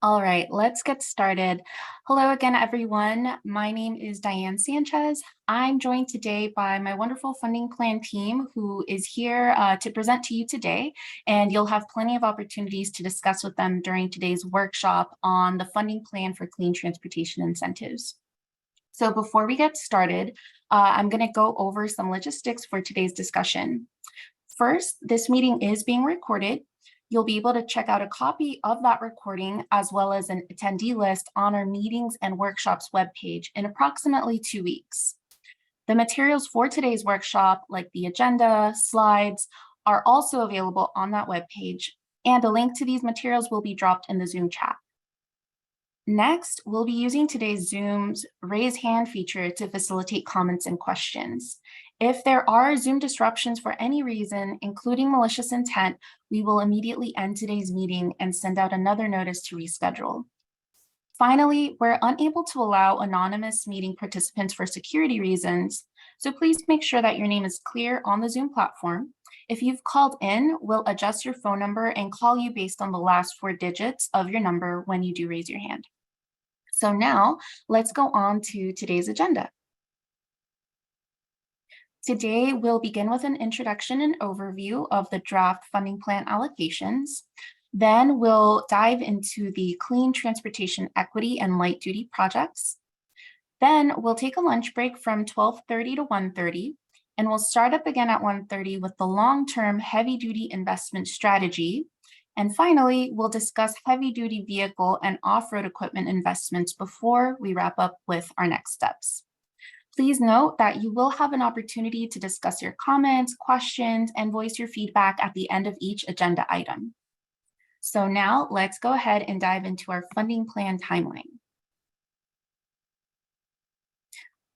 All right, let's get started. Hello again, everyone. My name is Diane Sanchez. I'm joined today by my wonderful funding plan team who is here to present to you today, and you'll have plenty of opportunities to discuss with them during today's workshop on the funding plan for clean transportation incentives. So before we get started, I'm going to go over some logistics for today's discussion. First, this meeting is being recorded. You'll be able to check out a copy of that recording as well as an attendee list on our meetings and workshops webpage in approximately 2 weeks. The materials for today's workshop, like the agenda, slides, are also available on that webpage, and a link to these materials will be dropped in the Zoom chat. Next, we'll be using today's Zoom's raise hand feature to facilitate comments and questions. If there are Zoom disruptions for any reason, including malicious intent, we will immediately end today's meeting and send out another notice to reschedule. Finally, we're unable to allow anonymous meeting participants for security reasons, so please make sure that your name is clear on the Zoom platform. If you've called in, we'll adjust your phone number and call you based on the last 4 digits of your number when you do raise your hand. So now let's go on to today's agenda. Today, we'll begin with an introduction and overview of the draft funding plan allocations. Then we'll dive into the clean transportation equity and light duty projects. Then we'll take a lunch break from 12:30 to 1:30, and we'll start up again at 1:30 with the long-term heavy-duty investment strategy. And finally, we'll discuss heavy-duty vehicle and off-road equipment investments before we wrap up with our next steps. Please note that you will have an opportunity to discuss your comments, questions, and voice your feedback at the end of each agenda item. So now let's go ahead and dive into our funding plan timeline.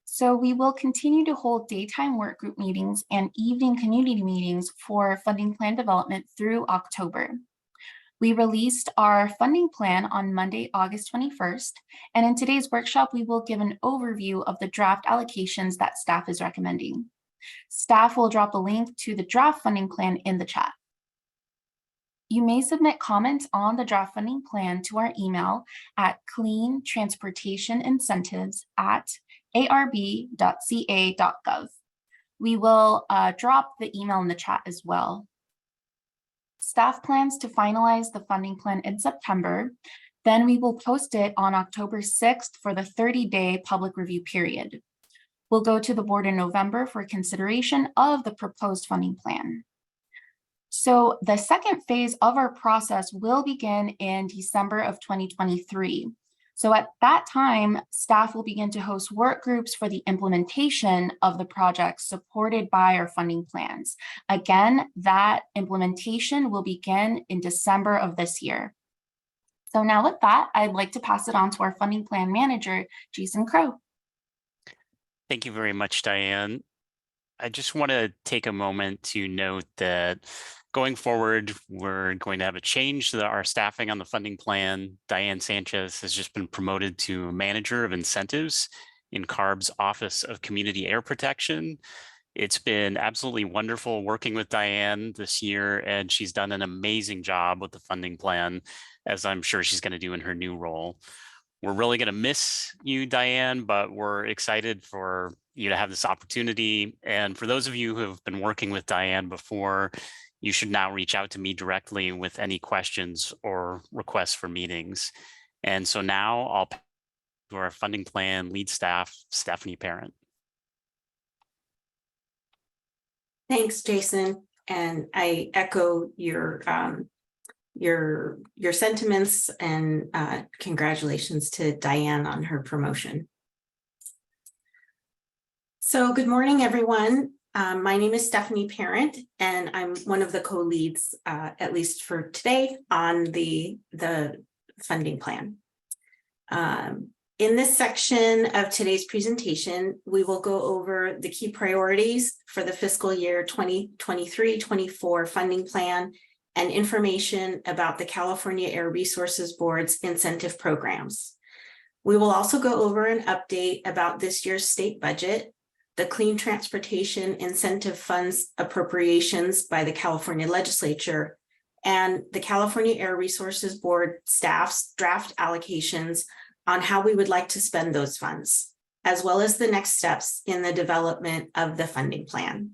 So we will continue to hold daytime work group meetings and evening community meetings for funding plan development through October. We released our funding plan on Monday, August 21st, and in today's workshop, we will give an overview of the draft allocations that staff is recommending. Staff will drop a link to the draft funding plan in the chat. You may submit comments on the draft funding plan to our email at cleantransportationincentives@arb.ca.gov. We will drop the email in the chat as well. Staff plans to finalize the funding plan in September. Then we will post it on October 6th for the 30-day public review period. We'll go to the board in November for consideration of the proposed funding plan. So the second phase of our process will begin in December of 2023. So at that time, staff will begin to host work groups for the implementation of the project supported by our funding plans. Again, that implementation will begin in December of this year. So now with that, I'd like to pass it on to our funding plan manager, Jason Crow. Thank you very much, Diane. I just want to take a moment to note that going forward, we're going to have a change to our staffing on the funding plan. Diane Sanchez has just been promoted to manager of incentives in CARB's Office of Community Air Protection. It's been absolutely wonderful working with Diane this year, and she's done an amazing job with the funding plan, as I'm sure she's going to do in her new role. We're really going to miss you, Diane, but we're excited for you to have this opportunity. And for those of you who have been working with Diane before, you should now reach out to me directly with any questions or requests for meetings. And so now I'll pass to our funding plan lead staff, Stephanie Parent. Thanks, Jason. And I echo your sentiments and congratulations to Diane on her promotion. So good morning, everyone. My name is Stephanie Parent, and I'm one of the co-leads, at least for today, on the funding plan. In this section of today's presentation, we will go over the key priorities for the fiscal year 2023-24 funding plan and information about the California Air Resources Board's incentive programs. We will also go over an update about this year's state budget, the Clean Transportation Incentive Funds appropriations by the California Legislature, and the California Air Resources Board staff's draft allocations on how we would like to spend those funds, as well as the next steps in the development of the funding plan.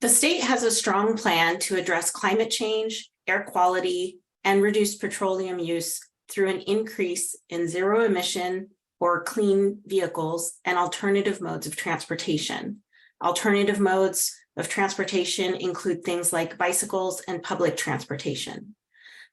The state has a strong plan to address climate change, air quality, and reduce petroleum use through an increase in zero emission or clean vehicles and alternative modes of transportation. Alternative modes of transportation include things like bicycles and public transportation.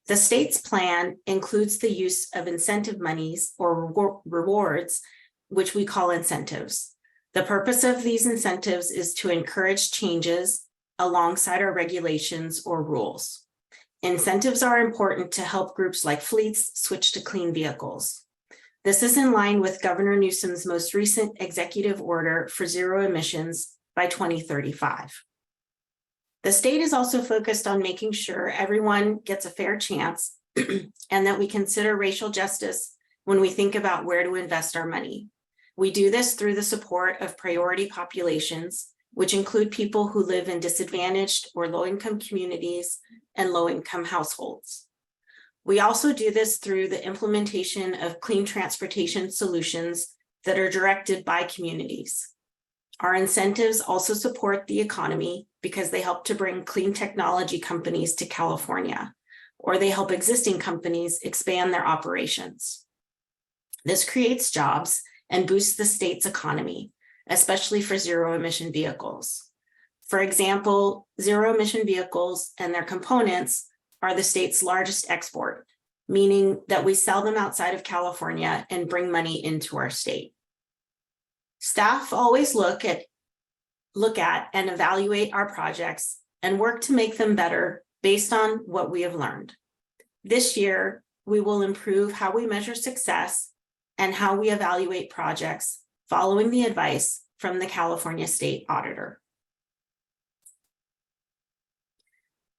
The state's plan includes the use of incentive monies or rewards, which we call incentives. The purpose of these incentives is to encourage changes alongside our regulations or rules. Incentives are important to help groups like fleets switch to clean vehicles. This is in line with Governor Newsom's most recent executive order for zero emissions by 2035. The state is also focused on making sure everyone gets a fair chance and that we consider racial justice when we think about where to invest our money. We do this through the support of priority populations, which include people who live in disadvantaged or low-income communities and low-income households. We also do this through the implementation of clean transportation solutions that are directed by communities. Our incentives also support the economy because they help to bring clean technology companies to California, or they help existing companies expand their operations. This creates jobs and boosts the state's economy, especially for zero emission vehicles. For example, zero emission vehicles and their components are the state's largest export, meaning that we sell them outside of California and bring money into our state. Staff always look at and evaluate our projects and work to make them better based on what we have learned. This year, we will improve how we measure success and how we evaluate projects following the advice from the California State Auditor.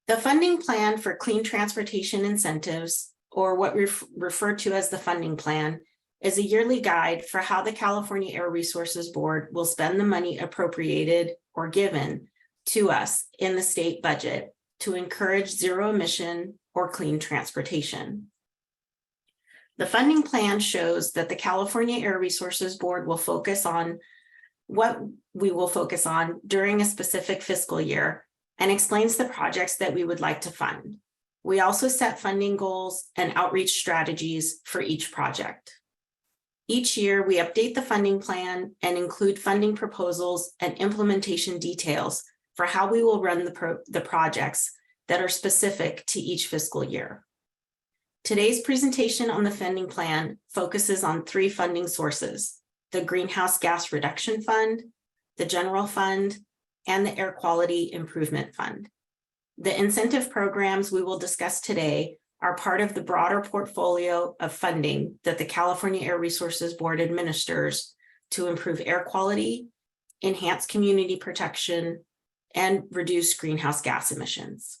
The funding plan for clean transportation incentives, or what we refer to as the funding plan, is a yearly guide for how the California Air Resources Board will spend the money appropriated or given to us in the state budget to encourage zero emission or clean transportation. The funding plan shows that the California Air Resources Board will focus on what we will focus on during a specific fiscal year and explains the projects that we would like to fund. We also set funding goals and outreach strategies for each project. Each year, we update the funding plan and include funding proposals and implementation details for how we will run the projects that are specific to each fiscal year. Today's presentation on the funding plan focuses on three funding sources: the Greenhouse Gas Reduction Fund, the General Fund, and the Air Quality Improvement Fund. The incentive programs we will discuss today are part of the broader portfolio of funding that the California Air Resources Board administers to improve air quality, enhance community protection, and reduce greenhouse gas emissions.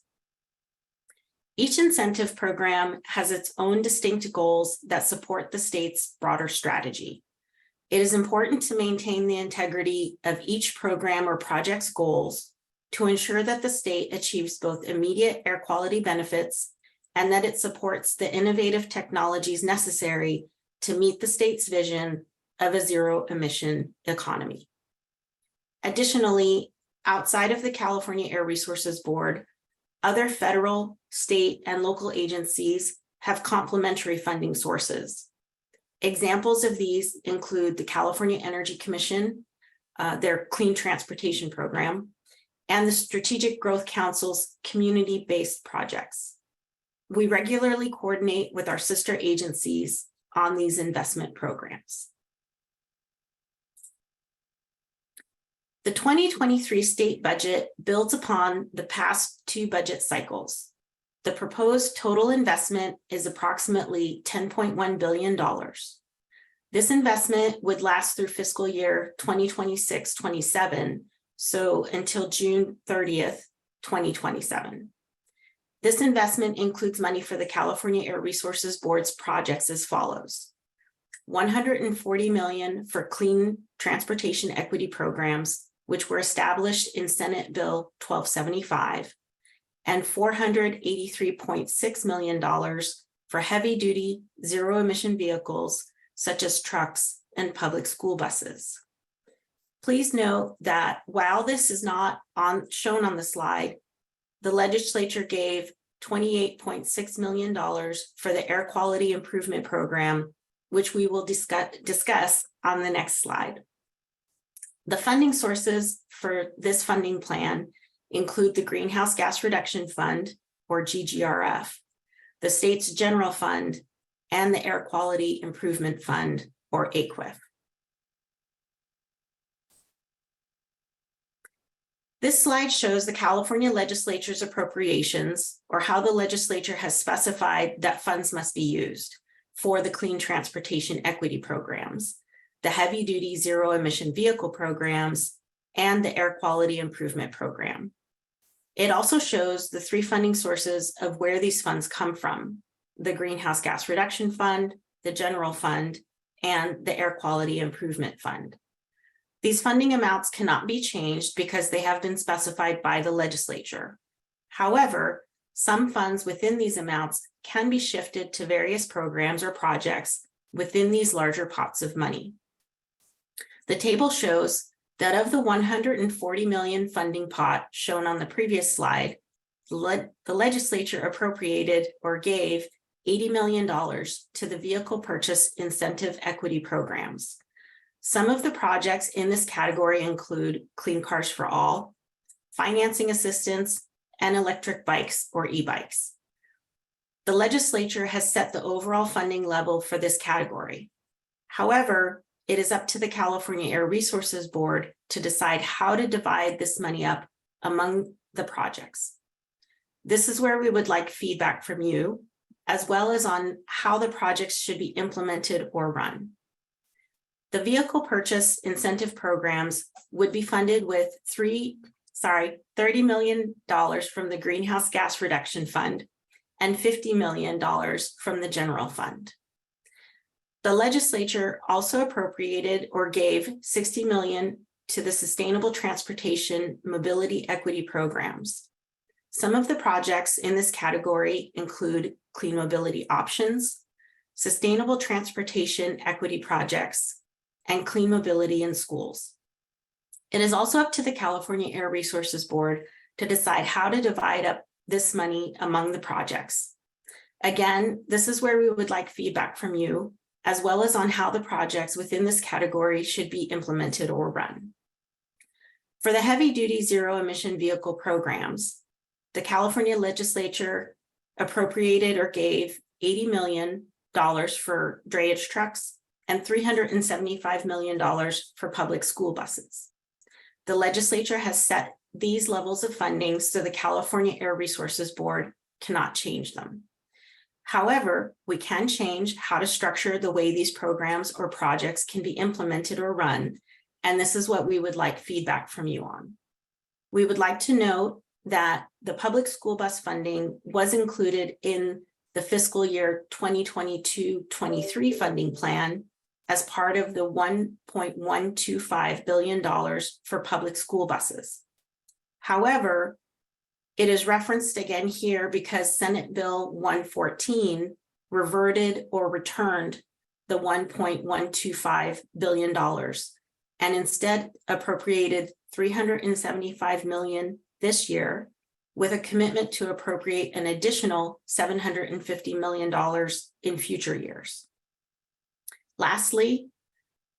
Each incentive program has its own distinct goals that support the state's broader strategy. It is important to maintain the integrity of each program or project's goals to ensure that the state achieves both immediate air quality benefits and that it supports the innovative technologies necessary to meet the state's vision of a zero emission economy. Additionally, outside of the California Air Resources Board, other federal, state, and local agencies have complementary funding sources. Examples of these include the California Energy Commission, their Clean Transportation Program, and the Strategic Growth Council's community-based projects. We regularly coordinate with our sister agencies on these investment programs. The 2023 state budget builds upon the past two budget cycles. The proposed total investment is approximately $10.1 billion. This investment would last through fiscal year 2026-27, so until June 30th, 2027. This investment includes money for the California Air Resources Board's projects as follows: $140 million for clean transportation equity programs, which were established in Senate Bill 1275, and $483.6 million for heavy-duty zero-emission vehicles such as trucks and public school buses. Please note that while this is not shown on the slide, the legislature gave $28.6 million for the Air Quality Improvement Program, which we will discuss on the next slide. The funding sources for this funding plan include the Greenhouse Gas Reduction Fund, or GGRF, the state's general fund, and the Air Quality Improvement Fund, or AQIF. This slide shows the California legislature's appropriations, or how the legislature has specified that funds must be used for the clean transportation equity programs, the heavy-duty zero-emission vehicle programs, and the Air Quality Improvement Program. It also shows the three funding sources of where these funds come from: the Greenhouse Gas Reduction Fund, the General Fund, and the Air Quality Improvement Fund. These funding amounts cannot be changed because they have been specified by the legislature. However, some funds within these amounts can be shifted to various programs or projects within these larger pots of money. The table shows that of the $140 million funding pot shown on the previous slide, the legislature appropriated or gave $80 million to the vehicle purchase incentive equity programs. Some of the projects in this category include Clean Cars for All, financing assistance, and electric bikes or e-bikes. The legislature has set the overall funding level for this category. However, it is up to the California Air Resources Board to decide how to divide this money up among the projects. This is where we would like feedback from you, as well as on how the projects should be implemented or run. The vehicle purchase incentive programs would be funded with $30 million from the Greenhouse Gas Reduction Fund and $50 million from the General Fund. The legislature also appropriated or gave $60 million to the Sustainable Transportation Mobility Equity Programs. Some of the projects in this category include Clean Mobility Options, Sustainable Transportation Equity Projects, and clean mobility in schools. It is also up to the California Air Resources Board to decide how to divide up this money among the projects. Again, this is where we would like feedback from you, as well as on how the projects within this category should be implemented or run. For the heavy-duty zero-emission vehicle programs, the California legislature appropriated or gave $80 million for drayage trucks and $375 million for public school buses. The legislature has set these levels of funding so the California Air Resources Board cannot change them. However, we can change how to structure the way these programs or projects can be implemented or run, and this is what we would like feedback from you on. We would like to note that the public school bus funding was included in the fiscal year 2022-23 funding plan as part of the $1.125 billion for public school buses. However, it is referenced again here because Senate Bill 114 reverted or returned the $1.125 billion and instead appropriated $375 million this year with a commitment to appropriate an additional $750 million in future years. Lastly,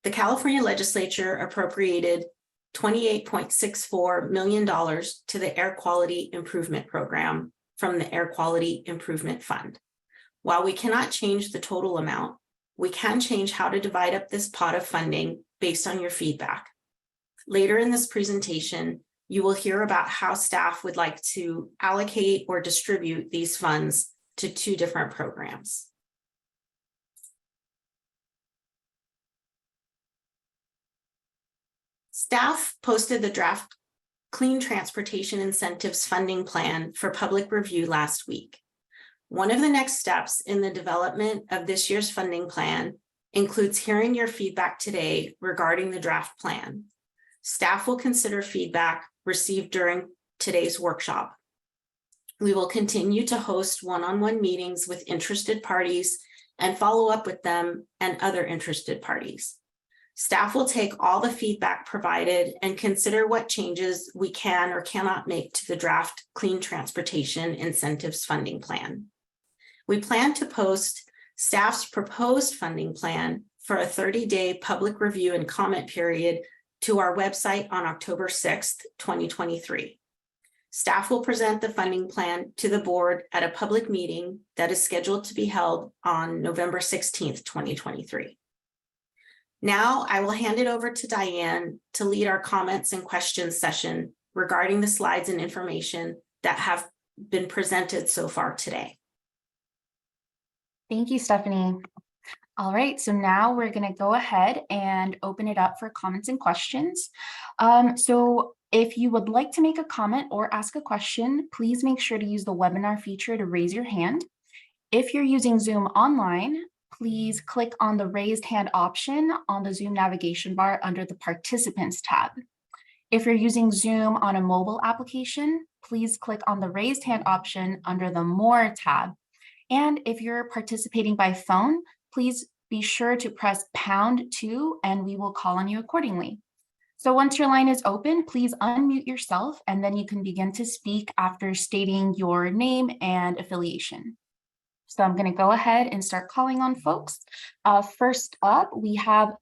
the California legislature appropriated $28.64 million to the Air Quality Improvement Program from the Air Quality Improvement Fund. While we cannot change the total amount, we can change how to divide up this pot of funding based on your feedback. Later in this presentation, you will hear about how staff would like to allocate or distribute these funds to two different programs. Staff posted the draft Clean Transportation Incentives Funding Plan for public review last week. One of the next steps in the development of this year's funding plan includes hearing your feedback today regarding the draft plan. Staff will consider feedback received during today's workshop. We will continue to host one-on-one meetings with interested parties and follow up with them and other interested parties. Staff will take all the feedback provided and consider what changes we can or cannot make to the draft Clean Transportation Incentives Funding Plan. We plan to post staff's proposed funding plan for a 30-day public review and comment period to our website on October 6th, 2023. Staff will present the funding plan to the board at a public meeting that is scheduled to be held on November 16th, 2023. Now I will hand it over to Diane to lead our comments and questions session regarding the slides and information that have been presented so far today. Thank you, Stephanie. All right, so now we're going to go ahead and open it up for comments and questions. So if you would like to make a comment or ask a question, please make sure to use the webinar feature to raise your hand. If you're using Zoom online, please click on the raised hand option on the Zoom navigation bar under the Participants tab. If you're using Zoom on a mobile application, please click on the raised hand option under the More tab. And if you're participating by phone, please be sure to press #2 and we will call on you accordingly. So once your line is open, please unmute yourself and then you can begin to speak after stating your name and affiliation. So I'm going to go ahead and start calling on folks. First up, we have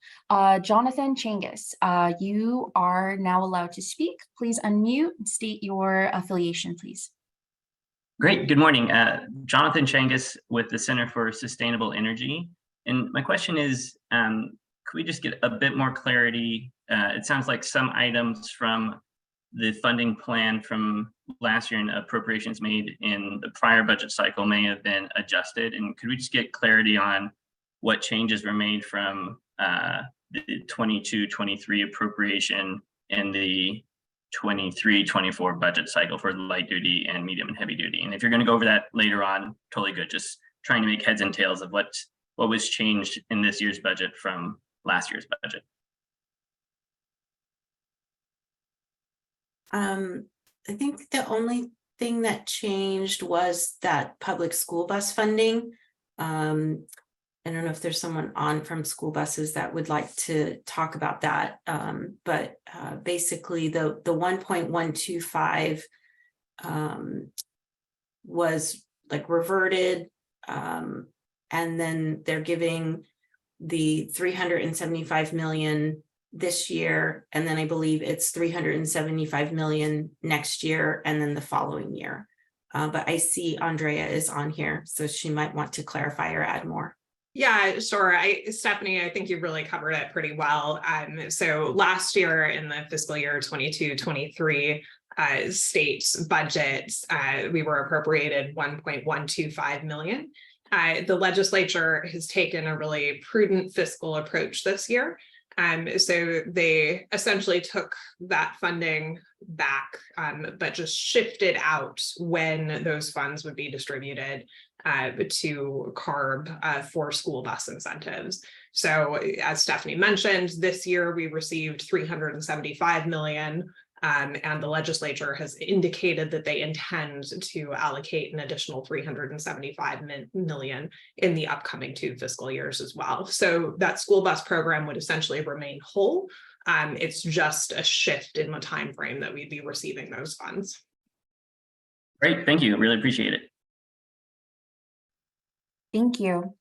Jonathan Changus. You are now allowed to speak. Please unmute and state your affiliation, please. Great. Good morning. Jonathan Changus with the Center for Sustainable Energy. And my question is, could we just get a bit more clarity? It sounds like some items from the funding plan from last year and appropriations made in the prior budget cycle may have been adjusted. And could we just get clarity on what changes were made from the 22-23 appropriation and the 23-24 budget cycle for light duty and medium and heavy duty? And if you're going to go over that later on, totally good. Just trying to make heads and tails of what was changed in this year's budget from last year's budget. I think the only thing that changed was that public school bus funding. I don't know if there's someone on from school buses that would like to talk about that. But basically the 1.125 was like reverted. And then they're giving the 375 million this year, and then I believe it's 375 million next year, and then the following year. But I see Andrea is on here, so she might want to clarify or add more. Yeah, sure. Stephanie, I think you really covered it pretty well. So last year in the fiscal year 22-23 state budget, we were appropriated 1.125 million. The legislature has taken a really prudent fiscal approach this year. So they essentially took that funding back, but just shifted out when those funds would be distributed to CARB for school bus incentives. So as Stephanie mentioned, this year we received 375 million. And the legislature has indicated that they intend to allocate an additional 375 million in the upcoming 2 fiscal years as well. So that school bus program would essentially remain whole. It's just a shift in the time frame that we'd be receiving those funds. Great, thank you. Really appreciate it. Thank you.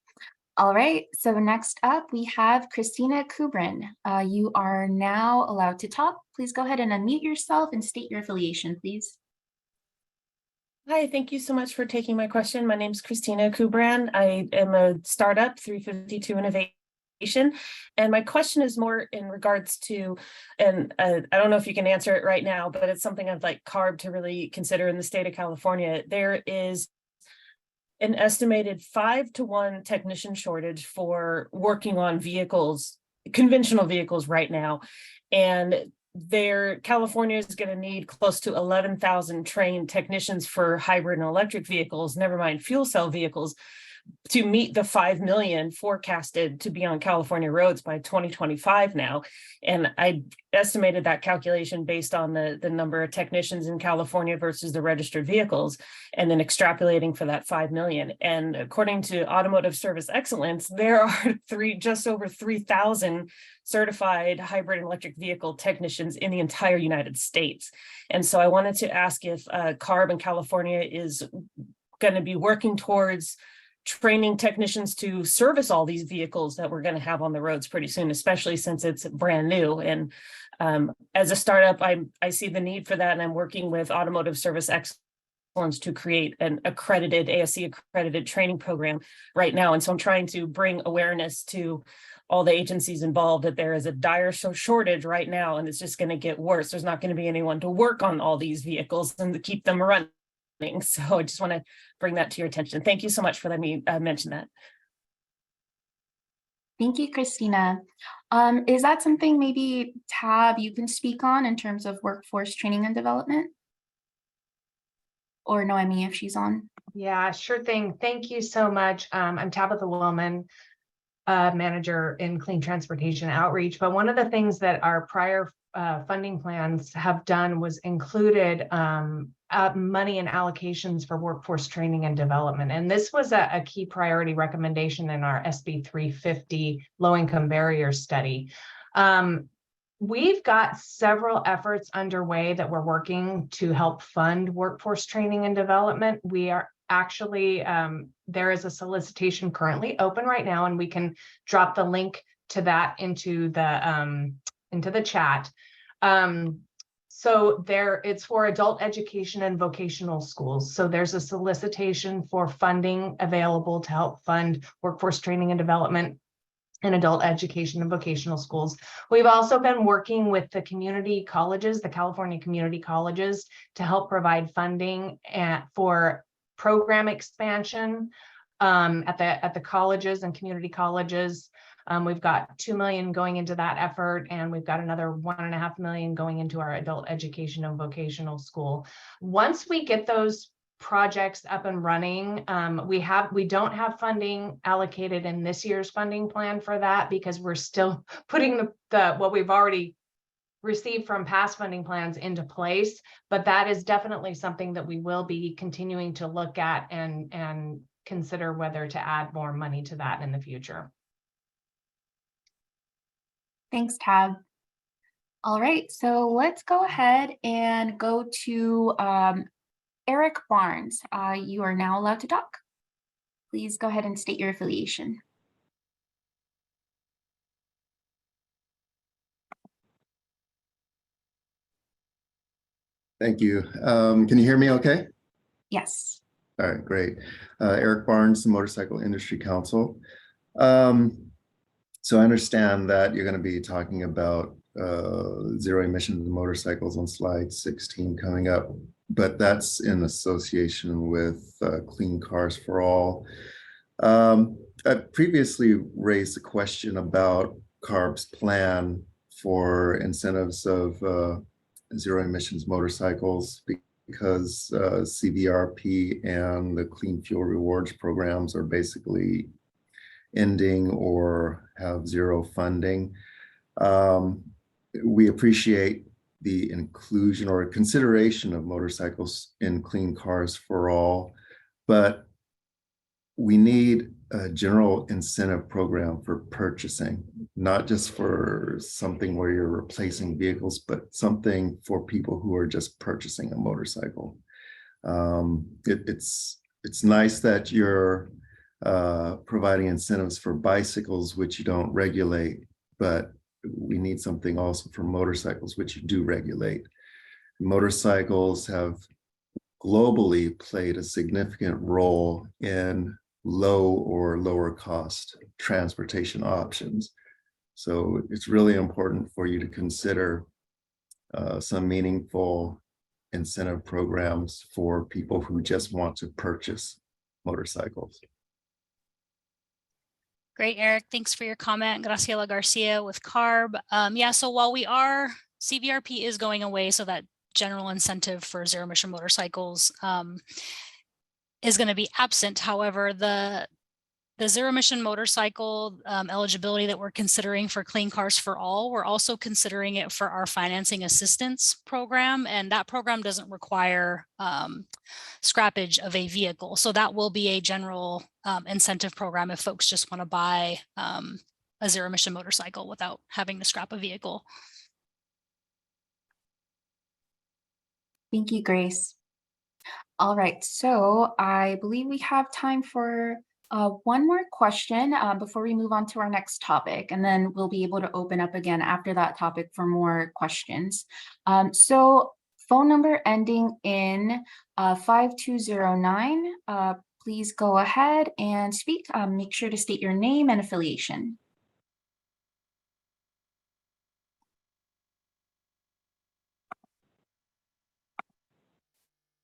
All right, so next up we have Christina Kubrin. You are now allowed to talk. Please go ahead and unmute yourself and state your affiliation, please. Hi, thank you so much for taking my question. My name is Christina Kubran. I am a startup 352 Innovation. And my question is more in regards to, and I don't know if you can answer it right now, but it's something I'd like CARB to really consider in the state of California. There is an estimated 5-to-1 technician shortage for working on vehicles, conventional vehicles right now. And California is going to need close to 11,000 trained technicians for hybrid and electric vehicles, never mind fuel cell vehicles. to meet the 5 million forecasted to be on California roads by 2025 now. And I estimated that calculation based on the number of technicians in California versus the registered vehicles, and then extrapolating for that 5 million. And according to Automotive Service Excellence, there are just over 3,000 certified hybrid and electric vehicle technicians in the entire United States. And so I wanted to ask if CARB in California is going to be working towards training technicians to service all these vehicles that we're going to have on the roads pretty soon, especially since it's brand new. And as a startup, I see the need for that, and I'm working with Automotive Service Excellence to create an accredited, ASC accredited training program right now. And so I'm trying to bring awareness to all the agencies involved that there is a dire shortage right now, and it's just going to get worse. There's not going to be anyone to work on all these vehicles and to keep them running. So I just want to bring that to your attention. Thank you so much for letting me mention that. Thank you, Christina. Is that something maybe, Tab, you can speak on in terms of workforce training and development? Or Noemi, if she's on. Yeah, sure thing. Thank you so much. I'm Tabitha Woolman, manager in Clean Transportation Outreach. But one of the things that our prior funding plans have done was included money and allocations for workforce training and development. And this was a key priority recommendation in our SB 350 low-income barrier study. We've got several efforts underway that we're working to help fund workforce training and development. We are actually, there is a solicitation currently open right now, and we can drop the link to that into the chat. So it's for adult education and vocational schools. So there's a solicitation for funding available to help fund workforce training and development in adult education and vocational schools. We've also been working with the community colleges, the California community colleges, to help provide funding for program expansion at the colleges and community colleges. We've got 2 million going into that effort, and we've got another 1.5 million going into our adult education and vocational school. Once we get those projects up and running, we don't have funding allocated in this year's funding plan for that, because we're still putting what we've already received from past funding plans into place. But that is definitely something that we will be continuing to look at and consider whether to add more money to that in the future. Thanks, Tab. All right, so let's go ahead and go to Eric Barnes. You are now allowed to talk. Please go ahead and state your affiliation. Thank you. Can you hear me okay? Yes. All right, great. Eric Barnes, the Motorcycle Industry Council. So I understand that you're going to be talking about zero emissions motorcycles on slide 16 coming up, but that's in association with Clean Cars for All. I previously raised a question about CARB's plan for incentives of zero emissions motorcycles, because CVRP and the Clean Fuel Rewards programs are basically ending or have zero funding. We appreciate the inclusion or consideration of motorcycles in Clean Cars for All, but we need a general incentive program for purchasing, not just for something where you're replacing vehicles, but something for people who are just purchasing a motorcycle. It's nice that you're providing incentives for bicycles, which you don't regulate, but we need something also for motorcycles, which you do regulate. Motorcycles have globally played a significant role in low or lower cost transportation options. So it's really important for you to consider some meaningful incentive programs for people who just want to purchase motorcycles. Great, Eric. Thanks for your comment. Graciela Garcia with CARB. Yeah, so while CVRP is going away, so that general incentive for zero emission motorcycles is going to be absent. However, the the zero emission motorcycle eligibility that we're considering for Clean Cars for All, we're also considering it for our financing assistance program, and that program doesn't require scrappage of a vehicle. So that will be a general incentive program if folks just want to buy a zero emission motorcycle without having to scrap a vehicle. Thank you, Grace. All right, so I believe we have time for one more question before we move on to our next topic, and then we'll be able to open up again after that topic for more questions. So phone number ending in 5209, please go ahead and speak. Make sure to state your name and affiliation.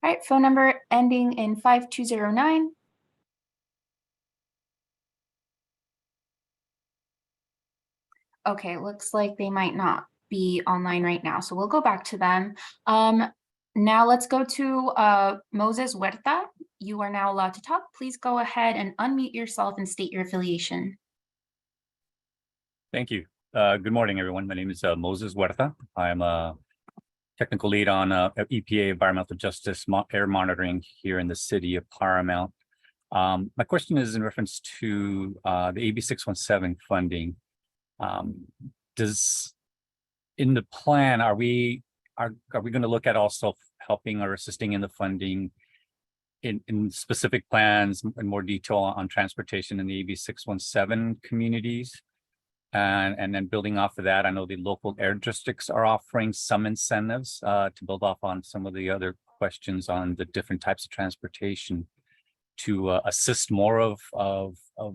All right, phone number ending in 5209. Okay, looks like they might not be online right now, so we'll go back to them. Now let's go to Moses Huerta. You are now allowed to talk. Please go ahead and unmute yourself and state your affiliation. Thank you. Good morning, everyone. My name is Moses Huerta. I'm a technical lead on EPA Environmental Justice Air Monitoring here in the city of Paramount. My question is in reference to the AB 617 funding. In the plan, are we going to look at also helping or assisting in the funding in specific plans in more detail on transportation in the AB 617 communities? And then building off of that, I know the local air districts are offering some incentives to build off on some of the other questions on the different types of transportation to assist more of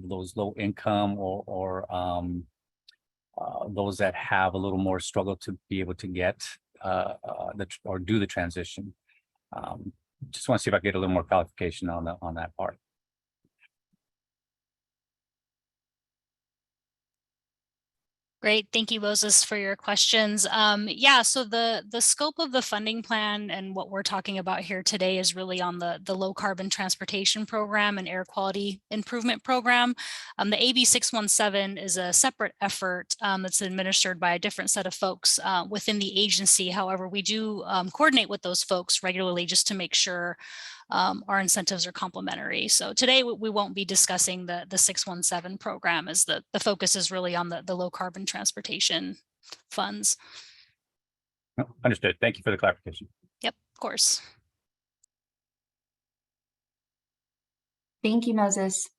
those low income or those that have a little more struggle to be able to get or do the transition. Just want to see if I get a little more clarification on that part. Great, thank you, Moses, for your questions. Yeah, so the scope of the funding plan and what we're talking about here today is really on the low carbon transportation program and air quality improvement program. The AB 617 is a separate effort that's administered by a different set of folks within the agency. However, we do coordinate with those folks regularly just to make sure our incentives are complementary. So today we won't be discussing the 617 program, as the focus is really on the low carbon transportation funds. Understood. Thank you for the clarification. Yep, of course. Thank you, Moses.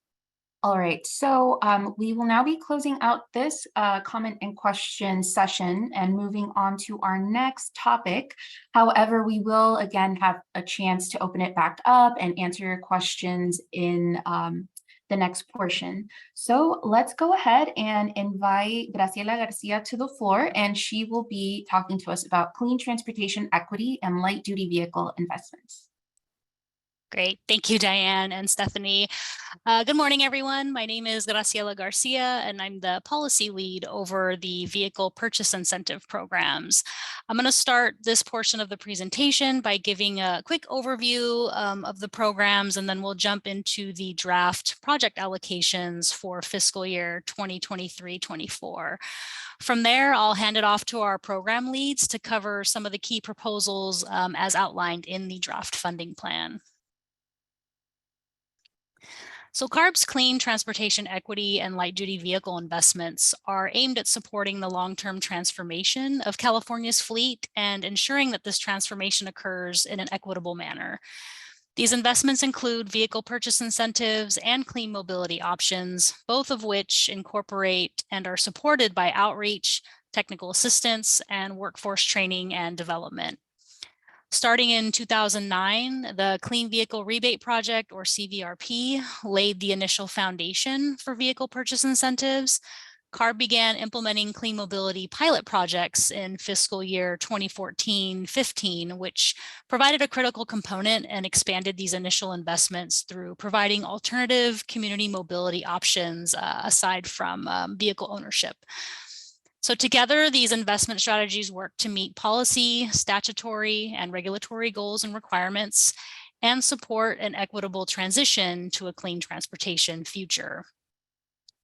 All right, so we will now be closing out this comment and question session and moving on to our next topic. However, we will again have a chance to open it back up and answer your questions in the next portion. So let's go ahead and invite Graciela Garcia to the floor, and she will be talking to us about clean transportation equity and light duty vehicle investments. Great. Thank you, Diane and Stephanie. Good morning, everyone. My name is Graciela Garcia, and I'm the policy lead over the vehicle purchase incentive programs. I'm going to start this portion of the presentation by giving a quick overview of the programs, and then we'll jump into the draft project allocations for fiscal year 2023-24. From there, I'll hand it off to our program leads to cover some of the key proposals as outlined in the draft funding plan. So CARB's clean transportation equity and light duty vehicle investments are aimed at supporting the long-term transformation of California's fleet and ensuring that this transformation occurs in an equitable manner. These investments include vehicle purchase incentives and clean mobility options, both of which incorporate and are supported by outreach, technical assistance, and workforce training and development. Starting in 2009, the Clean Vehicle Rebate Project, or CVRP, laid the initial foundation for vehicle purchase incentives. CARB began implementing clean mobility pilot projects in fiscal year 2014-15, which provided a critical component and expanded these initial investments through providing alternative community mobility options aside from vehicle ownership. So together, these investment strategies work to meet policy, statutory, and regulatory goals and requirements, and support an equitable transition to a clean transportation future.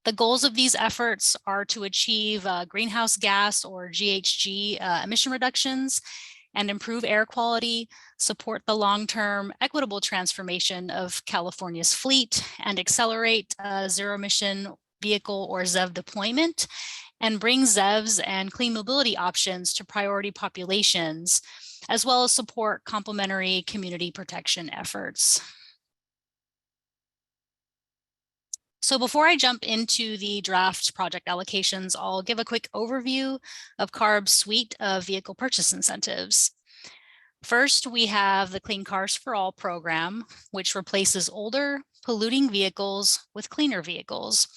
The goals of these efforts are to achieve greenhouse gas or GHG emission reductions and improve air quality, support the long-term equitable transformation of California's fleet, and accelerate zero-emission vehicle or ZEV deployment, and bring ZEVs and clean mobility options to priority populations, as well as support complementary community protection efforts. So before I jump into the draft project allocations, I'll give a quick overview of CARB's suite of vehicle purchase incentives. First, we have the Clean Cars for All program, which replaces older, polluting vehicles with cleaner vehicles.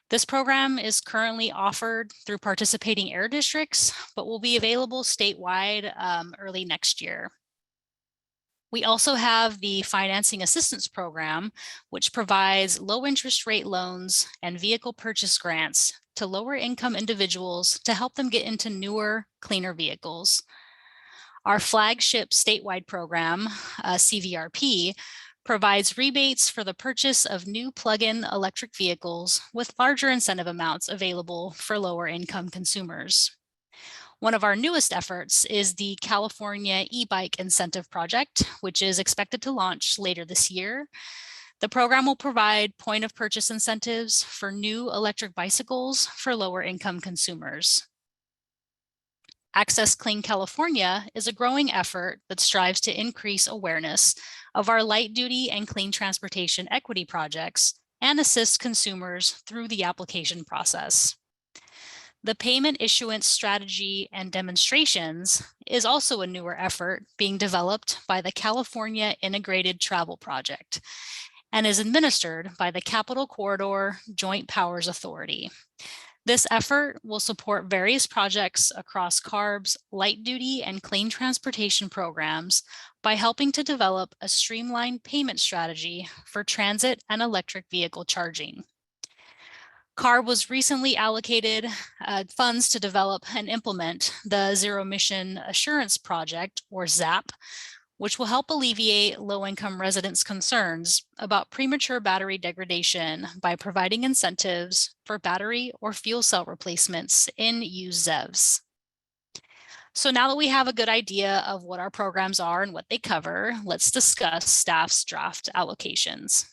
This program is currently offered through participating air districts, but will be available statewide early next year. We also have the Financing Assistance Program, which provides low interest rate loans and vehicle purchase grants to lower income individuals to help them get into newer, cleaner vehicles. Our flagship statewide program, CVRP, provides rebates for the purchase of new plug-in electric vehicles with larger incentive amounts available for lower income consumers. One of our newest efforts is the California eBike Incentive Project, which is expected to launch later this year. The program will provide point of purchase incentives for new electric bicycles for lower income consumers. Access Clean California is a growing effort that strives to increase awareness of our light duty and clean transportation equity projects and assist consumers through the application process. The payment issuance strategy and demonstrations is also a newer effort being developed by the California Integrated Travel Project and is administered by the Capital Corridor Joint Powers Authority. This effort will support various projects across CARB's light duty and clean transportation programs by helping to develop a streamlined payment strategy for transit and electric vehicle charging. CARB was recently allocated funds to develop and implement the Zero Emission Assurance Project, or ZAP, which will help alleviate low-income residents' concerns about premature battery degradation by providing incentives for battery or fuel cell replacements in used ZEVs. So now that we have a good idea of what our programs are and what they cover, let's discuss staff's draft allocations.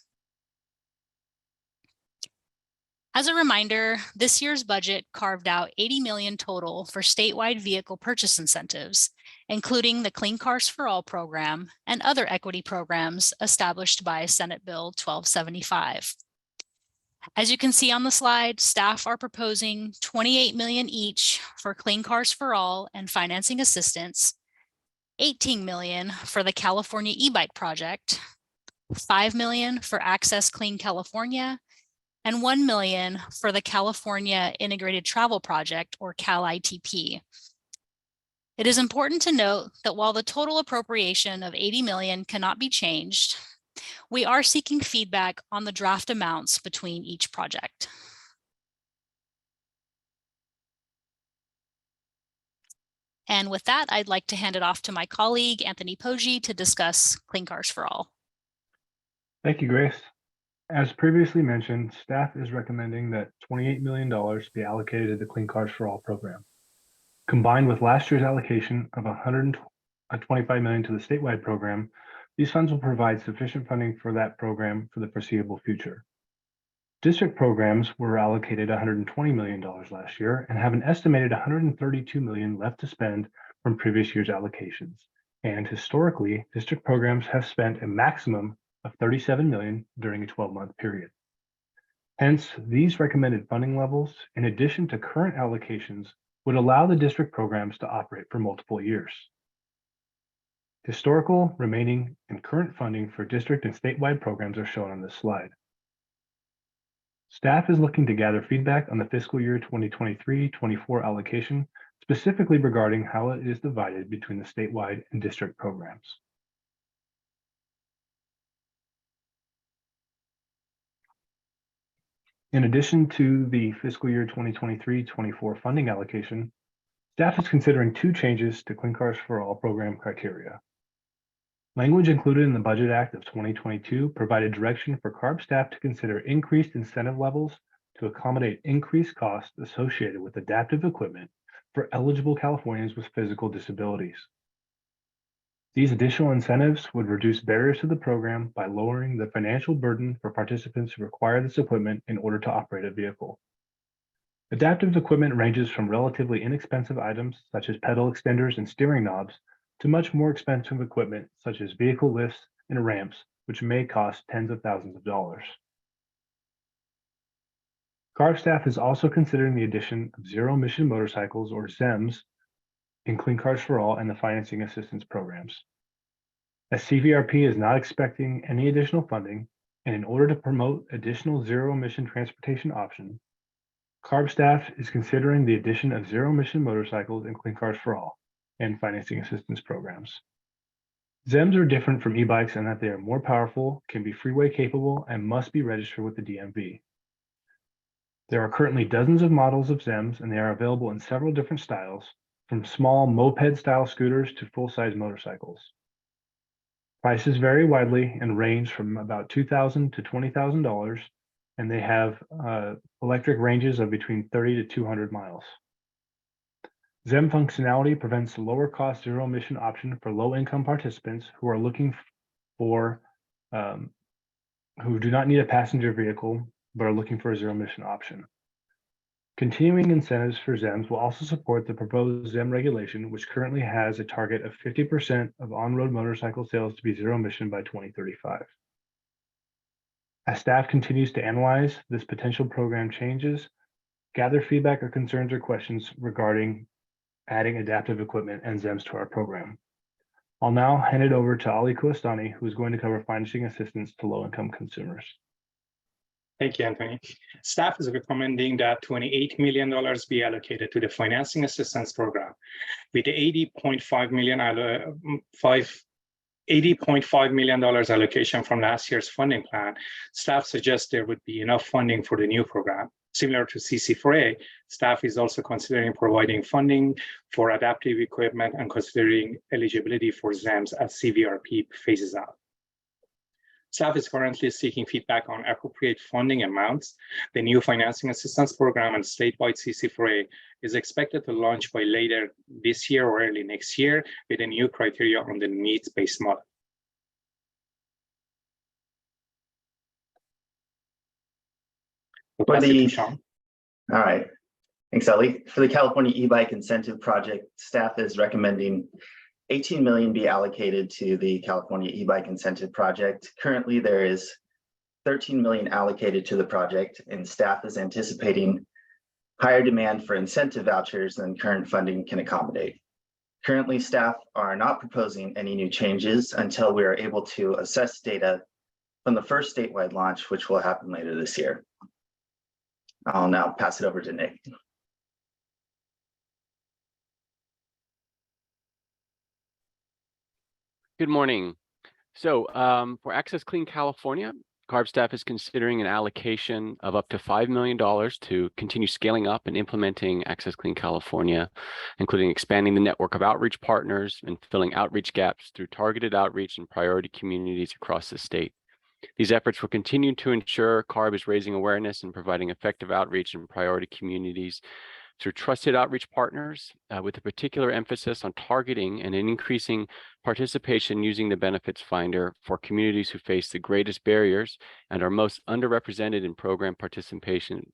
As a reminder, this year's budget carved out $80 million total for statewide vehicle purchase incentives, including the Clean Cars for All program and other equity programs established by Senate Bill 1275. As you can see on the slide, staff are proposing $28 million each for Clean Cars for All and financing assistance, $18 million for the California eBike project, $5 million for Access Clean California, and $1 million for the California Integrated Travel Project, or CAL-ITP. It is important to note that while the total appropriation of $80 million cannot be changed, we are seeking feedback on the draft amounts between each project. And with that, I'd like to hand it off to my colleague, Anthony Poggi, to discuss Clean Cars for All. Thank you, Grace. As previously mentioned, staff is recommending that $28 million be allocated to the Clean Cars for All program. Combined with last year's allocation of $125 million to the statewide program, these funds will provide sufficient funding for that program for the foreseeable future. District programs were allocated $120 million last year and have an estimated $132 million left to spend from previous year's allocations. And historically, district programs have spent a maximum of $37 million during a 12-month period. Hence, these recommended funding levels, in addition to current allocations, would allow the district programs to operate for multiple years. Historical, remaining, and current funding for district and statewide programs are shown on this slide. Staff is looking to gather feedback on the fiscal year 2023-24 allocation, specifically regarding how it is divided between the statewide and district programs. In addition to the fiscal year 2023-24 funding allocation, staff is considering two changes to Clean Cars for All program criteria. Language included in the Budget Act of 2022 provided direction for CARB staff to consider increased incentive levels to accommodate increased costs associated with adaptive equipment for eligible Californians with physical disabilities. These additional incentives would reduce barriers to the program by lowering the financial burden for participants who require this equipment in order to operate a vehicle. Adaptive equipment ranges from relatively inexpensive items such as pedal extenders and steering knobs to much more expensive equipment such as vehicle lifts and ramps, which may cost tens of thousands of dollars. CARB staff is also considering the addition of zero-emission motorcycles, or ZEMs, in Clean Cars for All and the financing assistance programs. As CVRP is not expecting any additional funding, and in order to promote additional zero-emission transportation options, CARB staff is considering the addition of zero-emission motorcycles in Clean Cars for All and financing assistance programs. ZEMs are different from e-bikes in that they are more powerful, can be freeway capable, and must be registered with the DMV. There are currently dozens of models of ZEMs, and they are available in several different styles, from small moped-style scooters to full-size motorcycles. Prices vary widely and range from about $2,000 to $20,000, and they have electric ranges of between 30 to 200 miles. ZEM functionality prevents the lower cost zero emission option for low income participants who are looking for, who do not need a passenger vehicle, but are looking for a zero emission option. Continuing incentives for ZEMs will also support the proposed ZEM regulation, which currently has a target of 50% of on-road motorcycle sales to be zero emission by 2035. As staff continues to analyze this potential program changes, gather feedback or concerns or questions regarding adding adaptive equipment and ZEMs to our program. I'll now hand it over to Ali Koustani, who is going to cover financing assistance to low-income consumers. Thank you, Anthony. Staff is recommending that $28 million be allocated to the financing assistance program, with the $80.5 million allocation from last year's funding plan. Staff suggests there would be enough funding for the new program. Similar to CC4A, staff is also considering providing funding for adaptive equipment and considering eligibility for ZEMs as CVRP phases out. Staff is currently seeking feedback on appropriate funding amounts. The new financing assistance program and statewide CC4A is expected to launch by later this year or early next year with a new criteria on the needs-based model. All right, thanks, Ali. For the California e-bike incentive project, staff is recommending $18 million be allocated to the California e-bike incentive project. Currently, there is $13 million allocated to the project, and staff is anticipating higher demand for incentive vouchers than current funding can accommodate. Currently, staff are not proposing any new changes until we are able to assess data from the first statewide launch, which will happen later this year. I'll now pass it over to Nick. Good morning. So for Access Clean California, CARB staff is considering an allocation of up to $5 million to continue scaling up and implementing Access Clean California, including expanding the network of outreach partners and filling outreach gaps through targeted outreach in priority communities across the state. These efforts will continue to ensure CARB is raising awareness and providing effective outreach in priority communities through trusted outreach partners, with a particular emphasis on targeting and increasing participation using the benefits finder for communities who face the greatest barriers and are most underrepresented in program participation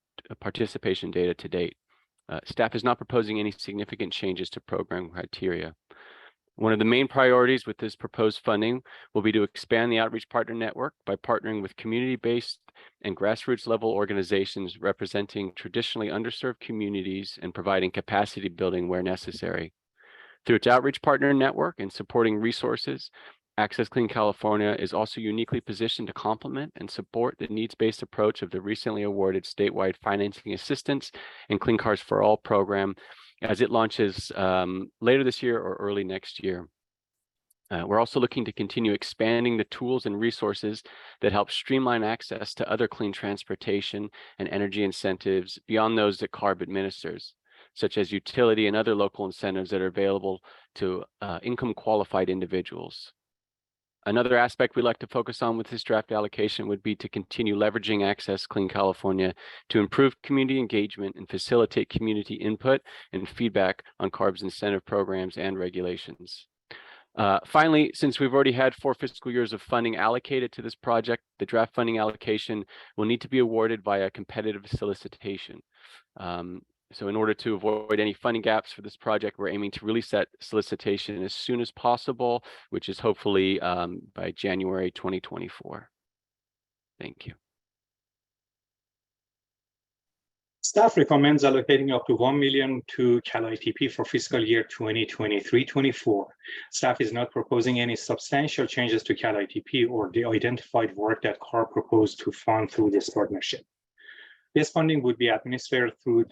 data to date. Staff is not proposing any significant changes to program criteria. One of the main priorities with this proposed funding will be to expand the outreach partner network by partnering with community-based and grassroots level organizations representing traditionally underserved communities and providing capacity building where necessary. Through its outreach partner network and supporting resources, Access Clean California is also uniquely positioned to complement and support the needs-based approach of the recently awarded statewide financing assistance and Clean Cars for All program as it launches later this year or early next year. We're also looking to continue expanding the tools and resources that help streamline access to other clean transportation and energy incentives beyond those that CARB administers, such as utility and other local incentives that are available to income qualified individuals. Another aspect we'd like to focus on with this draft allocation would be to continue leveraging Access Clean California to improve community engagement and facilitate community input and feedback on CARB's incentive programs and regulations. Finally, since we've already had 4 fiscal years of funding allocated to this project, the draft funding allocation will need to be awarded via competitive solicitation. So in order to avoid any funding gaps for this project, we're aiming to release that solicitation as soon as possible, which is hopefully by January 2024. Thank you. Staff recommends allocating up to $1 million to Cal ITP for fiscal year 2023-24. Staff is not proposing any substantial changes to Cal ITP or the identified work that CARB proposed to fund through this partnership. This funding would be administered through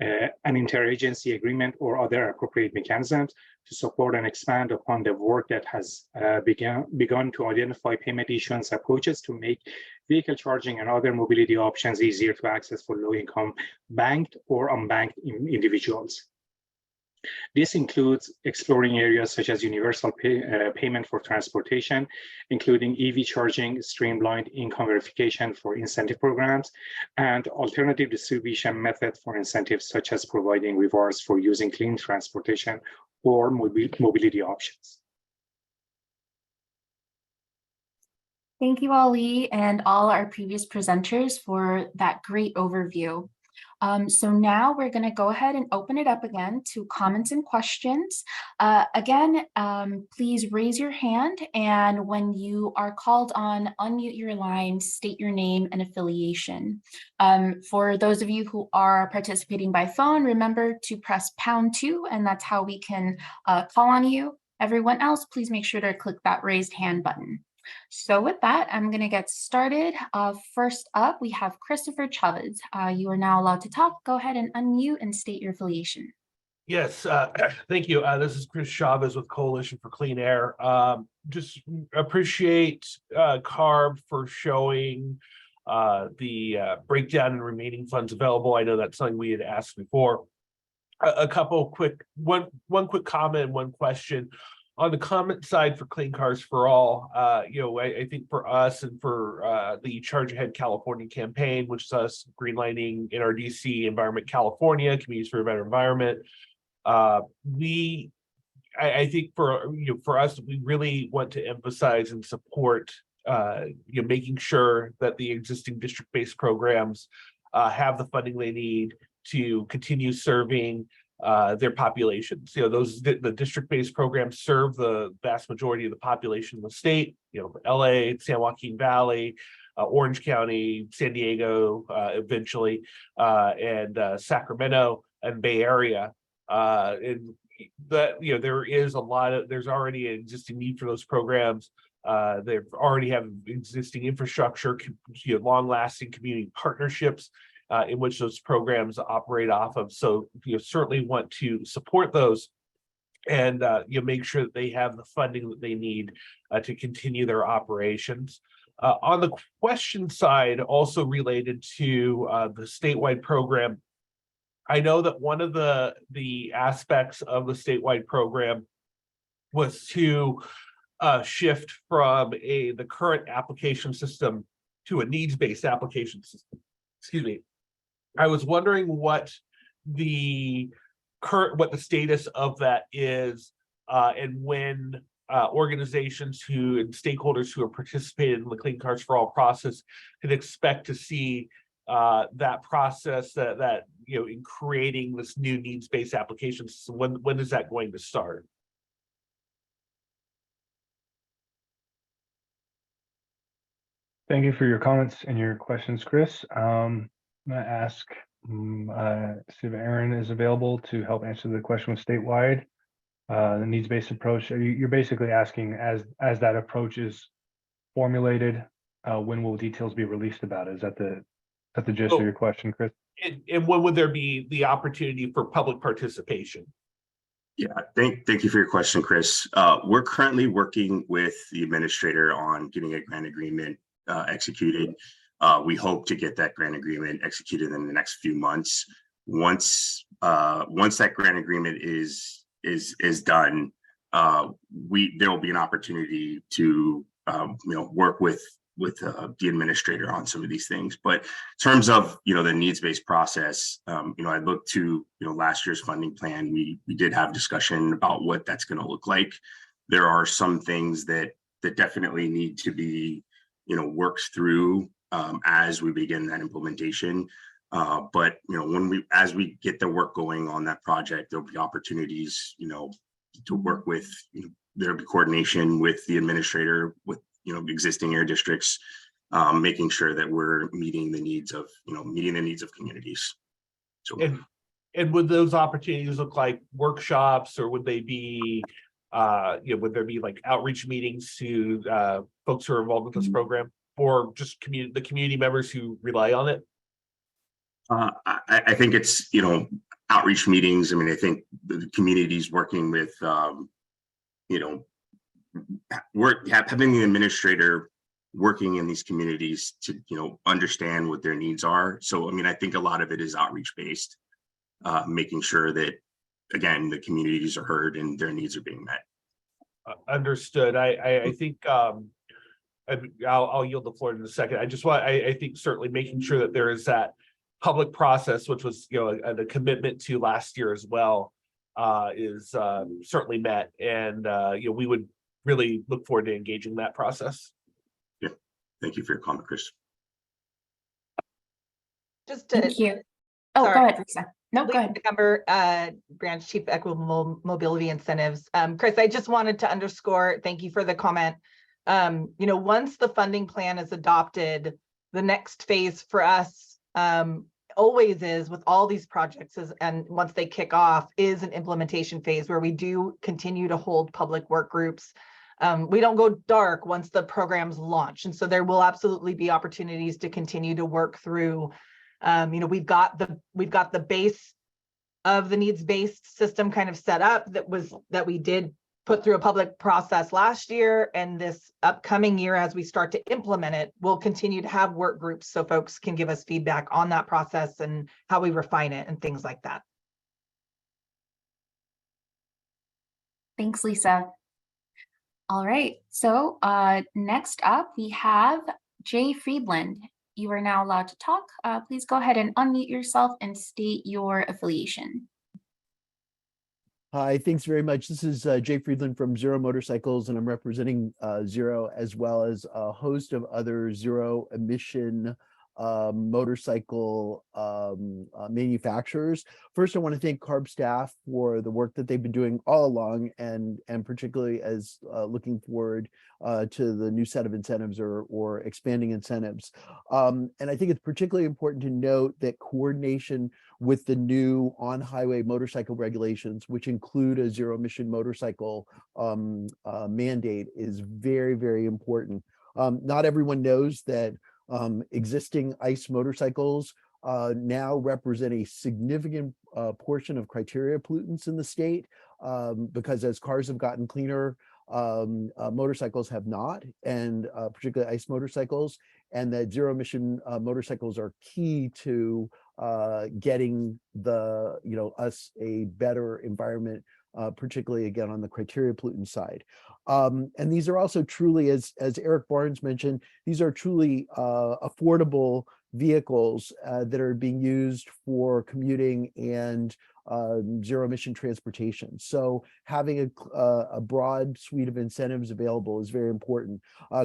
an interagency agreement or other appropriate mechanisms to support and expand upon the work that has begun to identify payment issuance approaches to make vehicle charging and other mobility options easier to access for low-income banked or unbanked individuals. This includes exploring areas such as universal payment for transportation, including EV charging, streamlined income verification for incentive programs, and alternative distribution methods for incentives such as providing rewards for using clean transportation or mobility options. Thank you, Ali, and all our previous presenters for that great overview. So now we're going to go ahead and open it up again to comments and questions. Again, please raise your hand, and when you are called on, unmute your line, state your name and affiliation. For those of you who are participating by phone, remember to press #2, and that's how we can call on you. Everyone else, please make sure to click that raised hand button. So with that, I'm going to get started. First up, we have Christopher Chavez. You are now allowed to talk. Go ahead and unmute and state your affiliation. Yes, thank you. This is Chris Chavez with Coalition for Clean Air. Just appreciate CARB for showing the breakdown in remaining funds available. I know that's something we had asked before. A couple quick, one quick comment, one question. On the comment side for Clean Cars for All, I think for us and for the Charge Ahead California campaign, which is us greenlighting NRDC, Environment California, Communities for a Better Environment, I think for us, we really want to emphasize and support making sure that the existing district-based programs have the funding they need to continue serving their populations. The district-based programs serve the vast majority of the population in the state. LA, San Joaquin Valley, Orange County, San Diego, eventually, and Sacramento and Bay Area. And that there's already an existing need for those programs. They already have existing infrastructure, long-lasting community partnerships in which those programs operate off of. So certainly want to support those and make sure that they have the funding that they need to continue their operations. On the question side, also related to the statewide program, I know that one of the aspects of the statewide program was to shift from the current application system to a needs-based application system. Excuse me. I was wondering what the status of that is, and when organizations and stakeholders who have participated in the Clean Cars for All process can expect to see that process that in creating this new needs-based application system. When is that going to start? Thank you for your comments and your questions, Chris. I'm going to ask see if Aaron is available to help answer the question with statewide, the needs-based approach. You're basically asking, as that approach is formulated, when will details be released about it? Is that the gist of your question, Chris? And when would there be the opportunity for public participation? Yeah, thank you for your question, Chris. We're currently working with the administrator on getting a grant agreement executed. We hope to get that grant agreement executed in the next few months. Once that grant agreement is done, there will be an opportunity to work with the administrator on some of these things. But in terms of, the needs-based process, I looked to, last year's funding plan, we did have discussion about what that's going to look like. There are some things that definitely need to be, worked through as we begin that implementation. But, as we get the work going on that project, there'll be opportunities, to work with, there'll be coordination with the administrator, with existing air districts, making sure that we're meeting the needs of communities. So, and would those opportunities look like workshops, or would they be, would there be like outreach meetings to folks who are involved with this program, or just the community members who rely on it? I think it's, outreach meetings. I mean, I think the community's working with, having the administrator working in these communities to, understand what their needs are. So, I mean, I think a lot of it is outreach based, making sure that, again, the communities are heard and their needs are being met. Understood. I think I'll yield the floor in a second. I think certainly making sure that there is that public process, which was, the commitment to last year as well, is certainly met. And, we would really look forward to engaging that process. Yeah. Thank you for your comment, Chris. Just to, Thank you. Oh, sorry. go ahead, Lisa. No, go ahead. Member, Branch Chief Equitable Mobility Incentives. Chris, I just wanted to underscore, thank you for the comment. Once the funding plan is adopted, the next phase for us always is with all these projects and once they kick off is an implementation phase where we do continue to hold public work groups. We don't go dark once the programs launch. And so there will absolutely be opportunities to continue to work through. We've got the base of the needs-based system kind of set up that we did put through a public process last year, and this upcoming year, as we start to implement it, we'll continue to have work groups so folks can give us feedback on that process and how we refine it and things like that. Thanks, Lisa. All right, so next up we have Jay Friedland. You are now allowed to talk. Please go ahead and unmute yourself and state your affiliation. Hi, thanks very much. This is Jay Friedland from Zero Motorcycles, and I'm representing Zero as well as a host of other zero emission motorcycle manufacturers. First, I want to thank CARB staff for the work that they've been doing all along, and particularly as looking forward to the new set of incentives or expanding incentives. And I think it's particularly important to note that coordination with the new on-highway motorcycle regulations, which include a zero emission motorcycle mandate, is very, very important. Not everyone knows that existing ICE motorcycles now represent a significant portion of criteria pollutants in the state, because as cars have gotten cleaner, motorcycles have not, and particularly ICE motorcycles, and that zero emission motorcycles are key to getting us a better environment, particularly again on the criteria pollutant side. And these are also truly, as Eric Barnes mentioned, these are truly affordable vehicles that are being used for commuting and zero emission transportation. So having a broad suite of incentives available is very important.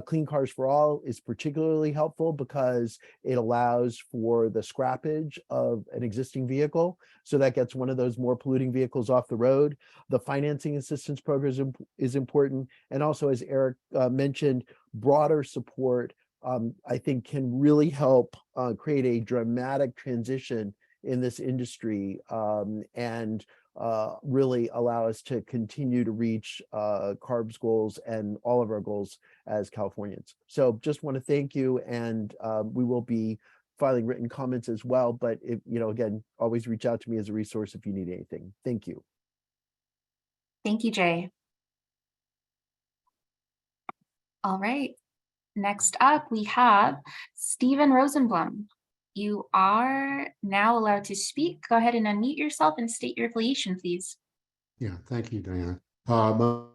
Clean Cars for All is particularly helpful because it allows for the scrappage of an existing vehicle. So that gets one of those more polluting vehicles off the road. The financing assistance program is important. And also, as Eric mentioned, broader support, I think, can really help create a dramatic transition in this industry, and really allow us to continue to reach CARB's goals and all of our goals as Californians. So just want to thank you, and we will be filing written comments as well, but if, again, always reach out to me as a resource if you need anything. Thank you. Thank you, Jay. All right, next up we have Stephen Rosenblum. You are now allowed to speak. Go ahead and unmute yourself and state your affiliation, please. Yeah, thank you, Diane. My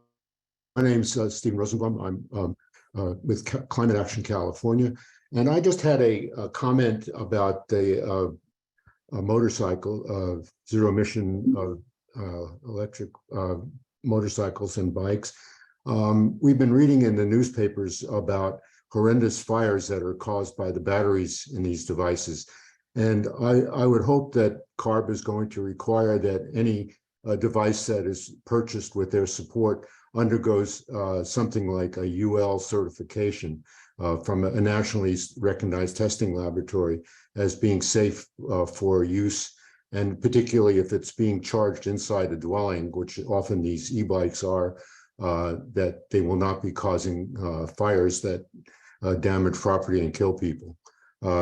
name's Stephen Rosenblum. I'm with Climate Action California. And I just had a comment about the motorcycle, zero emission electric motorcycles and bikes. We've been reading in the newspapers about horrendous fires that are caused by the batteries in these devices. And I would hope that CARB is going to require that any device that is purchased with their support undergoes something like a UL certification from a nationally recognized testing laboratory as being safe for use, and particularly if it's being charged inside a dwelling, which often these e-bikes are, that they will not be causing fires that damage property and kill people.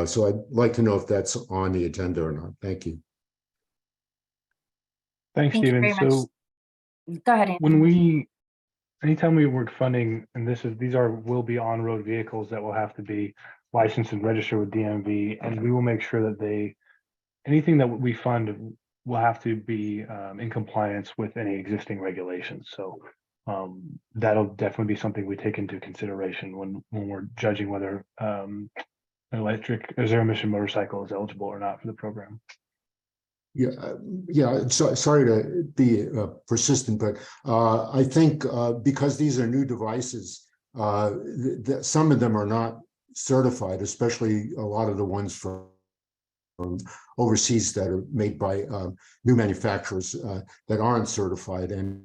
So I'd like to know if that's on the agenda or not. Thank you. Thanks, Thank you Stephen. very much. So Go ahead, Andy. when anytime we work funding, and these will be on-road vehicles that will have to be licensed and registered with DMV, and we will make sure that anything that we fund will have to be in compliance with any existing regulations. So that'll definitely be something we take into consideration when we're judging whether an electric zero emission motorcycle is eligible or not for the program. Yeah. So sorry to be persistent, but I think because these are new devices, some of them are not certified, especially a lot of the ones from overseas that are made by new manufacturers that aren't certified. And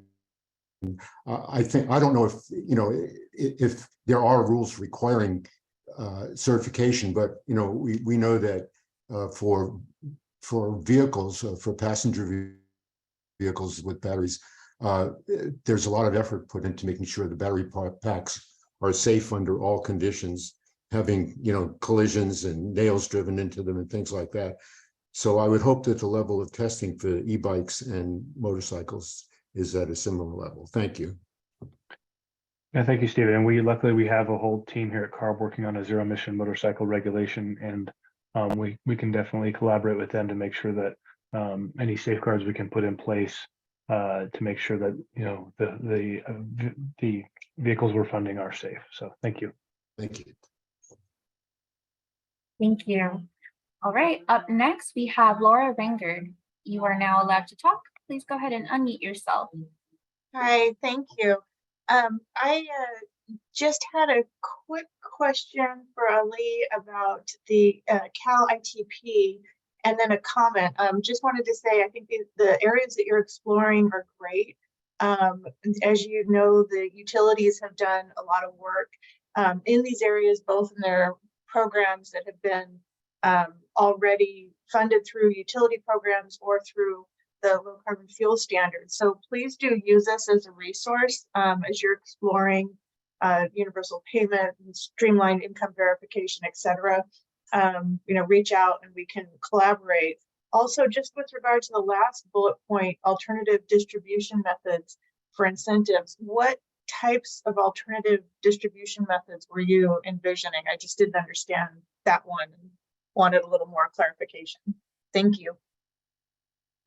I don't know if there are rules requiring certification, but we know that for vehicles, for passenger vehicles with batteries, there's a lot of effort put into making sure the battery packs are safe under all conditions, having collisions and nails driven into them and things like that. So I would hope that the level of testing for e-bikes and motorcycles is at a similar level. Thank you. Yeah, thank you, Stephen. And luckily we have a whole team here at CARB working on a zero emission motorcycle regulation, and we can definitely collaborate with them to make sure that any safeguards we can put in place to make sure that the vehicles we're funding are safe. So thank you. Thank you. Thank you. All right, up next we have Lauranger. You are now allowed to talk. Please go ahead and unmute yourself. Hi, thank you. I just had a quick question for Ali about the Cal ITP, and then a comment. Just wanted to say, I think the areas that you're exploring are great. As you know, the utilities have done a lot of work in these areas, both in their programs that have been already funded through utility programs or through the low carbon fuel standards. So please do use us as a resource as you're exploring universal payment, and streamlined income verification, et cetera. Reach out and we can collaborate. Also, just with regard to the last bullet point, alternative distribution methods for incentives, what types of alternative distribution methods were you envisioning? I just didn't understand that one and wanted a little more clarification. Thank you.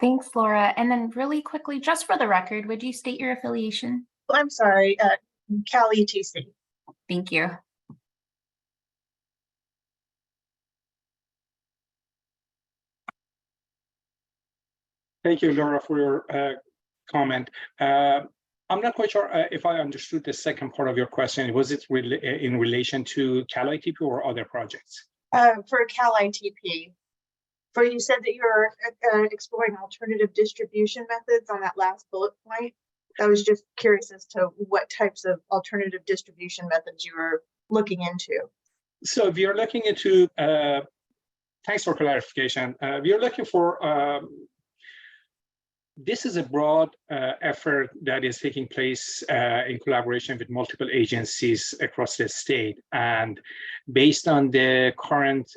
Thanks, Laura. And then really quickly, just for the record, would you state your affiliation? I'm sorry, Cal ETC. Thank you. Thank you, Laura, for your comment. I'm not quite sure if I understood the second part of your question. Was it in relation to Cal ITP or other projects? For Cal ITP. You said that you're exploring alternative distribution methods on that last bullet point. I was just curious as to what types of alternative distribution methods you were looking into. So we are looking into, thanks for clarification. We are looking for, this is a broad effort that is taking place in collaboration with multiple agencies across the state. And based on the current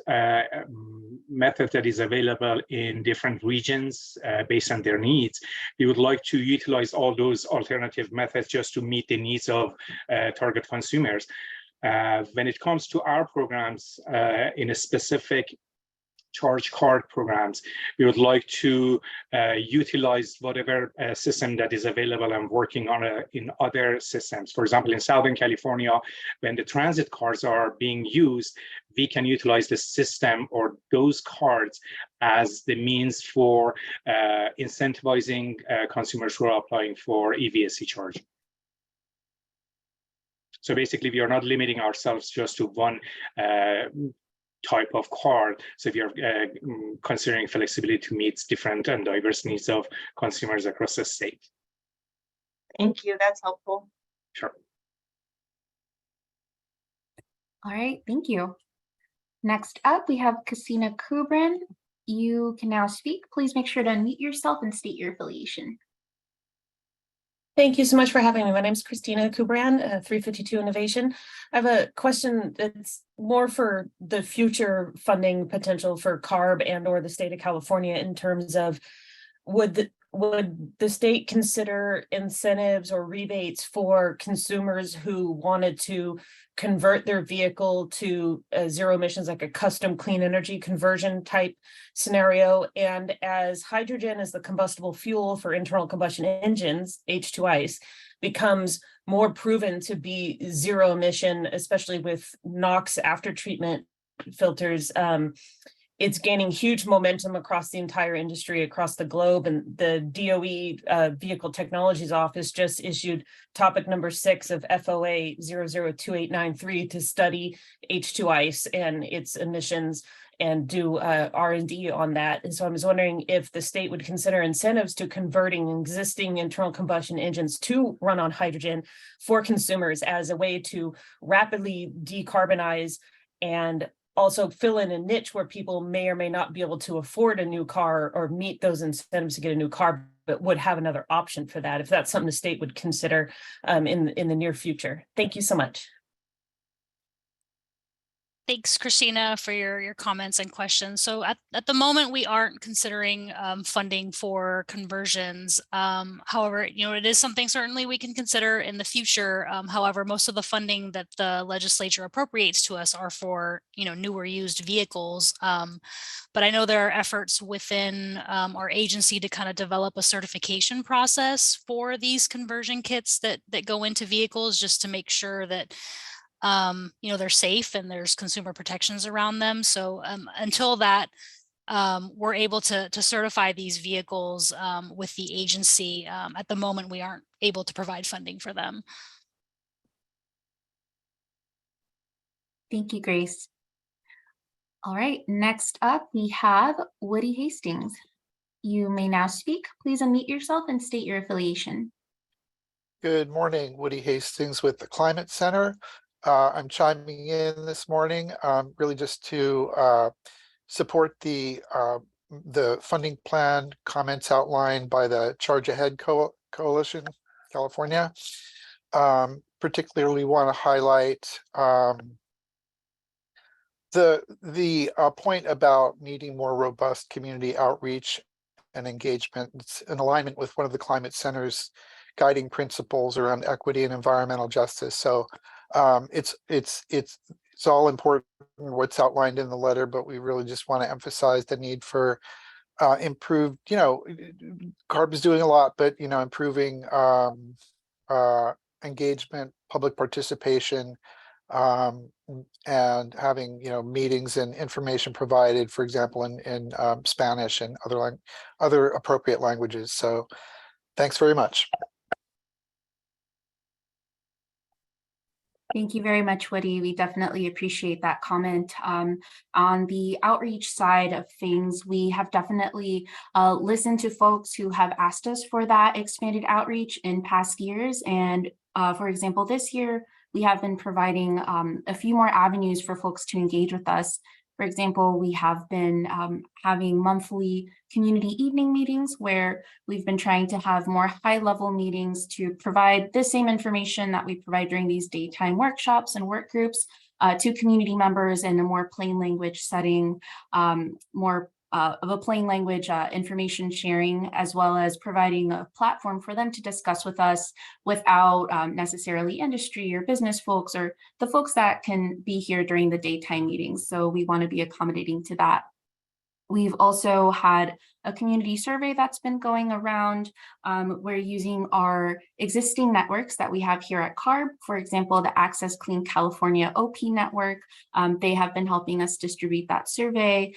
method that is available in different regions, based on their needs, we would like to utilize all those alternative methods just to meet the needs of target consumers. When it comes to our programs in a specific charge card programs. We would like to utilize whatever system that is available and working on in other systems. For example, in Southern California, when the transit cards are being used, we can utilize the system or those cards as the means for incentivizing consumers who are applying for EVSE charging. So basically, we are not limiting ourselves just to one type of card. So we are considering flexibility to meet different and diverse needs of consumers across the state. Thank you. That's helpful. Sure. All right, thank you. Next up, we have Christina Kubrin. You can now speak. Please make sure to unmute yourself and state your affiliation. Thank you so much for having me. My name is Christina Kubran, 352 Innovation. I have a question that's more for the future funding potential for CARB and or the state of California in terms of would the state consider incentives or rebates for consumers who wanted to convert their vehicle to zero emissions, like a custom clean energy conversion type scenario? And as hydrogen as the combustible fuel for internal combustion engines, H2ICE, becomes more proven to be zero emission, especially with NOx after treatment filters, it's gaining huge momentum across the entire industry, across the globe. And the DOE Vehicle Technologies Office just issued topic number 6 of FOA 002893 to study H2ICE and its emissions and do R&D on that. And so I was wondering if the state would consider incentives to converting existing internal combustion engines to run on hydrogen for consumers as a way to rapidly decarbonize and also fill in a niche where people may or may not be able to afford a new car or meet those incentives to get a new car, but would have another option for that, if that's something the state would consider in the near future. Thank you so much. Thanks, Christina, for your comments and questions. So at the moment, we aren't considering funding for conversions. However, it is something certainly we can consider in the future. However, most of the funding that the legislature appropriates to us are for, newer used vehicles. But I know there are efforts within our agency to kind of develop a certification process for these conversion kits that go into vehicles, just to make sure that they're safe and there's consumer protections around them. So until that, we're able to certify these vehicles with the agency. At the moment, we aren't able to provide funding for them. Thank you, Grace. All right, next up, we have Woody Hastings. You may now speak. Please unmute yourself and state your affiliation. Good morning, Woody Hastings with the Climate Center. I'm chiming in this morning, really just to support the funding plan comments outlined by the Charge Ahead Coalition, California. Particularly want to highlight the point about needing more robust community outreach and engagement. It's in alignment with one of the Climate Center's guiding principles around equity and environmental justice. So it's all important what's outlined in the letter, but we really just want to emphasize the need for improved, CARB is doing a lot, but improving engagement, public participation, and having meetings and information provided, for example, in Spanish and other appropriate languages. So thanks very much. Thank you very much, Woody. We definitely appreciate that comment. On the outreach side of things, we have definitely listened to folks who have asked us for that expanded outreach in past years. And for example, this year, we have been providing a few more avenues for folks to engage with us. For example, we have been having monthly community evening meetings where we've been trying to have more high-level meetings to provide the same information that we provide during these daytime workshops and work groups to community members in a more plain language setting, more of a plain language information sharing, as well as providing a platform for them to discuss with us without necessarily industry or business folks or the folks that can be here during the daytime meetings. So we want to be accommodating to that. We've also had a community survey that's been going around. We're using our existing networks that we have here at CARB, for example, the Access Clean California OP network. They have been helping us distribute that survey.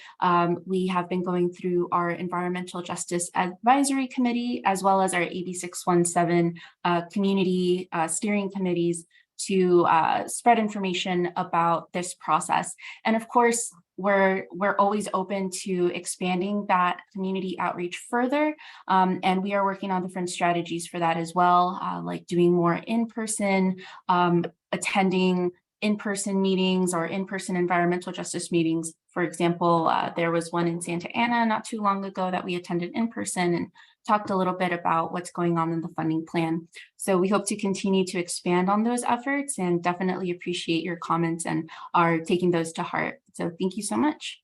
We have been going through our Environmental Justice Advisory Committee, as well as our AB 617 community steering committees to spread information about this process. And of course, we're always open to expanding that community outreach further. And we are working on different strategies for that as well, like doing more in-person, attending in-person meetings or in-person environmental justice meetings. For example, there was one in Santa Ana not too long ago that we attended in person and talked a little bit about what's going on in the funding plan. So we hope to continue to expand on those efforts and definitely appreciate your comments and are taking those to heart. So thank you so much.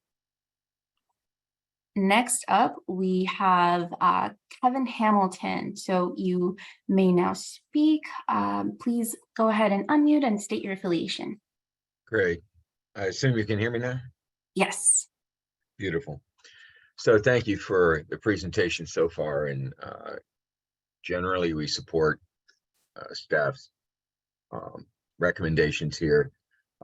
Next up, we have Kevin Hamilton. So you may now speak. Please go ahead and unmute and state your affiliation. Great. I assume you can hear me now? Yes. Beautiful. So thank you for the presentation so far. And generally, we support staff's recommendations here.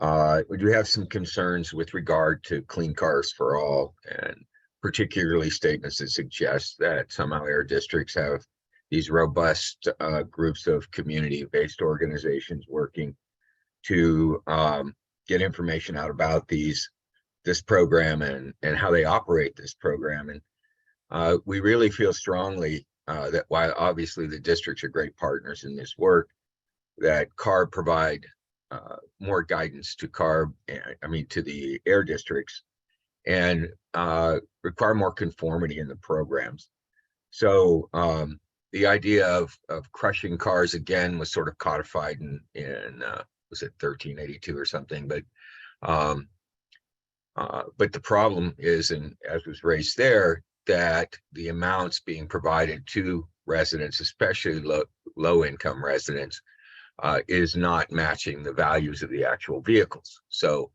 We do have some concerns with regard to clean cars for all, and particularly statements that suggest that somehow air districts have these robust groups of community-based organizations working to get information out about this program and how they operate this program. And we really feel strongly that while obviously the districts are great partners in this work, that CARB provide more guidance to to the air districts and require more conformity in the programs. So the idea of crushing cars again was sort of codified in was it 1382 or something, but the problem is, and as was raised there, that the amounts being provided to residents, especially low income residents, is not matching the values of the actual vehicles. So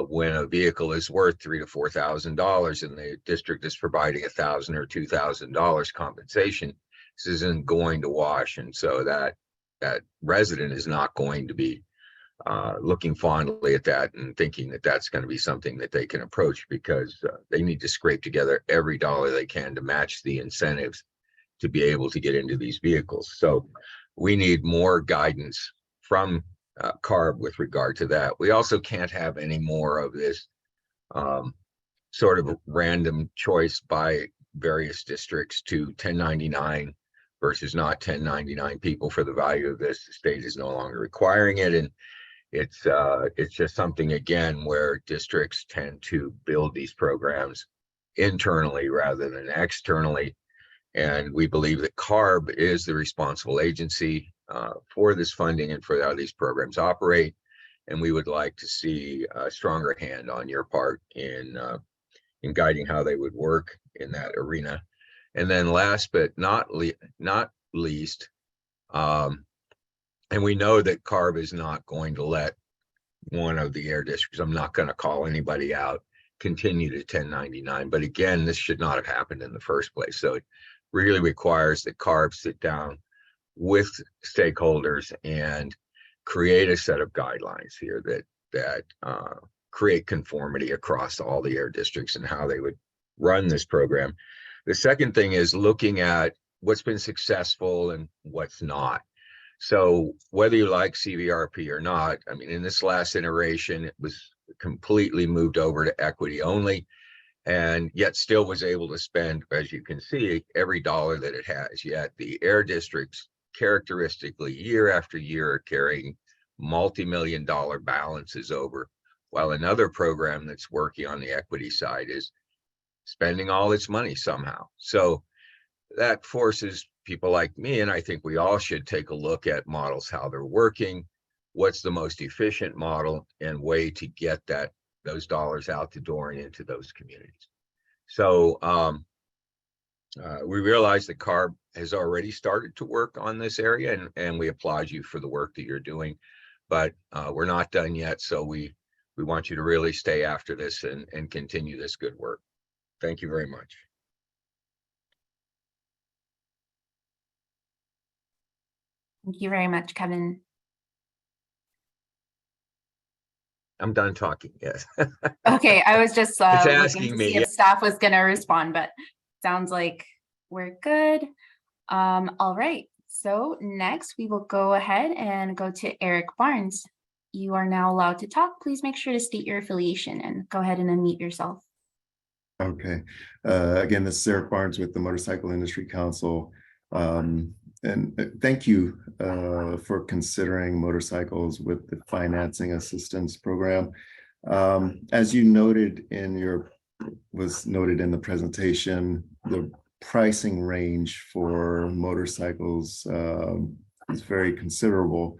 when a vehicle is worth $3,000 to $4,000 and the district is providing $1,000 or $2,000 compensation, this isn't going to wash. And so that resident is not going to be looking fondly at that and thinking that that's going to be something that they can approach, because they need to scrape together every dollar they can to match the incentives to be able to get into these vehicles. So we need more guidance from CARB with regard to that. We also can't have any more of this sort of random choice by various districts to 1099 versus not 1099 people for the value of this. The state is no longer requiring it, and it's just something again where districts tend to build these programs internally rather than externally. And we believe that CARB is the responsible agency for this funding and for how these programs operate. And we would like to see a stronger hand on your part in guiding how they would work in that arena. And then last but not least, and we know that CARB is not going to let one of the air districts, I'm not going to call anybody out, continue to 1099. But again, this should not have happened in the first place. So it really requires that CARB sit down with stakeholders and create a set of guidelines here that create conformity across all the air districts and how they would run this program. The second thing is looking at what's been successful and what's not. So whether you like CVRP or not, I mean, in this last iteration, it was completely moved over to equity only, and yet still was able to spend, as you can see, every dollar that it has. Yet the air districts characteristically year after year are carrying multi-million-dollar balances over, while another program that's working on the equity side is spending all its money somehow. So that forces people like me, and I think we all should take a look at models, how they're working, what's the most efficient model and way to get those dollars out the door and into those communities. So we realize that CARB has already started to work on this area, and we applaud you for the work that you're doing, but we're not done yet. So we want you to really stay after this and continue this good work. Thank you very much. Thank you very much, Kevin. I'm done talking, yes. Okay, I was just It's looking asking to me, see if staff was going to respond, but sounds like we're good. All right, so next we will go ahead and go to Eric Barnes. You are now allowed to talk. Please make sure to state your affiliation and go ahead and unmute yourself. Okay. Again, this is Eric Barnes with the Motorcycle Industry Council. And thank you for considering motorcycles with the financing assistance program. As you noted in was noted in the presentation, the pricing range for motorcycles is very considerable,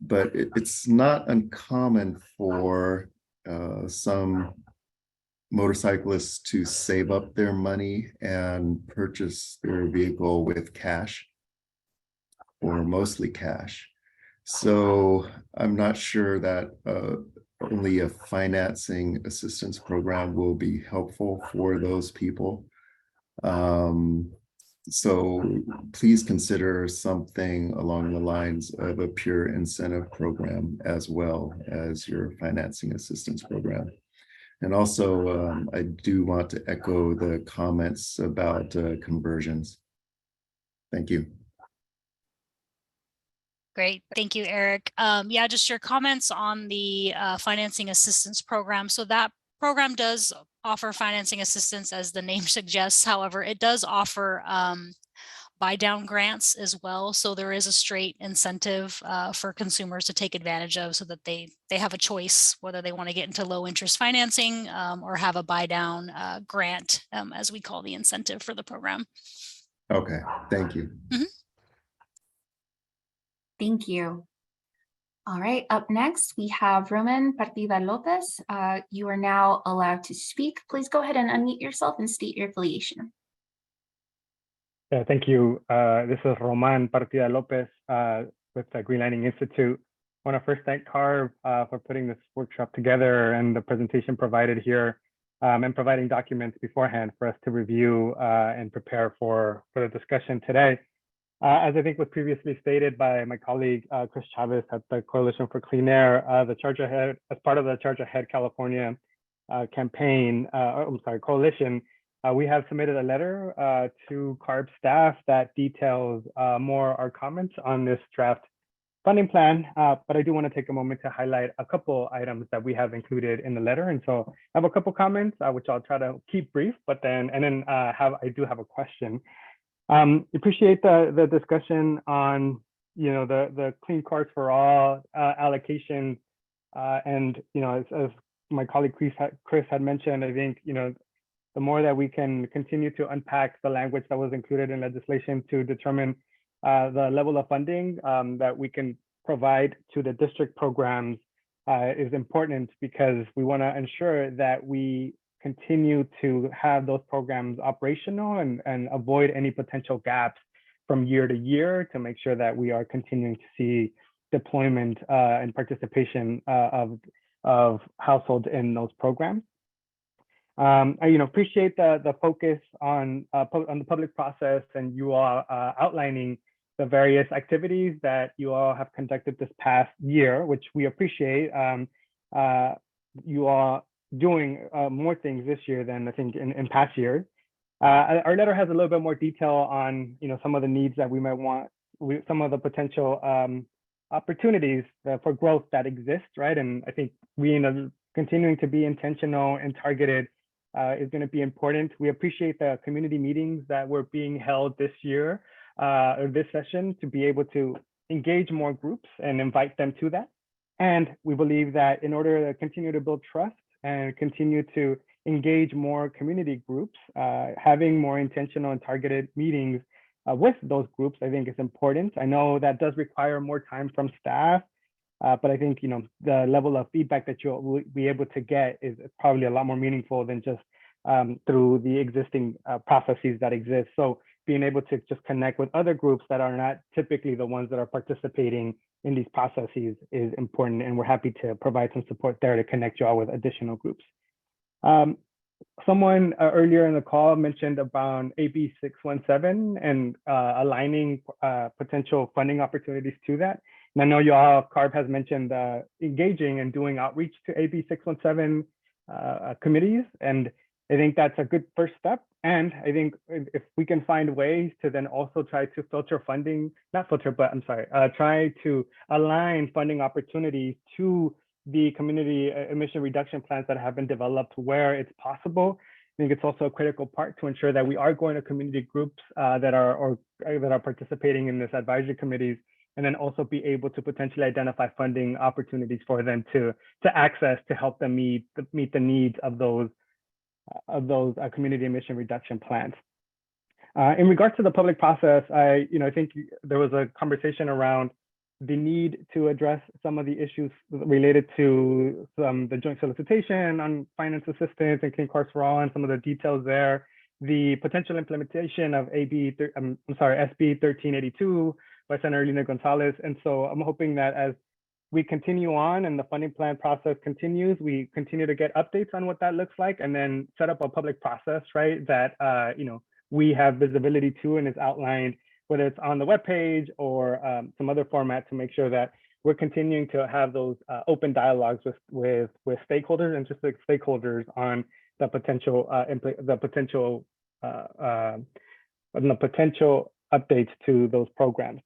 but it's not uncommon for some motorcyclists to save up their money and purchase their vehicle with cash, or mostly cash. So I'm not sure that only a financing assistance program will be helpful for those people. So please consider something along the lines of a pure incentive program as well as your financing assistance program. And also, I do want to echo the comments about conversions. Thank you. Great, thank you, Eric. Yeah, just your comments on the financing assistance program. So that program does offer financing assistance, as the name suggests. However, it does offer buy down grants as well. So there is a straight incentive for consumers to take advantage of, so that they have a choice whether they want to get into low interest financing or have a buy down grant, as we call the incentive for the program. Okay, thank you. Mm-hmm. Thank you. All right, up next, we have Roman Partida Lopez. You are now allowed to speak. Please go ahead and unmute yourself and state your affiliation. Thank you. This is Roman Partida Lopez with the Green Lighting Institute. I want to first thank CARB for putting this workshop together and the presentation provided here, and providing documents beforehand for us to review and prepare for the discussion today. As I think was previously stated by my colleague, Chris Chavez at the Coalition for Clean Air, the Charge Ahead, as part of the Charge Ahead California campaign, coalition, we have submitted a letter to CARB staff that details more our comments on this draft funding plan. But I do want to take a moment to highlight a couple items that we have included in the letter. And so I have a couple comments, which I'll try to keep brief, but then I do have a question. Appreciate the discussion on the Clean Cars for All allocation, and as my colleague Chris had mentioned, I think the more that we can continue to unpack the language that was included in legislation to determine the level of funding that we can provide to the district programs is important, because we want to ensure that we continue to have those programs operational and avoid any potential gaps from year to year, to make sure that we are continuing to see deployment and participation of households in those programs. I appreciate the focus on the public process, and you all outlining the various activities that you all have conducted this past year, which we appreciate. You all doing more things this year than I think in past years. Our letter has a little bit more detail on some of the needs that we might want, some of the potential opportunities for growth that exist, right? And I think continuing to be intentional and targeted is going to be important. We appreciate the community meetings that were being held this year or this session, to be able to engage more groups and invite them to that. And we believe that in order to continue to build trust and continue to engage more community groups, having more intentional and targeted meetings with those groups, I think is important. I know that does require more time from staff, but I think the level of feedback that you'll be able to get is probably a lot more meaningful than just through the existing processes that exist. So being able to just connect with other groups that are not typically the ones that are participating in these processes is important, and we're happy to provide some support there to connect you all with additional groups. someone earlier in the call mentioned about AB 617 and aligning potential funding opportunities to that. And I know y'all, CARB has mentioned engaging and doing outreach to AB 617 committees. And I think that's a good first step. And I think if we can find ways to then also try to filter funding, not filter, but I'm sorry, try to align funding opportunities to the community emission reduction plans that have been developed where it's possible. I think it's also a critical part to ensure that we are going to community groups that are participating in this advisory committees, and then also be able to potentially identify funding opportunities for them to access to help them meet the needs of those community emission reduction plans. In regards to the public process, I think there was a conversation around the need to address some of the issues related to the joint solicitation on finance assistance and Clean Cars for All, and some of the details there, the potential implementation of SB 1382 by Senator Lina Gonzalez. And so I'm hoping that as we continue on and the funding plan process continues, we continue to get updates on what that looks like, and then set up a public process, right, that we have visibility to and is outlined, whether it's on the webpage or some other format, to make sure that we're continuing to have those open dialogues with stakeholders, interested stakeholders, on the potential updates to those programs.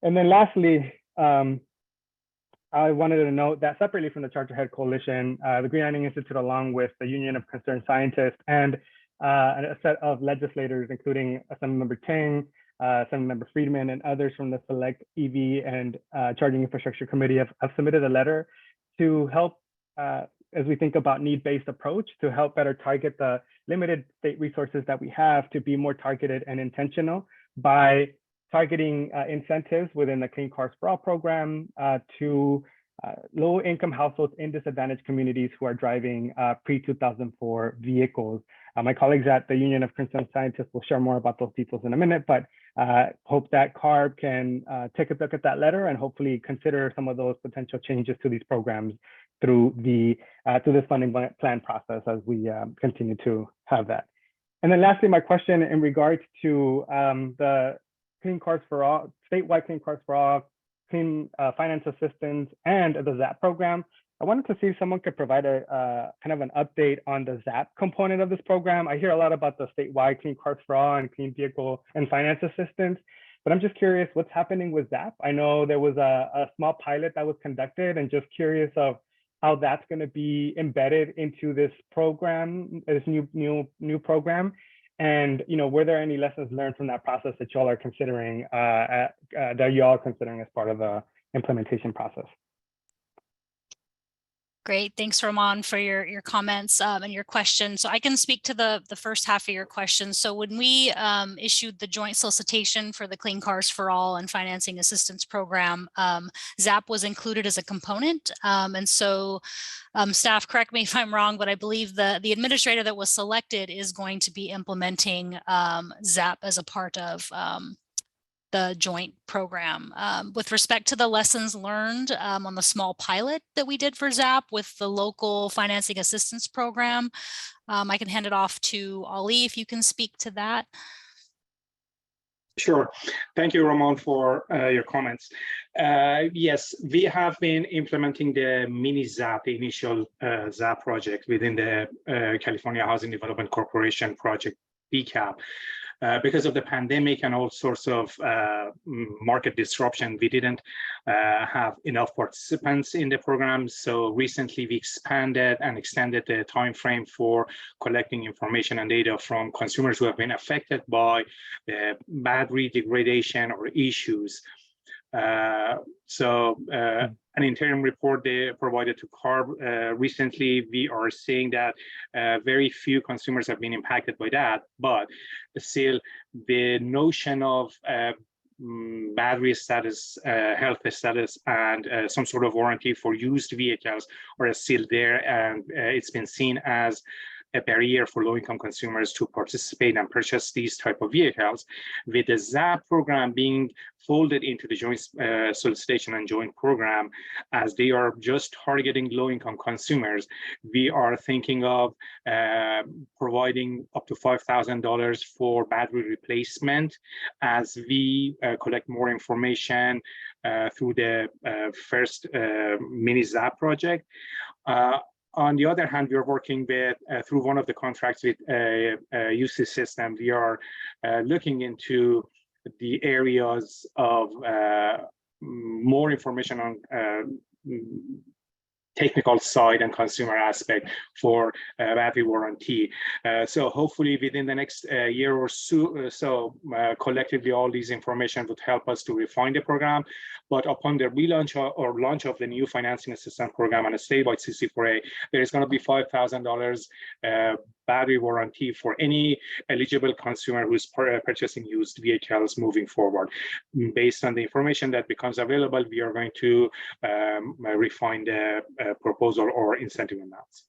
And then lastly, I wanted to note that separately from the Charterhead Coalition, the Green Lining Institute, along with the Union of Concerned Scientists and a set of legislators, including Assemblymember Tang, Assemblymember Friedland, and others from the Select EV and Charging Infrastructure Committee have submitted a letter to help, as we think about need-based approach, to help better target the limited state resources that we have, to be more targeted and intentional by targeting incentives within the Clean Cars for All program to low-income households in disadvantaged communities who are driving pre-2004 vehicles. My colleagues at the Union of Concerned Scientists will share more about those details in a minute, but hope that CARB can take a look at that letter and hopefully consider some of those potential changes to these programs through this funding plan process as we continue to have that. And then lastly, my question in regards to the Clean Cars for All, statewide Clean Cars for All, clean finance assistance, and the ZAP program. I wanted to see if someone could provide a kind of an update on the ZAP component of this program. I hear a lot about the statewide Clean Cars for All and clean vehicle and finance assistance, but I'm just curious what's happening with ZAP. I know there was a small pilot that was conducted, and just curious of how that's going to be embedded into this program, this new program. And were there any lessons learned from that process that y'all are considering, as part of the implementation process? Great, thanks, Roman, for your comments and your question. So I can speak to the first half of your question. So when we issued the joint solicitation for the Clean Cars for All and Financing Assistance Program, ZAP was included as a component. And so staff, correct me if I'm wrong, but I believe the administrator that was selected is going to be implementing ZAP as a part of the joint program. With respect to the lessons learned on the small pilot that we did for ZAP with the local financing assistance program, I can hand it off to Ali if you can speak to that. Sure. Thank you, Ramon, for your comments. Yes, we have been implementing the mini ZAP, the initial ZAP project within the California Housing Development Corporation project, BCAP. Because of the pandemic and all sorts of market disruption, we didn't have enough participants in the program. So recently we expanded and extended the time frame for collecting information and data from consumers who have been affected by the battery degradation or issues. An interim report they provided to CARB recently, we are seeing that very few consumers have been impacted by that, but still the notion of battery status, health status, and some sort of warranty for used vehicles are still there, and it's been seen as a barrier for low-income consumers to participate and purchase these type of vehicles. With the ZAP program being folded into the joint solicitation and joint program, as they are just targeting low-income consumers, we are thinking of providing up to $5,000 for battery replacement as we collect more information through the first mini ZAP project. On the other hand, we are working with, through one of the contracts with UC System, we are looking into the areas of more information on technical side and consumer aspect for battery warranty. So hopefully within the next year or so, collectively all these information would help us to refine the program. But upon the relaunch or launch of the new financing assistance program and a statewide CC4A, there is going to be $5,000 battery warranty for any eligible consumer who's purchasing used vehicles moving forward. Based on the information that becomes available, we are going to refine the proposal or incentive amounts.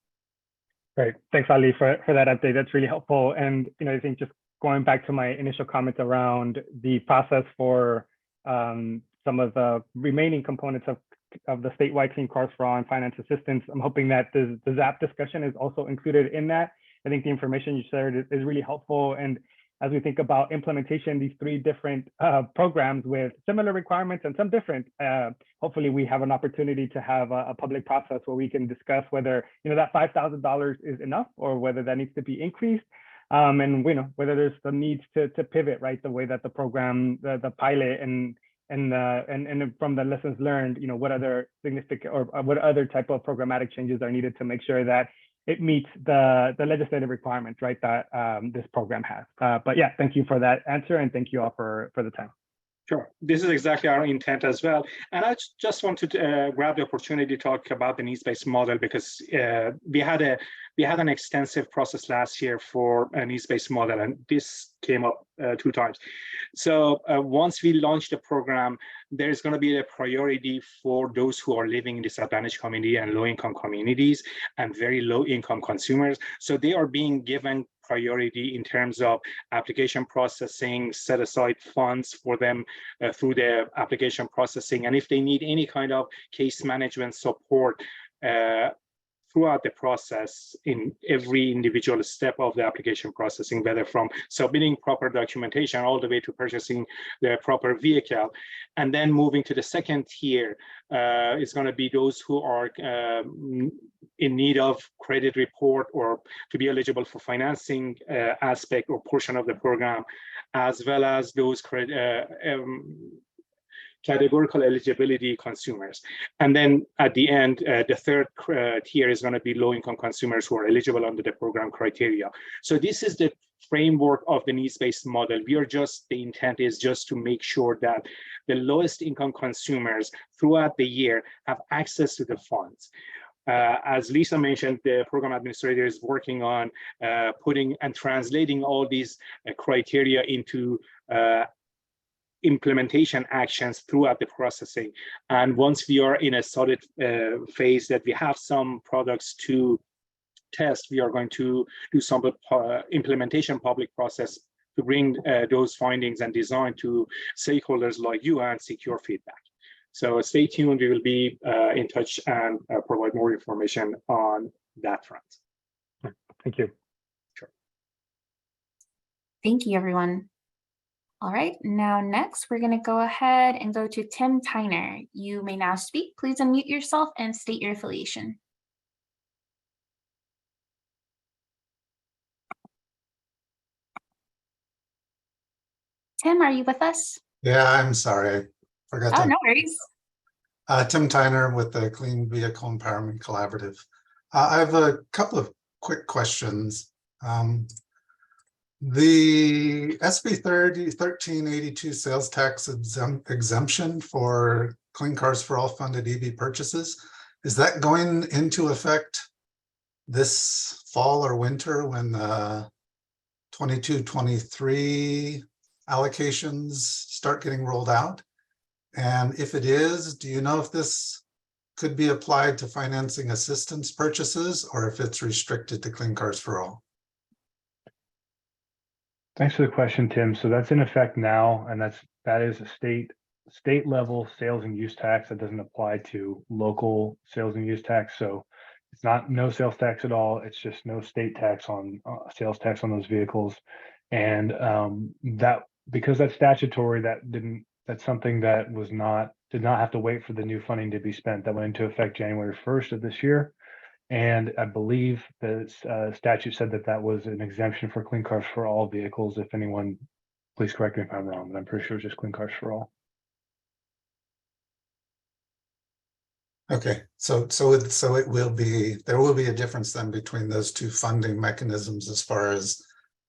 Great, thanks Ali for that update. That's really helpful. And I think just going back to my initial comments around the process for some of the remaining components of the statewide Clean Cars for All and finance assistance, I'm hoping that the ZAP discussion is also included in that. I think the information you shared is really helpful. And as we think about implementation, these three different programs with similar requirements and some different, hopefully we have an opportunity to have a public process where we can discuss whether that $5,000 is enough or whether that needs to be increased. And whether there's the needs to pivot, right, the way that the program, the pilot and from the lessons learned, what other significant or what other type of programmatic changes are needed to make sure that it meets the legislative requirements, right, that this program has. But yeah, thank you for that answer, and thank you all for the time. Sure, this is exactly our intent as well. And I just wanted to grab the opportunity to talk about the needs-based model, because we had an extensive process last year for a needs-based model, and this came up 2 times. So once we launch the program, there's going to be a priority for those who are living in disadvantaged community and low-income communities and very low-income consumers. So they are being given priority in terms of application processing, set aside funds for them through the application processing. And if they need any kind of case management support throughout the process in every individual step of the application processing, whether from submitting proper documentation all the way to purchasing the proper vehicle. And then moving to the second tier is going to be those who are in need of credit report or to be eligible for financing aspect or portion of the program, as well as those categorical eligibility consumers. And then at the end, the third tier is going to be low-income consumers who are eligible under the program criteria. So this is the framework of the needs-based model. The intent is just to make sure that the lowest income consumers throughout the year have access to the funds. As Lisa mentioned, the program administrator is working on putting and translating all these criteria into implementation actions throughout the processing. And once we are in a solid phase that we have some products to test, we are going to do some implementation public process to bring those findings and design to stakeholders like you and seek your feedback. So stay tuned, we will be in touch and provide more information on that front. Thank you. Sure. Thank you, everyone. All right, now next, we're going to go ahead and go to Tim Tyner. You may now speak. Please unmute yourself and state your affiliation. Tim, are you with us? Yeah, I'm sorry. I forgot to. Oh, no worries. Tim Tyner with the Clean Vehicle Empowerment Collaborative. I have a couple of quick questions. The SB 1382 sales tax exemption for Clean Cars for All funded EV purchases, is that going into effect this fall or winter when the 22-23 allocations start getting rolled out? And if it is, do you know if this could be applied to financing assistance purchases, or if it's restricted to Clean Cars for All. Thanks for the question, Tim. So that's in effect now, and that is a state level sales and use tax that doesn't apply to local sales and use tax. So it's not no sales tax at all. It's just no state tax on sales tax on those vehicles. And that, because that's statutory, that's something that did not have to wait for the new funding to be spent. That went into effect January 1st of this year. And I believe the statute said that was an exemption for Clean Cars for All vehicles. If anyone, please correct me if I'm wrong, but I'm pretty sure it's just Clean Cars for All. Okay, so it will be, there will be a difference then between those two funding mechanisms as far as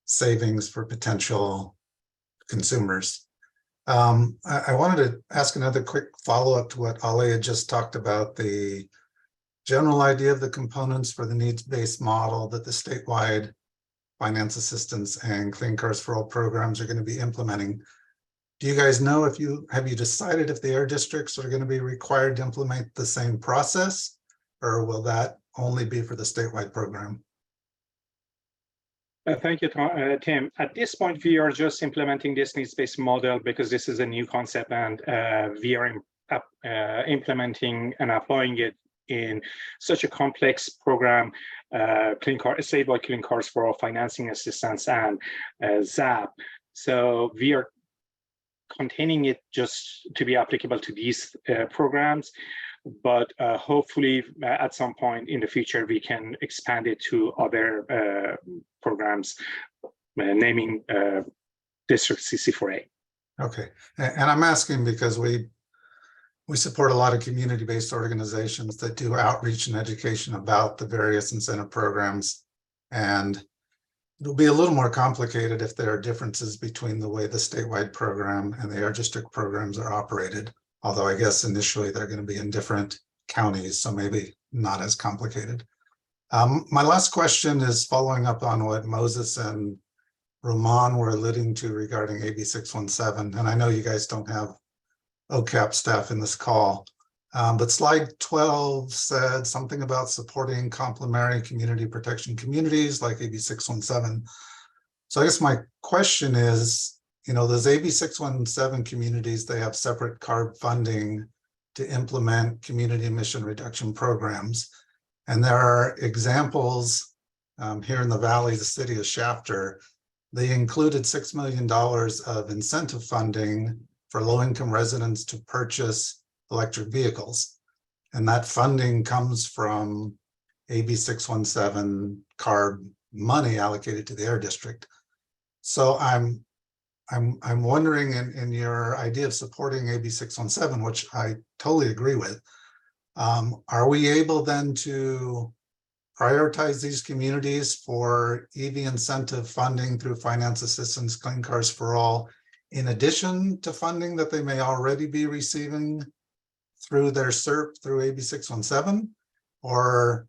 savings for potential consumers. I wanted to ask another quick follow-up to what Ali had just talked about, the general idea of the components for the needs-based model that the statewide finance assistance and Clean Cars for All programs are going to be implementing. Do you guys know have you decided if the air districts are going to be required to implement the same process, or will that only be for the statewide program? Thank you, Tim. At this point, we are just implementing this needs-based model because this is a new concept, and we are implementing and applying it in such a complex program, statewide Clean Cars for All financing assistance and ZAP. So we are containing it just to be applicable to these programs, but hopefully at some point in the future we can expand it to other programs, naming District CC4A. Okay, and I'm asking because we support a lot of community-based organizations that do outreach and education about the various incentive programs, and it'll be a little more complicated if there are differences between the way the statewide program and the air district programs are operated. Although I guess initially they're going to be in different counties, so maybe not as complicated. My last question is following up on what Moses and Roman were alluding to regarding AB 617. And I know you guys don't have OCAP staff in this call, but slide 12 said something about supporting complementary community protection communities like AB 617. So I guess my question is, those AB 617 communities, they have separate CARB funding to implement community emission reduction programs. And there are examples here in the Valley, the city of Shafter, they included $6 million of incentive funding for low-income residents to purchase electric vehicles. And that funding comes from AB 617 CARB money allocated to the air district. So I'm wondering, in your idea of supporting AB 617, which I totally agree with, are we able then to prioritize these communities for EV incentive funding through finance assistance, Clean Cars for All, in addition to funding that they may already be receiving through their SERP through AB 617? Or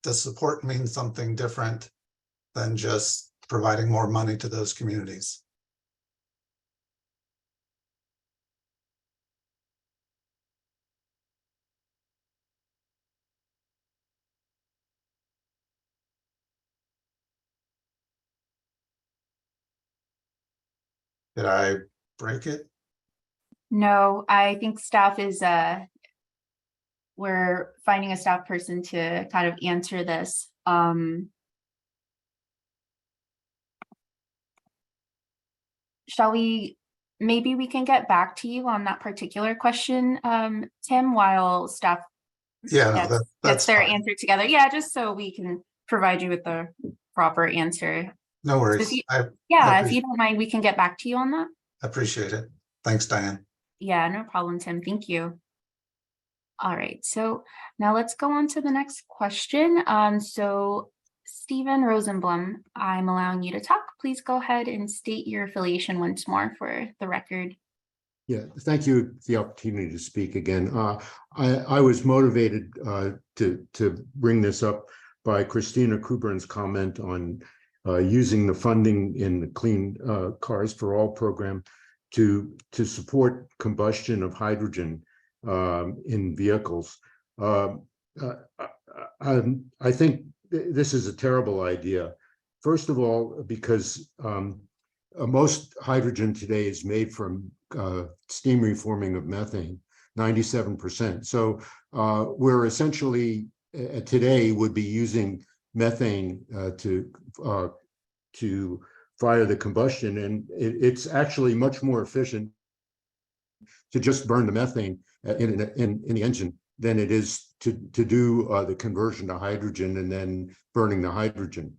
does support mean something different than just providing more money to those communities? Did I break it? No, I think staff is, we're finding a staff person to kind of answer this. Shall we, maybe we can get back to you on that particular question, Tim, while staff gets their answer together. Yeah, just so we can provide you with the proper answer. No worries. So if you don't mind, we can get back to you on that. Appreciate it. Thanks, Diane. Yeah, no problem, Tim. Thank you. All right, so now let's go on to the next question. So Stephen Rosenblum, I'm allowing you to talk. Please go ahead and state your affiliation once more for the record. Yeah, thank you for the opportunity to speak again. I was motivated to bring this up by Christina Kubern's comment on using the funding in the Clean Cars for All program to support combustion of hydrogen in vehicles. I think this is a terrible idea. First of all, because most hydrogen today is made from steam reforming of methane, 97%. So we're essentially today would be using methane to fire the combustion, and it's actually much more efficient to just burn the methane in the engine than it is to do the conversion to hydrogen and then burning the hydrogen.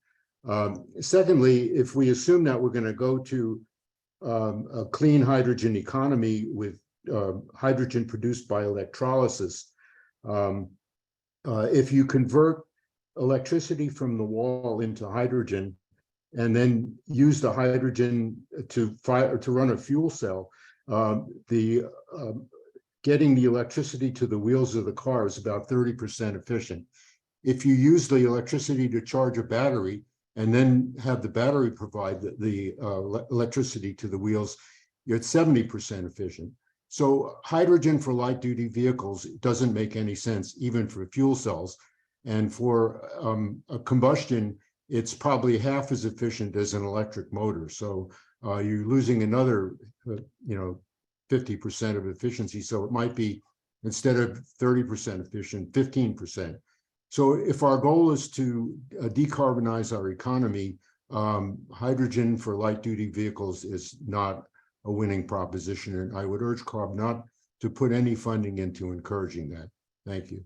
Secondly, if we assume that we're going to go to a clean hydrogen economy with hydrogen produced by electrolysis, if you convert electricity from the wall into hydrogen and then use the hydrogen to run a fuel cell, getting the electricity to the wheels of the car is about 30% efficient. If you use the electricity to charge a battery and then have the battery provide the electricity to the wheels, you're at 70% efficient. So hydrogen for light duty vehicles doesn't make any sense, even for fuel cells. And for a combustion, it's probably half as efficient as an electric motor. So you're losing another, 50% of efficiency. So it might be, instead of 30% efficient, 15%. So if our goal is to decarbonize our economy, hydrogen for light duty vehicles is not a winning proposition. And I would urge CARB not to put any funding into encouraging that. Thank you.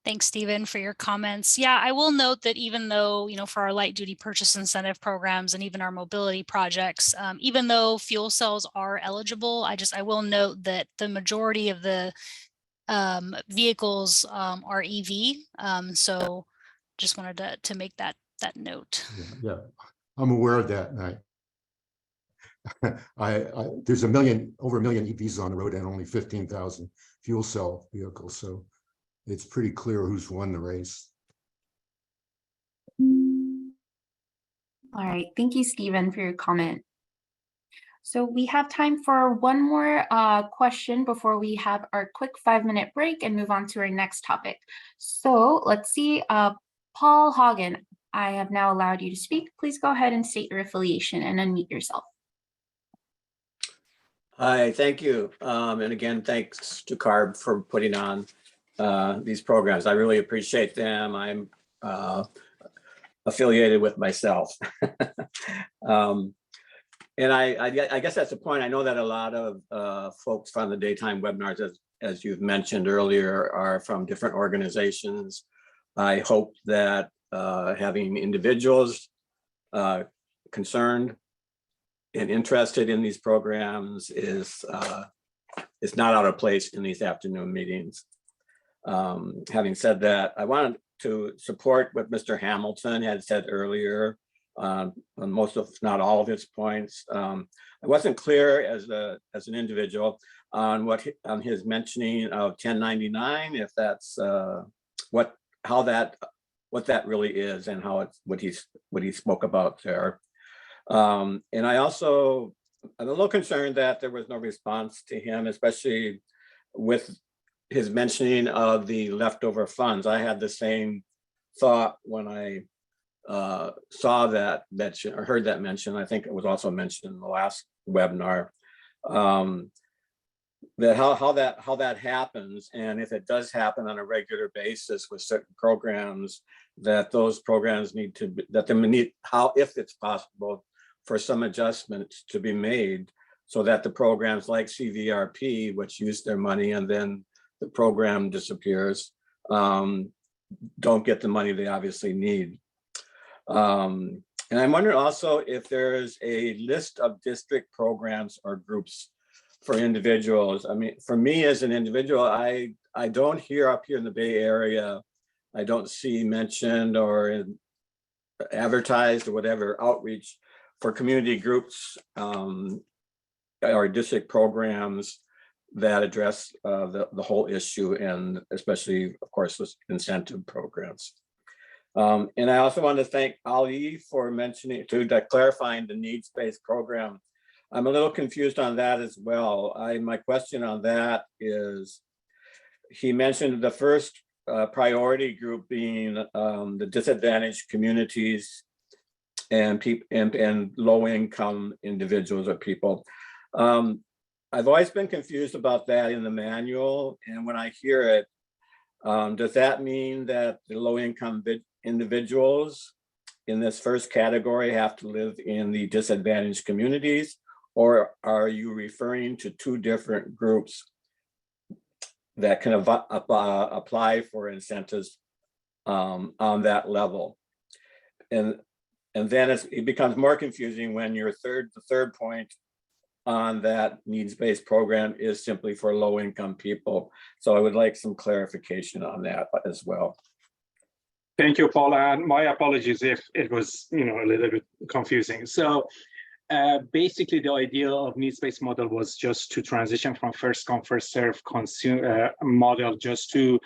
Thanks, Stephen, for your comments. Yeah, I will note that even though, for our light duty purchase incentive programs and even our mobility projects, even though fuel cells are eligible, I will note that the majority of the vehicles are EV. So just wanted to make that note. Yeah, I'm aware of that. And there's over a million EVs on the road and only 15,000 fuel cell vehicles. So it's pretty clear who's won the race. All right, thank you, Stephen, for your comment. So we have time for one more question before we have our quick 5-minute break and move on to our next topic. So let's see, Paul Hagen, I have now allowed you to speak. Please go ahead and state your affiliation and unmute yourself. Hi, thank you. And again, thanks to CARB for putting on these programs. I really appreciate them. I'm affiliated with myself. And I guess that's the point. I know that a lot of folks from the daytime webinars, as you've mentioned earlier, are from different organizations. I hope that having individuals concerned and interested in these programs is not out of place in these afternoon meetings. Having said that, I wanted to support what Mr. Hamilton had said earlier on most of, if not all of his points. I wasn't clear as an individual on on his mentioning of 1099, if that's what that really is and how it's what he spoke about there. And I'm a little concerned that there was no response to him, especially with his mentioning of the leftover funds. I had the same thought when I saw that mention or heard that mention. I think it was also mentioned in the last webinar, that how that happens, and if it does happen on a regular basis with certain programs, that those programs need to be, if it's possible, for some adjustments to be made so that the programs like CVRP, which use their money and then the program disappears, don't get the money they obviously need. And I'm wondering also if there's a list of district programs or groups for individuals. I mean, for me as an individual, I don't hear up here in the Bay Area, I don't see mentioned or advertised or whatever outreach for community groups or district programs that address the whole issue, and especially, of course, the incentive programs. And I also want to thank Ali for clarifying the needs-based program. I'm a little confused on that as well. My question on that is, he mentioned the first priority group being the disadvantaged communities and people and low income individuals or people. I've always been confused about that in the manual, and when I hear it, does that mean that the low income individuals in this first category have to live in the disadvantaged communities, or are you referring to two different groups that can apply for incentives on that level? And then it becomes more confusing when the third point on that needs-based program is simply for low-income people. So I would like some clarification on that as well. Thank you, Paul, and my apologies if it was, a little bit confusing. So basically, the idea of needs-based model was just to transition from first come, first serve model, just to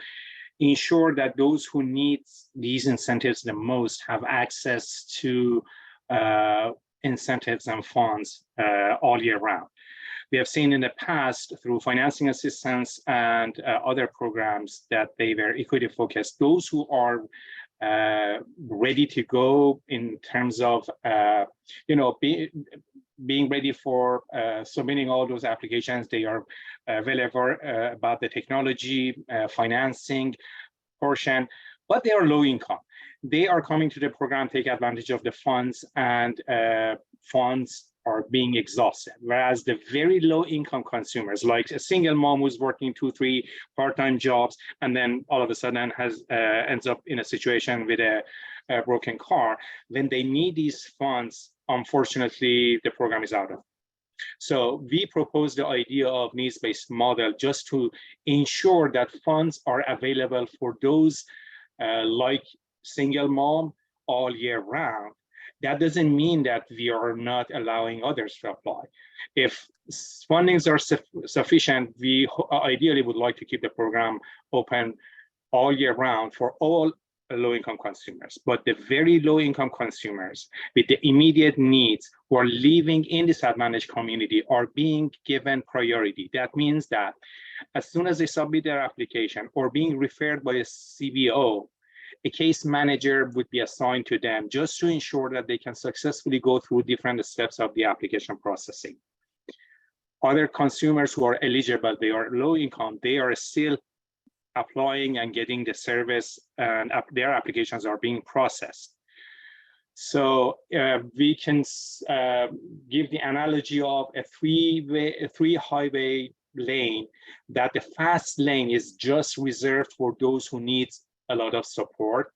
ensure that those who need these incentives the most have access to incentives and funds all year round. We have seen in the past through financing assistance and other programs that they were equity focused. Those who are ready to go in terms of being ready for submitting all those applications, they are well aware about the technology, financing portion, but they are low income. They are coming to the program, take advantage of the funds, and funds are being exhausted. Whereas the very low income consumers, like a single mom who's working 2-3 part-time jobs, and then all of a sudden ends up in a situation with a broken car, when they need these funds, unfortunately, the program is out of. So we propose the idea of needs-based model just to ensure that funds are available for those like single mom all year round. That doesn't mean that we are not allowing others to apply. If fundings are sufficient, we ideally would like to keep the program open all year round for all low-income consumers. But the very low-income consumers with the immediate needs who are living in disadvantaged community are being given priority. That means that as soon as they submit their application or being referred by a CBO, a case manager would be assigned to them just to ensure that they can successfully go through different steps of the application processing. Other consumers who are eligible, they are low income, they are still applying and getting the service, and their applications are being processed. So we can give the analogy of a three highway lane, that the fast lane is just reserved for those who need a lot of support,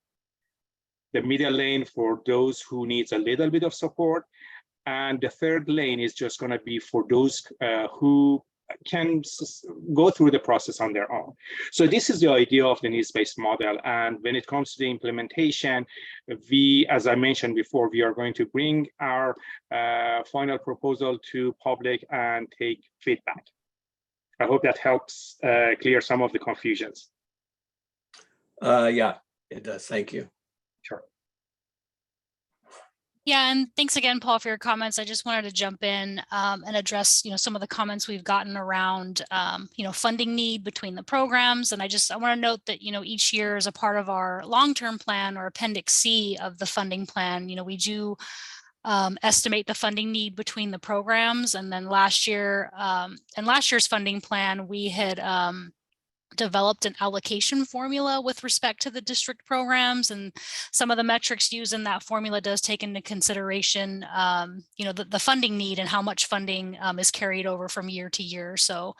the middle lane for those who needs a little bit of support, and the third lane is just going to be for those who can go through the process on their own. So this is the idea of the needs-based model. And when it comes to the implementation, we, as I mentioned before, we are going to bring our final proposal to public and take feedback. I hope that helps clear some of the confusions. Yeah, it does. Thank you. Sure. Yeah, and thanks again, Paul, for your comments. I just wanted to jump in and address, some of the comments we've gotten around, funding need between the programs. And I want to note that, each year as a part of our long-term plan or Appendix C of the funding plan, we do estimate the funding need between the programs. And then last year, in last year's funding plan, we had developed an allocation formula with respect to the district programs, and some of the metrics used in that formula does take into consideration the funding need and how much funding is carried over from year to year. So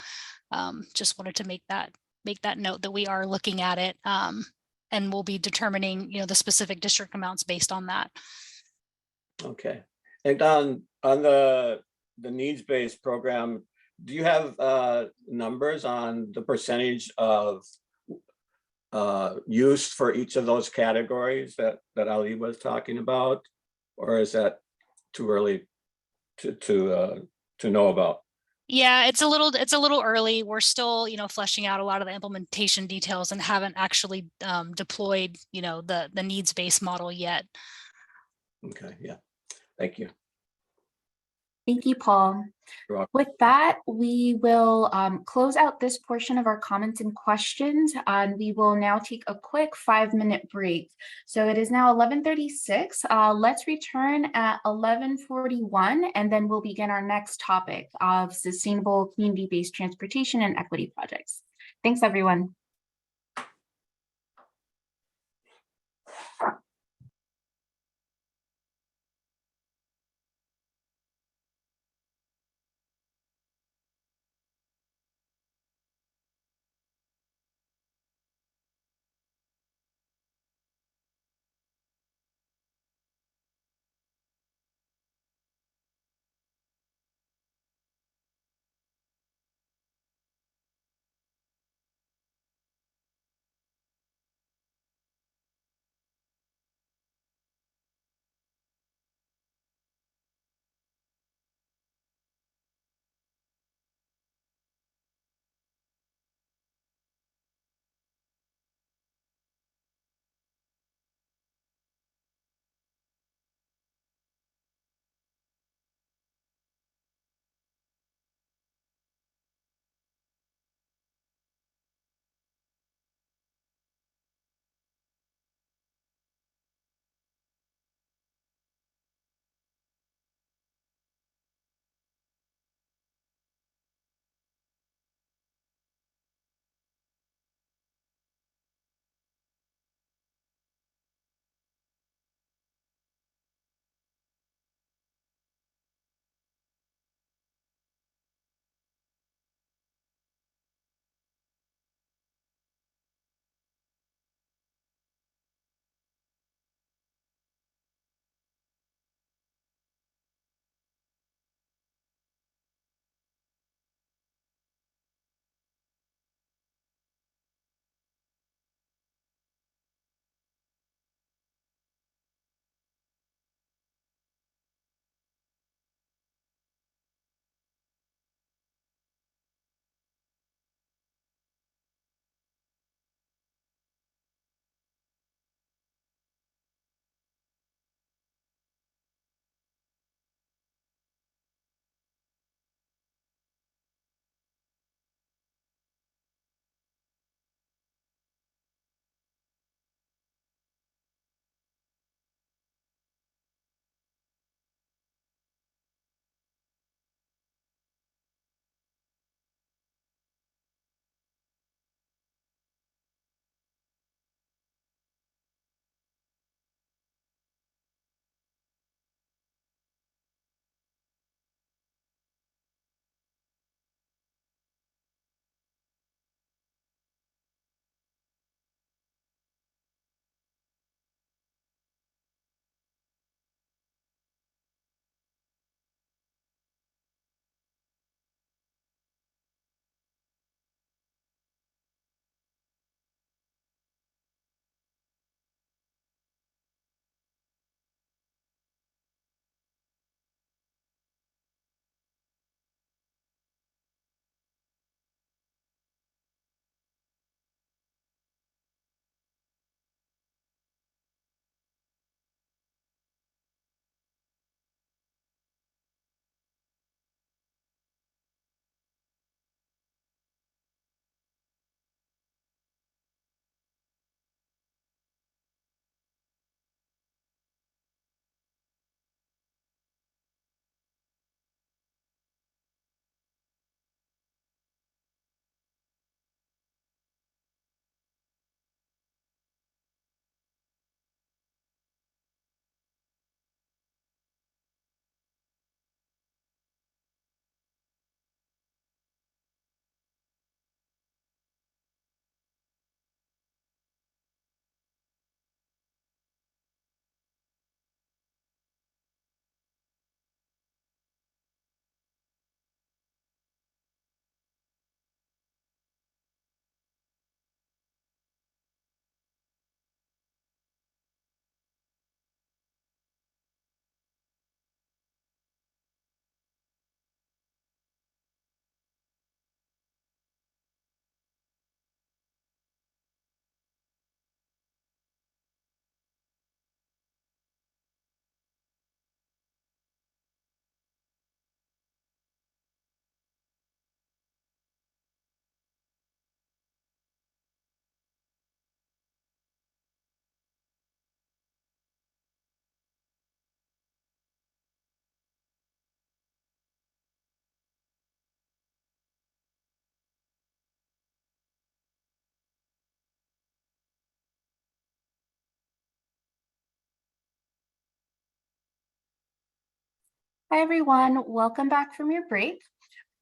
just wanted to make that note that we are looking at it and we'll be determining the specific district amounts based on that. Okay. And on the needs-based program, do you have numbers on the percentage of use for each of those categories that Ali was talking about, or is that too early to know about? Yeah, it's a little early. We're still, fleshing out a lot of the implementation details and haven't actually deployed, the needs-based model yet. Okay, yeah, thank you. Thank you, Paul. You're welcome. With that, we will close out this portion of our comments and questions, and we will now take a quick 5-minute break. So it is now 11:36. Let's return at 11:41, and then we'll begin our next topic of sustainable community-based transportation and equity projects. Thanks, everyone. Hi, everyone. Welcome back from your break.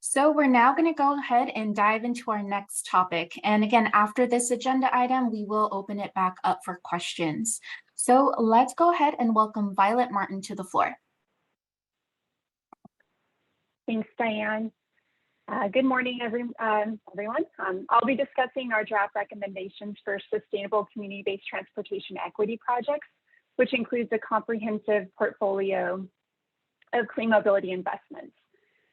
So we're now going to go ahead and dive into our next topic. And again, after this agenda item, we will open it back up for questions. So let's go ahead and welcome Violet Martin to the floor. Thanks, Diane. Good morning, everyone. I'll be discussing our draft recommendations for sustainable community-based transportation equity projects, which includes a comprehensive portfolio of clean mobility investments.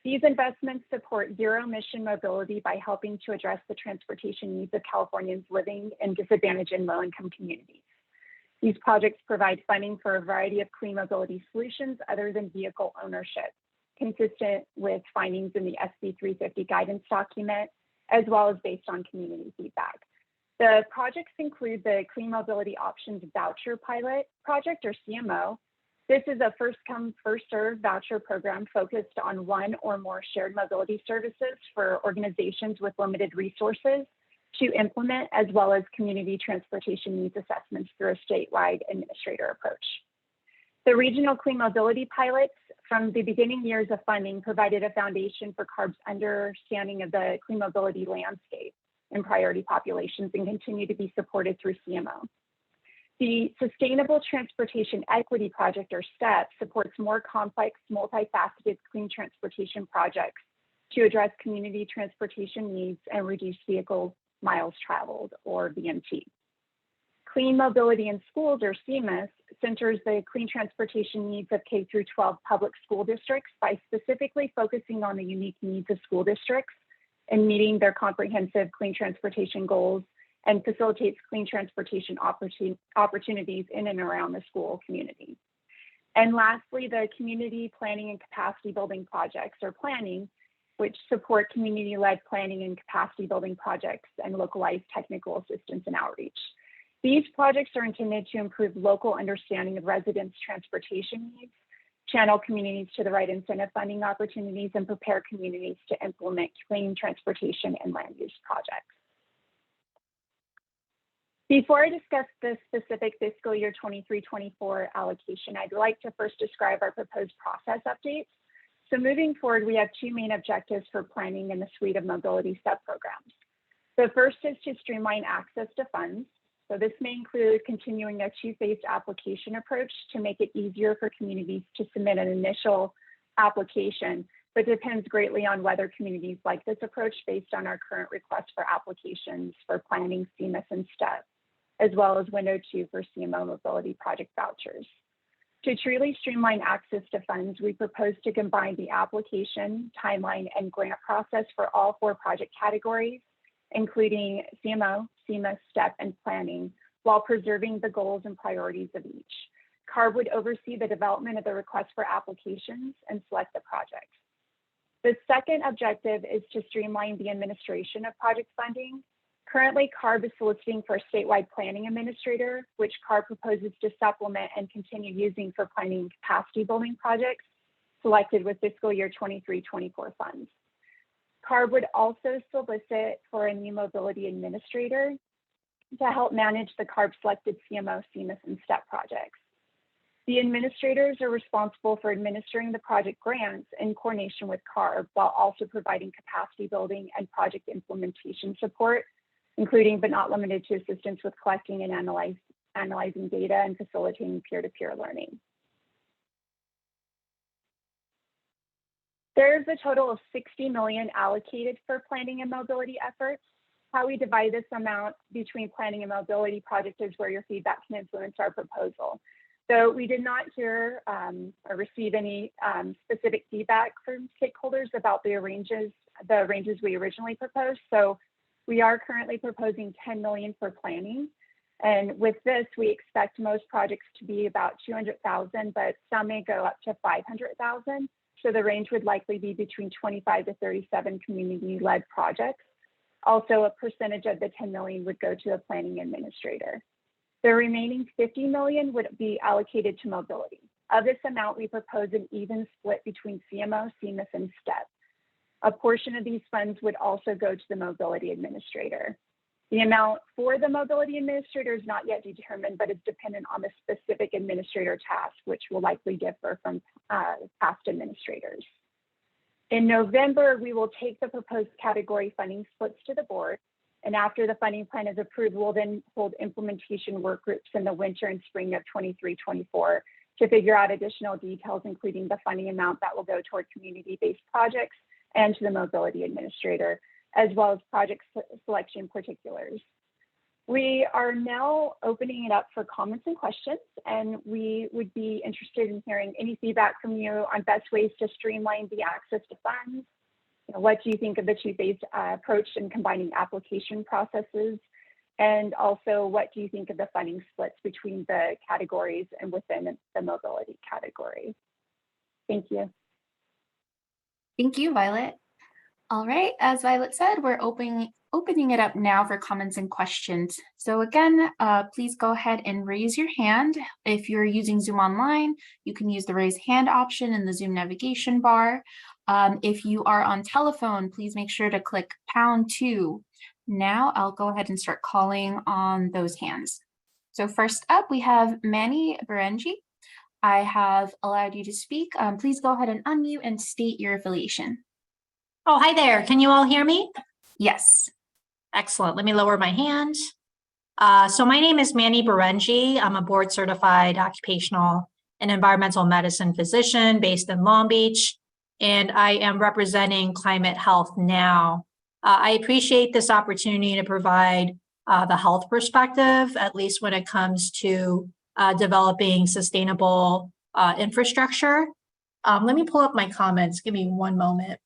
These investments support zero-emission mobility by helping to address the transportation needs of Californians living in disadvantaged and low-income communities. These projects provide funding for a variety of clean mobility solutions other than vehicle ownership, consistent with findings in the SB 350 guidance document, as well as based on community feedback. The projects include the Clean Mobility Options Voucher Pilot Project, or CMO. This is a first-come, first-served voucher program focused on one or more shared mobility services for organizations with limited resources to implement, as well as community transportation needs assessments through a statewide administrator approach. The regional clean mobility pilots from the beginning years of funding provided a foundation for CARB's understanding of the clean mobility landscape in priority populations and continue to be supported through CMO. The Sustainable Transportation Equity Project, or STEP, supports more complex, multifaceted clean transportation projects to address community transportation needs and reduce vehicle miles traveled, or VMT. Clean Mobility in Schools, or CMIS, centers the clean transportation needs of K through 12 public school districts by specifically focusing on the unique needs of school districts and meeting their comprehensive clean transportation goals, and facilitates clean transportation opportunities in and around the school community. And lastly, the Community Planning and Capacity Building Projects, or planning, which support community-led planning and capacity building projects and localized technical assistance and outreach. These projects are intended to improve local understanding of residents' transportation needs, channel communities to the right incentive funding opportunities, and prepare communities to implement clean transportation and land use projects. Before I discuss the specific fiscal year 23-24 allocation, I'd like to first describe our proposed process updates. So moving forward, we have two main objectives for planning in the suite of mobility sub-programs. The first is to streamline access to funds. So this may include continuing a two-phased application approach to make it easier for communities to submit an initial application, but depends greatly on whether communities like this approach based on our current request for applications for planning, CMIS, and STEP, as well as window 2 for CMO mobility project vouchers. To truly streamline access to funds, we propose to combine the application, timeline, and grant process for all 4 project categories, including CMO, CMIS, STEP, and planning, while preserving the goals and priorities of each. CARB would oversee the development of the request for applications and select the projects. The second objective is to streamline the administration of project funding. Currently, CARB is soliciting for a statewide planning administrator, which CARB proposes to supplement and continue using for planning and capacity building projects selected with fiscal year 23-24 funds. CARB would also solicit for a new mobility administrator to help manage the CARB selected CMO, CMIS, and STEP projects. The administrators are responsible for administering the project grants in coordination with CARB, while also providing capacity building and project implementation support, including but not limited to assistance with collecting and analyzing data and facilitating peer-to-peer learning. There's a total of $60 million allocated for planning and mobility efforts. How we divide this amount between planning and mobility projects is where your feedback can influence our proposal. So we did not hear or receive any specific feedback from stakeholders about the ranges we originally proposed. So we are currently proposing $10 million for planning. And with this, we expect most projects to be about 200,000, but some may go up to 500,000. So the range would likely be between 25 to 37 community-led projects. Also, a percentage of the 10 million would go to the planning administrator. The remaining 50 million would be allocated to mobility. Of this amount, we propose an even split between CMO, CMIS, and STEP. A portion of these funds would also go to the mobility administrator. The amount for the mobility administrator is not yet determined, but is dependent on the specific administrator task, which will likely differ from past administrators. In November, we will take the proposed category funding splits to the board. And after the funding plan is approved, we'll then hold implementation work groups in the winter and spring of 23-24 to figure out additional details, including the funding amount that will go toward community-based projects and to the mobility administrator, as well as project selection particulars. We are now opening it up for comments and questions, and we would be interested in hearing any feedback from you on best ways to streamline the access to funds. You know, what do you think of the two-phase approach in combining application processes? And also, what do you think of the funding splits between the categories and within the mobility category? Thank you. Thank you, Violet. All right, as Violet said, we're opening it up now for comments and questions. So again, please go ahead and raise your hand. If you're using Zoom online, you can use the raise hand option in the Zoom navigation bar. If you are on telephone, please make sure to click #2. Now I'll go ahead and start calling on those hands. So first up, we have Manny Berenji. I have allowed you to speak. Please go ahead and unmute and state your affiliation. Oh, hi there. Can you all hear me? Yes. Excellent. Let me lower my hand. So my name is Manny Berenji. I'm a board certified occupational and environmental medicine physician based in Long Beach, and I am representing Climate Health Now. I appreciate this opportunity to provide the health perspective, at least when it comes to developing sustainable infrastructure. Let me pull up my comments. Give me one moment.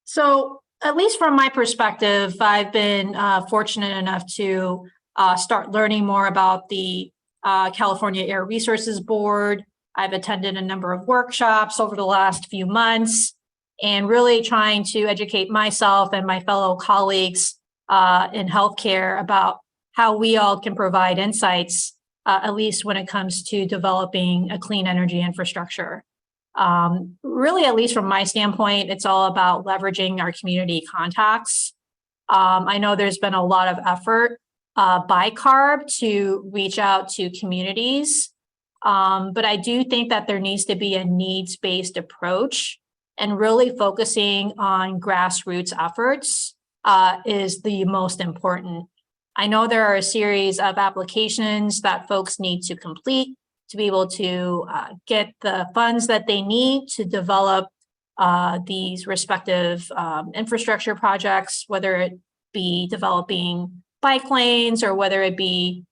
So at least from my perspective, I've been fortunate enough to start learning more about the California Air Resources Board. I've attended a number of workshops over the last few months and really trying to educate myself and my fellow colleagues in healthcare about how we all can provide insights, at least when it comes to developing a clean energy infrastructure. Really, at least from my standpoint, it's all about leveraging our community contacts. I know there's been a lot of effort by CARB to reach out to communities, but I do think that there needs to be a needs-based approach, and really focusing on grassroots efforts is the most important. I know there are a series of applications that folks need to complete to be able to get the funds that they need to develop these respective infrastructure projects, whether it be developing bike lanes or whether it be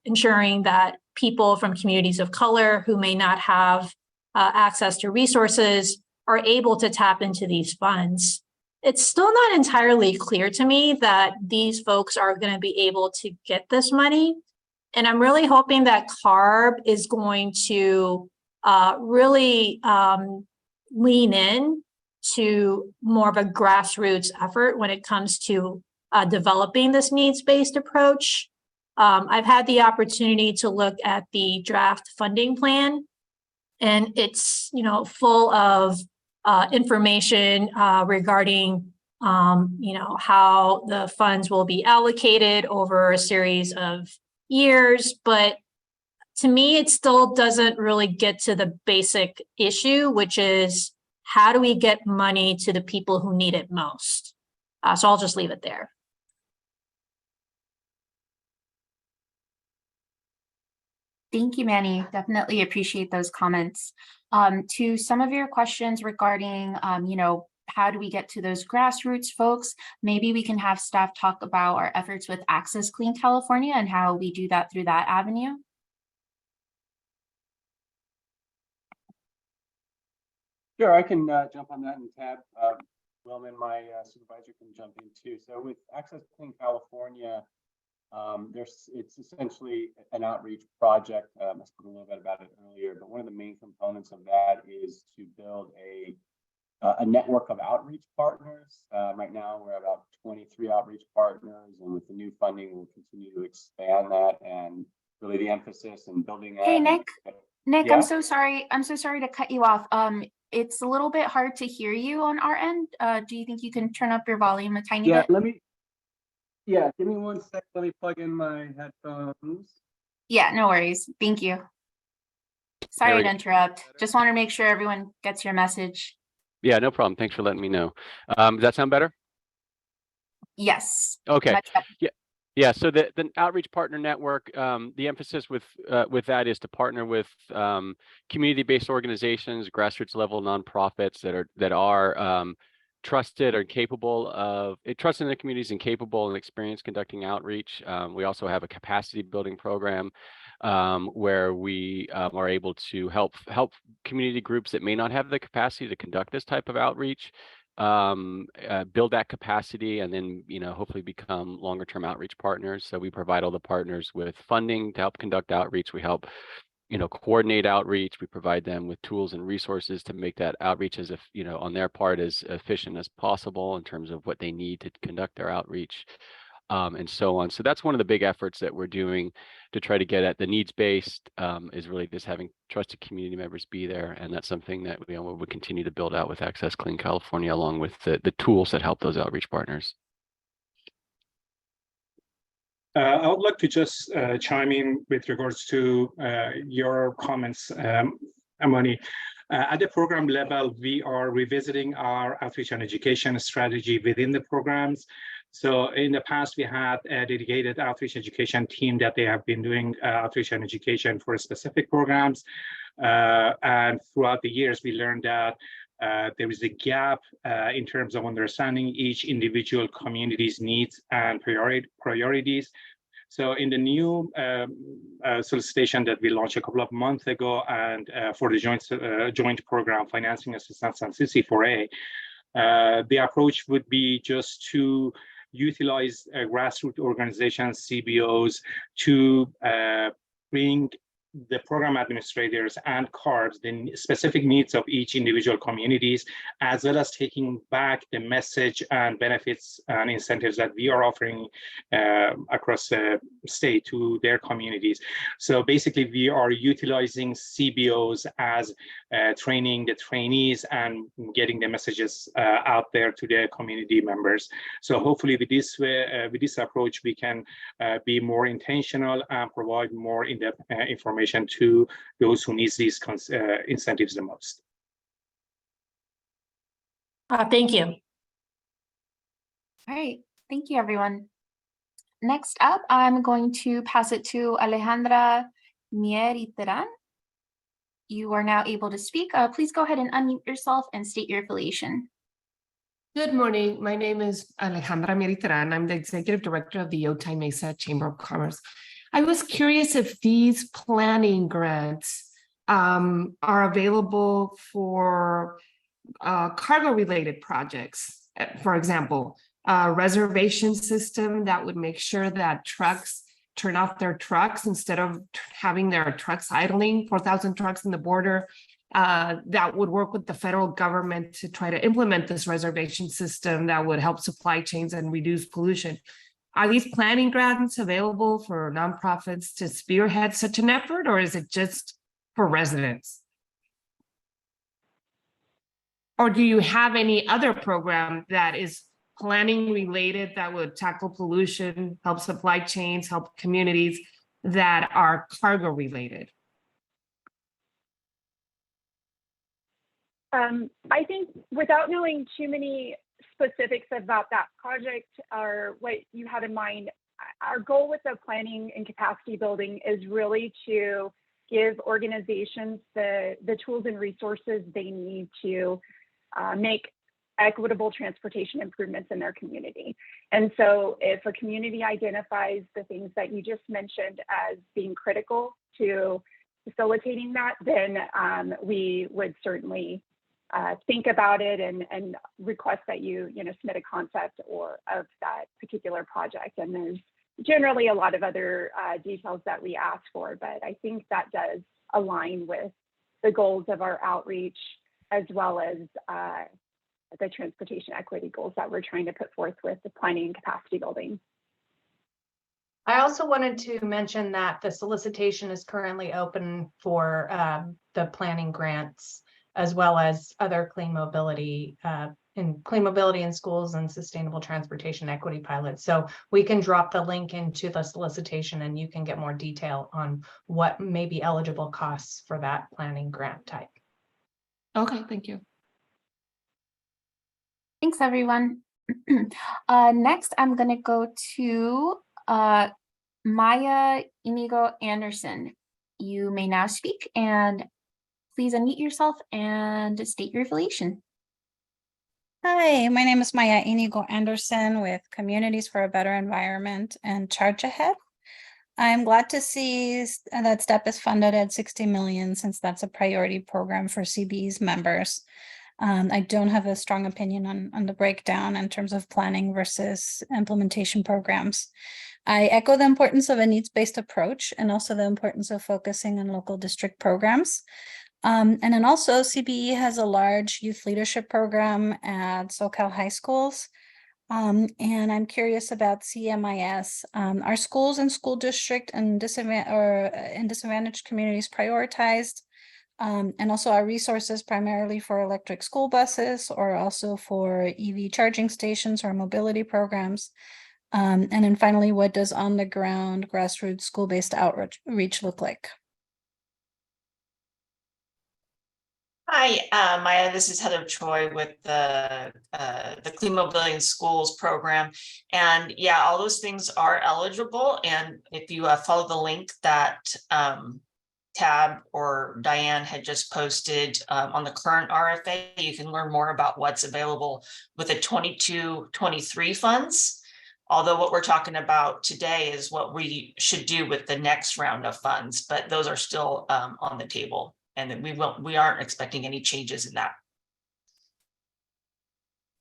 ensuring that people from communities of color who may not have access to resources are able to tap into these funds. It's still not entirely clear to me that these folks are going to be able to get this money. And I'm really hoping that CARB is going to really lean in to more of a grassroots effort when it comes to developing this needs-based approach. I've had the opportunity to look at the draft funding plan, and it's full of information regarding how the funds will be allocated over a series of years, but to me, it still doesn't really get to the basic issue, which is how do we get money to the people who need it most? So I'll just leave it there. Thank you, Manny. Definitely appreciate those comments. To some of your questions regarding, how do we get to those grassroots folks? Maybe we can have staff talk about our efforts with Access Clean California and how we do that through that avenue. Sure, I can jump on that, and Tab Willman, my supervisor, can jump in too. So with Access Clean California, it's essentially an outreach project. I spoke a little bit about it earlier, but one of the main components of that is to build a network of outreach partners. Right now, we're about 23 outreach partners, and with the new funding, we'll continue to expand that. And really, the emphasis in building. Hey, Nick. Nick, Yeah. I'm so sorry. I'm so sorry to cut you off. It's a little bit hard to hear you on our end. Do you think you can turn up your volume a tiny bit? Give me 1 sec. Let me plug in my headphones. Yeah, no worries. Thank you. Sorry to interrupt. Just want to make sure everyone gets your message. Yeah, no problem. Thanks for letting me know. Does that sound better? Yes. Okay. Much better. Yeah. Yeah. So the Outreach Partner Network, the emphasis with that is to partner with community-based organizations, grassroots level nonprofits that are trusted or capable of trusted in the communities and capable and experienced conducting outreach. We also have a capacity building program where we are able to help community groups that may not have the capacity to conduct this type of outreach build that capacity, and then hopefully become longer term outreach partners. So we provide all the partners with funding to help conduct outreach. We help coordinate outreach. We provide them with tools and resources to make that outreach as on their part as efficient as possible in terms of what they need to conduct their outreach. And so on. So that's one of the big efforts that we're doing to try to get at the needs-based is really just having trusted community members be there. And that's something that we will continue to build out with Access Clean California, along with the tools that help those outreach partners. I would like to just chime in with regards to your comments, Amani. At the program level, we are revisiting our outreach and education strategy within the programs. So in the past, we had a dedicated outreach education team that they have been doing outreach and education for specific programs. And throughout the years, we learned that there is a gap in terms of understanding each individual community's needs and priorities. So in the new solicitation that we launched a couple of months ago, and for the joint program financing assistance and CC4A, the approach would be just to utilize grassroots organizations, CBOs, to bring the program administrators and CARBs, the specific needs of each individual communities, as well as taking back the message and benefits and incentives that we are offering across the state to their communities. So basically, we are utilizing CBOs as training the trainees and getting the messages out there to the community members. So hopefully with this way, with this approach, we can be more intentional and provide more in-depth information to those who need these incentives the most. Thank you. All right. Thank you, everyone. Next up, I'm going to pass it to Alejandra Mieriteran. You are now able to speak. Please go ahead and unmute yourself and state your affiliation. Good morning. My name is Alejandra Mieriteran. I'm the Executive Director of the Otay Mesa Chamber of Commerce. I was curious if these planning grants are available for cargo-related projects. For example, a reservation system that would make sure that trucks turn off their trucks instead of having their trucks idling, 4,000 trucks in the border, that would work with the federal government to try to implement this reservation system that would help supply chains and reduce pollution. Are these planning grants available for nonprofits to spearhead such an effort, or is it just for residents? Or do you have any other program that is planning related that would tackle pollution, help supply chains, help communities that are cargo related? I think without knowing too many specifics about that project or what you had in mind, our goal with the planning and capacity building is really to give organizations the tools and resources they need to make equitable transportation improvements in their community. And so if a community identifies the things that you just mentioned as being critical to facilitating that, then we would certainly think about it and request that you submit a concept of that particular project. And there's generally a lot of other details that we ask for, but I think that does align with the goals of our outreach, as well as the transportation equity goals that we're trying to put forth with the planning and capacity building. I also wanted to mention that the solicitation is currently open for the planning grants, as well as other clean mobility in schools and sustainable transportation equity pilots. So we can drop the link into the solicitation and you can get more detail on what may be eligible costs for that planning grant type. Okay, thank you. Thanks, everyone. Next, I'm going to go to Maya Inigo Anderson. You may now speak, and please unmute yourself and state your affiliation. Hi, my name is Maya Inigo Anderson with Communities for a Better Environment and Charge Ahead. I'm glad to see that STEP is funded at 60 million, since that's a priority program for CBE's members. I don't have a strong opinion on the breakdown in terms of planning versus implementation programs. I echo the importance of a needs-based approach and also the importance of focusing on local district programs. And then also CBE has a large youth leadership program at SoCal high schools. And I'm curious about CMIS. Are schools and school district and disadvantaged communities prioritized? And also are resources primarily for electric school buses or also for EV charging stations or mobility programs? And then finally, what does on the ground grassroots school-based outreach look like? Hi, Maya, this is Heather Choi with the Clean Mobility in Schools program. And yeah, all those things are eligible. And if you follow the link that Tab or Diane had just posted on the current RFA, you can learn more about what's available with the 22-23 funds. Although what we're talking about today is what we should do with the next round of funds, but those are still on the table. And we aren't expecting any changes in that.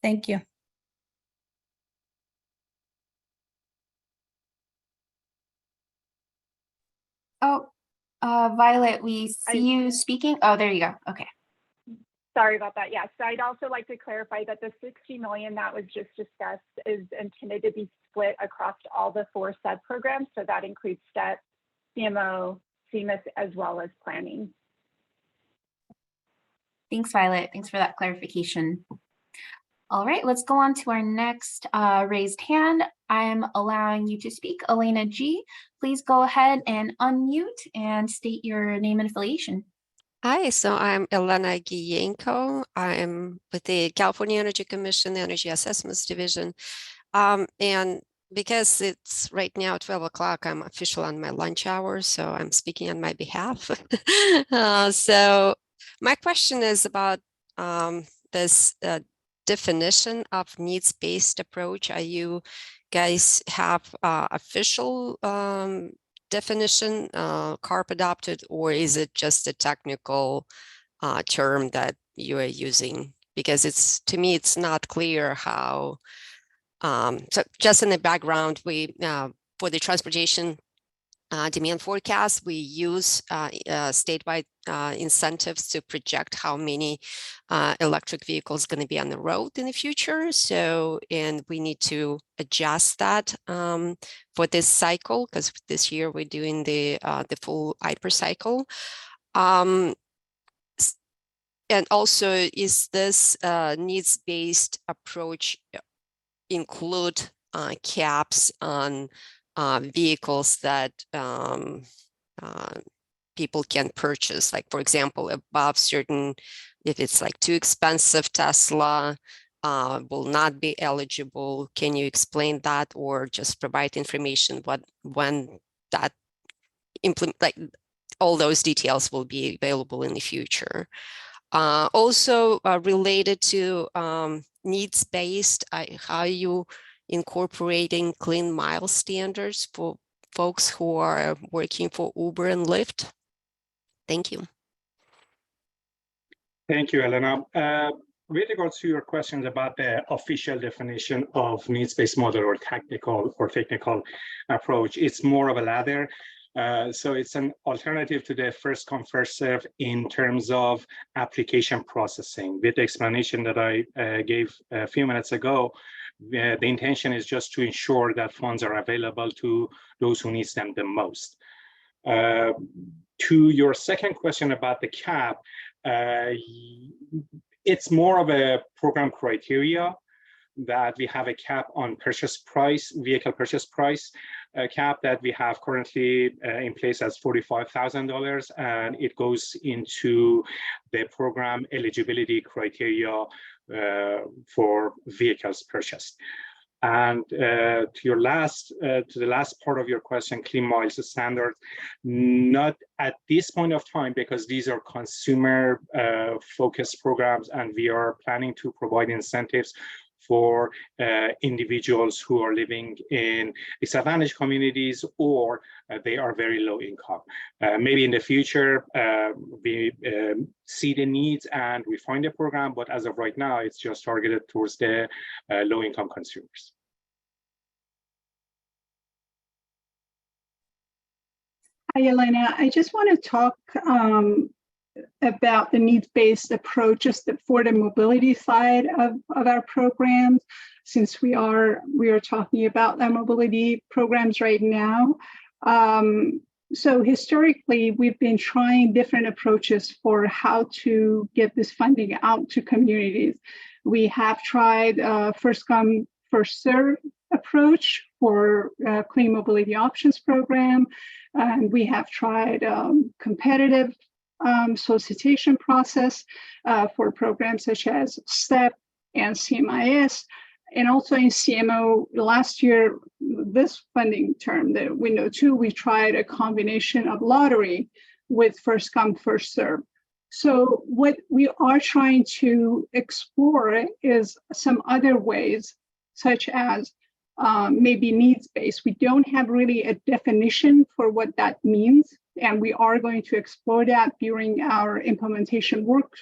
Thank you. Oh, Violet, we see you speaking. Oh, there you go. Okay. Sorry about that. Yes, I'd also like to clarify that the 60 million that was just discussed is intended to be split across all the 4 STEP programs. So that includes STEP, CMO, CMIS, as well as planning. Thanks, Violet. Thanks for that clarification. All right, let's go on to our next raised hand. I'm allowing you to speak. Elena G, please go ahead and unmute and state your name and affiliation. Hi, so I'm Elena Gienko. I'm with the California Energy Commission Energy Assessments Division. And because it's right now 12 o'clock, I'm official on my lunch hour, so I'm speaking on my behalf. So my question is about this definition of needs-based approach. Are you guys have official definition CARB adopted, or is it just a technical term that you are using? Because it's, to me, it's not clear how. So just in the background, we for the transportation demand forecast, we use statewide incentives to project how many electric vehicles going to be on the road in the future. So, and we need to adjust that for this cycle, because this year we're doing the full hyper cycle. And also, is this needs-based approach include caps on vehicles that people can purchase, like, for example, above certain, if it's like too expensive, Tesla will not be eligible. Can you explain that, or just provide information when that like all those details will be available in the future? Also related to needs-based, how you incorporating clean mile standards for folks who are working for Uber and Lyft? Thank you. Thank you, Elena. With regards to your questions about the official definition of needs-based model or technical approach, it's more of a ladder. So it's an alternative to the first come, first serve in terms of application processing. With the explanation that I gave a few minutes ago, The intention is just to ensure that funds are available to those who need them the most. To your second question about the cap, it's more of a program criteria that we have a cap on purchase price, vehicle purchase price cap that we have currently in place as $45,000, and it goes into the program eligibility criteria for vehicles purchased. And to the last part of your question, clean miles standard, not at this point of time, because these are consumer focused programs, and we are planning to provide incentives for individuals who are living in disadvantaged communities or they are very low income. Maybe in the future, we see the needs and we find a program, but as of right now, it's just targeted towards the low income consumers. Hi, Elena. I just want to talk about the needs-based approaches for the mobility side of our programs, since we are talking about our mobility programs right now. So historically, we've been trying different approaches for how to get this funding out to communities. We have tried first come, first serve approach for Clean Mobility Options program, and we have tried competitive solicitation process for programs such as STEP and CMIS, and also in CMO last year, this funding term, the window 2, we tried a combination of lottery with first come, first serve. So what we are trying to explore is some other ways, such as maybe needs-based. We don't have really a definition for what that means, and we are going to explore that during our implementation work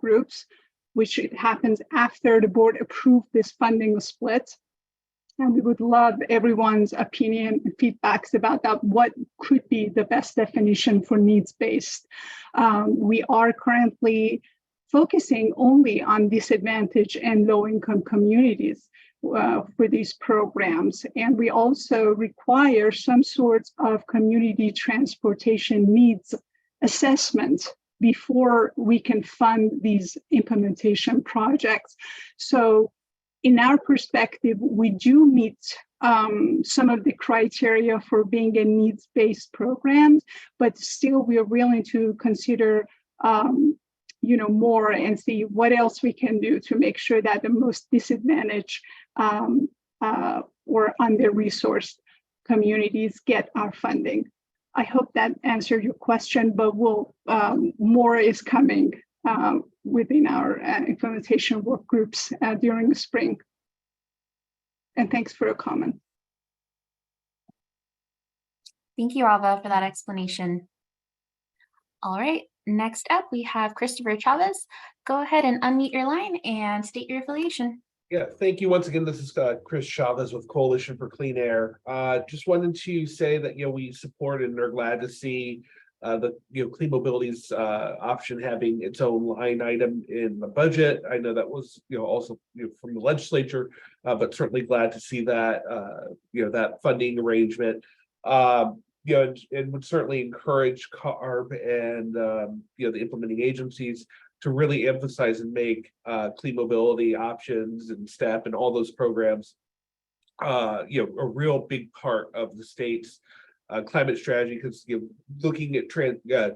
groups, which happens after the board approved this funding split. And we would love everyone's opinion and feedbacks about that, what could be the best definition for needs-based. We are currently focusing only on disadvantaged and low-income communities for these programs. And we also require some sorts of community transportation needs assessment before we can fund these implementation projects. So in our perspective, we do meet some of the criteria for being a needs-based program, but still we are willing to consider more and see what else we can do to make sure that the most disadvantaged or under-resourced communities get our funding. I hope that answered your question, but more is coming within our implementation work groups during the spring. And thanks for your comment. Thank you, Rava, for that explanation. All right, next up, we have Christopher Chavez. Go ahead and unmute your line and state your affiliation. Yeah, thank you once again. This is Chris Chavez with Coalition for Clean Air. Just wanted to say that we support and are glad to see the Clean Mobility's option having its own line item in the budget. I know that was also from the legislature, but certainly glad to see that that funding arrangement. And would certainly encourage CARB and the implementing agencies to really emphasize and make clean mobility options and STEP and all those programs a real big part of the state's climate strategy, because looking at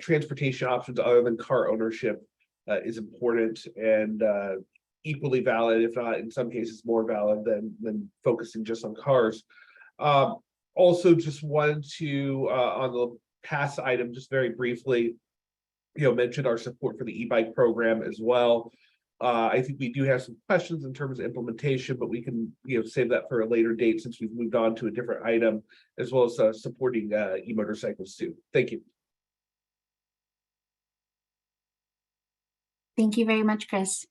transportation options other than car ownership is important and equally valid, if not in some cases more valid than focusing just on cars. Also, just wanted to on the past item, just very briefly, mentioned our support for the eBike program as well. I think we do have some questions in terms of implementation, but we can save that for a later date since we've moved on to a different item, as well as supporting e-motorcycles too. Thank you. Thank you very much, Chris.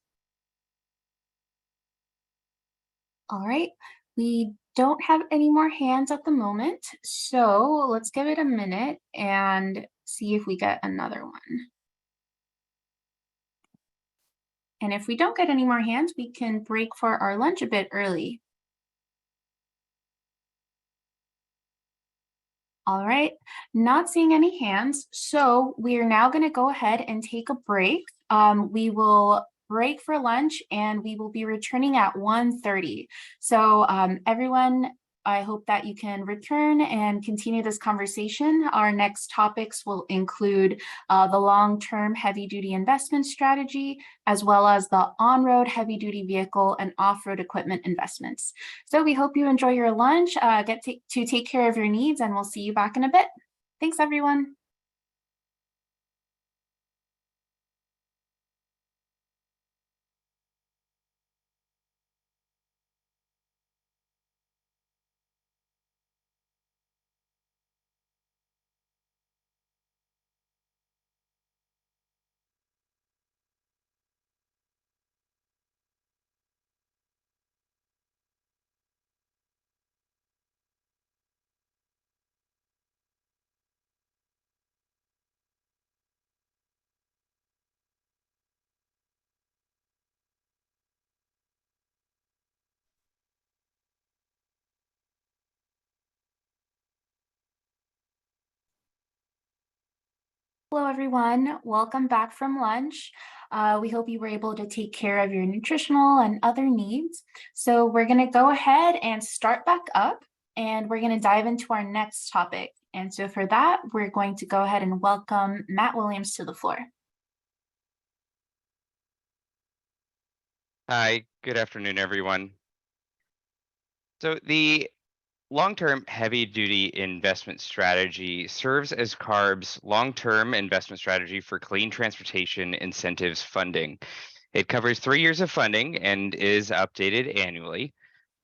All right, we don't have any more hands at the moment, so let's give it a minute and see if we get another one. And if we don't get any more hands, we can break for our lunch a bit early. All right, not seeing any hands. So we are now going to go ahead and take a break. We will break for lunch and we will be returning at 1:30. So everyone, I hope that you can return and continue this conversation. Our next topics will include the long-term heavy-duty investment strategy, as well as the on-road heavy-duty vehicle and off-road equipment investments. So we hope you enjoy your lunch, get to take care of your needs, and we'll see you back in a bit. Thanks, everyone. Hello, everyone. Welcome back from lunch. We hope you were able to take care of your nutritional and other needs. So we're going to go ahead and start back up, and we're going to dive into our next topic. And so for that, we're going to go ahead and welcome Matt Williams to the floor. Hi, good afternoon, everyone. So the long-term heavy-duty investment strategy serves as CARB's long-term investment strategy for clean transportation incentives funding. It covers 3 years of funding and is updated annually.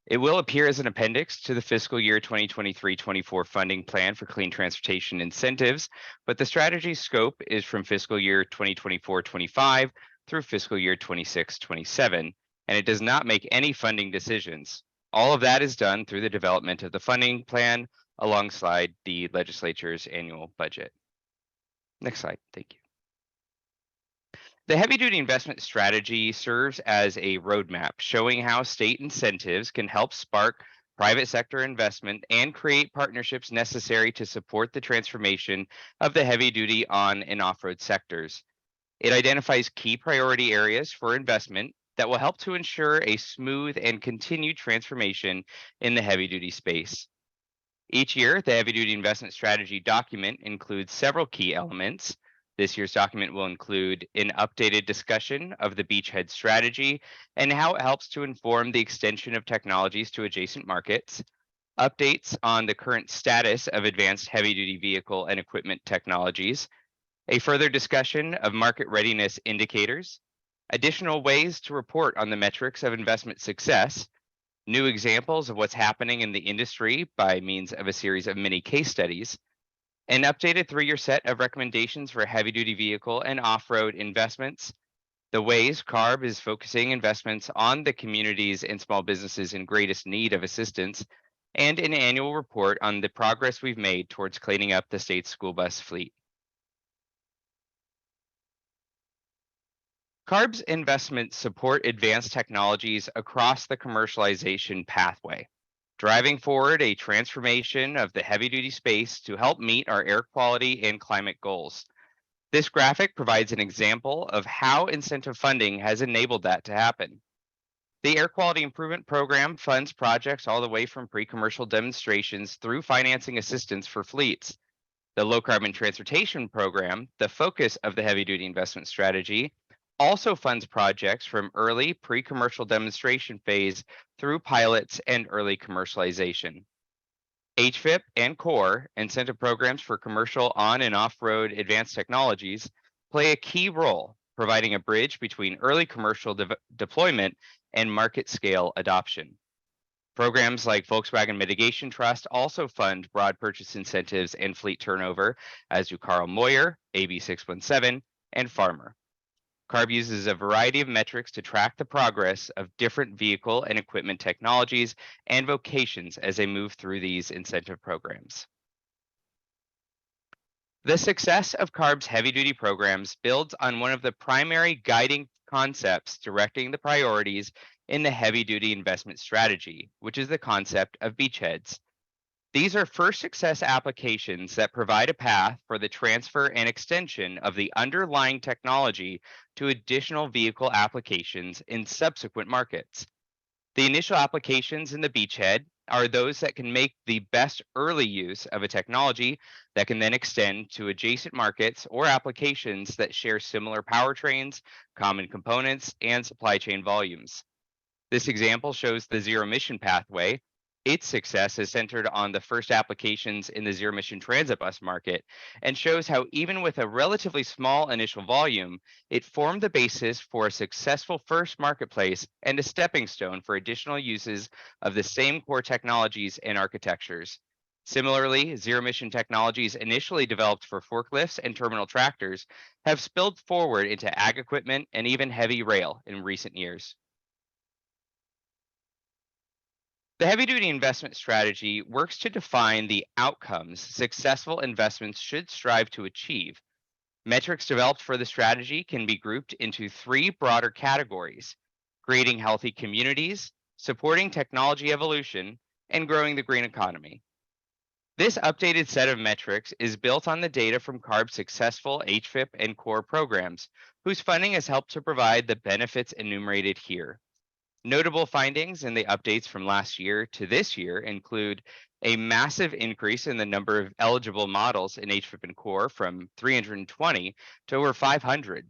It will appear as an appendix to the fiscal year 2023-24 funding plan for clean transportation incentives, but the strategy scope is from fiscal year 2024-25 through fiscal year 26-27, and it does not make any funding decisions. All of that is done through the development of the funding plan alongside the legislature's annual budget. Next slide, thank you. The heavy-duty investment strategy serves as a roadmap showing how state incentives can help spark private sector investment and create partnerships necessary to support the transformation of the heavy-duty on and off-road sectors. It identifies key priority areas for investment that will help to ensure a smooth and continued transformation in the heavy-duty space. Each year, the heavy-duty investment strategy document includes several key elements. This year's document will include an updated discussion of the beachhead strategy and how it helps to inform the extension of technologies to adjacent markets, updates on the current status of advanced heavy-duty vehicle and equipment technologies, a further discussion of market readiness indicators, additional ways to report on the metrics of investment success, new examples of what's happening in the industry by means of a series of mini case studies, an updated 3-year set of recommendations for heavy-duty vehicle and off-road investments, the ways CARB is focusing investments on the communities and small businesses in greatest need of assistance, and an annual report on the progress we've made towards cleaning up the state's school bus fleet. CARB's investments support advanced technologies across the commercialization pathway, driving forward a transformation of the heavy-duty space to help meet our air quality and climate goals. This graphic provides an example of how incentive funding has enabled that to happen. The Air Quality Improvement Program funds projects all the way from pre-commercial demonstrations through financing assistance for fleets. The Low Carbon Transportation Program, the focus of the heavy-duty investment strategy, also funds projects from early pre-commercial demonstration phase through pilots and early commercialization. HVIP and CORE, incentive programs for commercial on and off-road advanced technologies, play a key role providing a bridge between early commercial deployment and market scale adoption. Programs like Volkswagen Mitigation Trust also fund broad purchase incentives and fleet turnover, as do Carl Moyer, AB 617, and Farmer. CARB uses a variety of metrics to track the progress of different vehicle and equipment technologies and vocations as they move through these incentive programs. The success of CARB's heavy-duty programs builds on one of the primary guiding concepts directing the priorities in the heavy-duty investment strategy, which is the concept of beachheads. These are first success applications that provide a path for the transfer and extension of the underlying technology to additional vehicle applications in subsequent markets. The initial applications in the beachhead are those that can make the best early use of a technology that can then extend to adjacent markets or applications that share similar powertrains, common components, and supply chain volumes. This example shows the zero emission pathway. Its success is centered on the first applications in the zero emission transit bus market and shows how even with a relatively small initial volume, it formed the basis for a successful first marketplace and a stepping stone for additional uses of the same core technologies and architectures. Similarly, zero emission technologies initially developed for forklifts and terminal tractors have spilled forward into ag equipment and even heavy rail in recent years. The heavy-duty investment strategy works to define the outcomes successful investments should strive to achieve. Metrics developed for the strategy can be grouped into three broader categories: creating healthy communities, supporting technology evolution, and growing the green economy. This updated set of metrics is built on the data from CARB's successful HVIP and CORE programs, whose funding has helped to provide the benefits enumerated here. Notable findings in the updates from last year to this year include a massive increase in the number of eligible models in HVIP and CORE from 320 to over 500.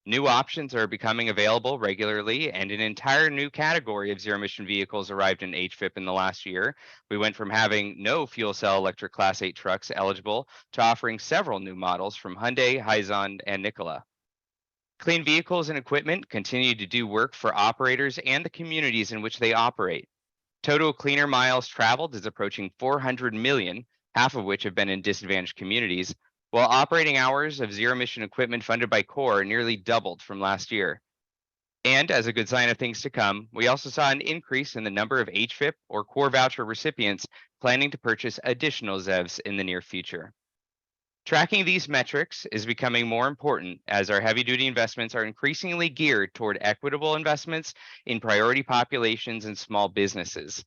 New options are becoming available regularly, and an entire new category of zero-emission vehicles arrived in HVIP in the last year. We went from having no fuel cell electric Class 8 trucks eligible to offering several new models from Hyundai, Hyzon, and Nikola. Clean vehicles and equipment continue to do work for operators and the communities in which they operate. Total cleaner miles traveled is approaching 400 million, half of which have been in disadvantaged communities, while operating hours of zero-emission equipment funded by CORE nearly doubled from last year. And as a good sign of things to come, we also saw an increase in the number of HVIP or CORE voucher recipients planning to purchase additional ZEVs in the near future. Tracking these metrics is becoming more important as our heavy-duty investments are increasingly geared toward equitable investments in priority populations and small businesses.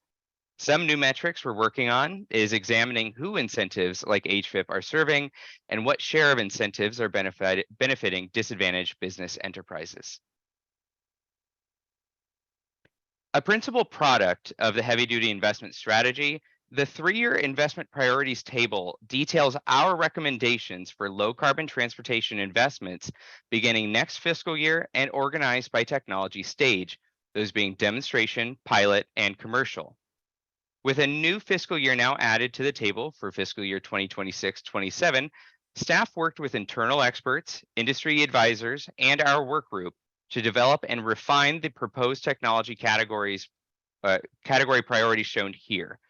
Some new metrics we're working on is examining who incentives like HVIP are serving and what share of incentives are benefiting disadvantaged business enterprises. A principal product of the heavy-duty investment strategy, the 3-year investment priorities table details our recommendations for low-carbon transportation investments beginning next fiscal year and organized by technology stage, those being demonstration, pilot, and commercial. With a new fiscal year now added to the table for fiscal year 2026-27, staff worked with internal experts, industry advisors, and our work group to develop and refine the proposed technology category priorities shown here.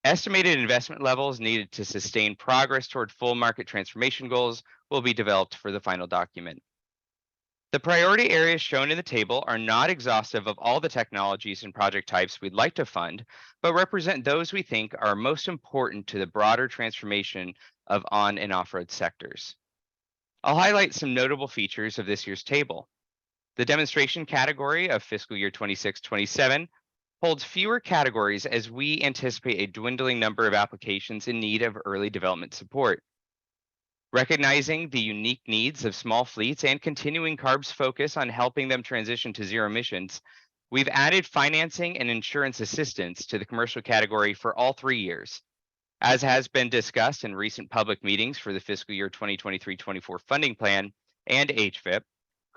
Estimated investment levels needed to sustain progress toward full market transformation goals will be developed for the final document. The priority areas shown in the table are not exhaustive of all the technologies and project types we'd like to fund, but represent those we think are most important to the broader transformation of on and off-road sectors. I'll highlight some notable features of this year's table. The demonstration category of fiscal year 26-27 holds fewer categories as we anticipate a dwindling number of applications in need of early development support. Recognizing the unique needs of small fleets and continuing CARB's focus on helping them transition to zero emissions, we've added financing and insurance assistance to the commercial category for all 3 years. As has been discussed in recent public meetings for the fiscal year 2023-24 funding plan and HVIP,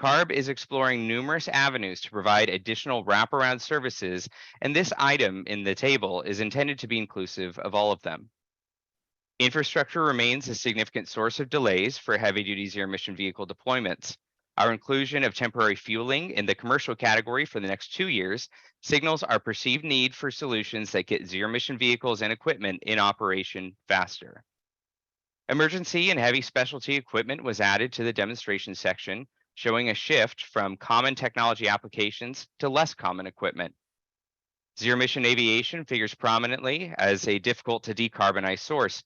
CARB is exploring numerous avenues to provide additional wraparound services, and this item in the table is intended to be inclusive of all of them. Infrastructure remains a significant source of delays for heavy-duty zero-emission vehicle deployments. Our inclusion of temporary fueling in the commercial category for the next 2 years signals our perceived need for solutions that get zero-emission vehicles and equipment in operation faster. Emergency and heavy specialty equipment was added to the demonstration section, showing a shift from common technology applications to less common equipment. Zero-emission aviation figures prominently as a difficult to decarbonize source.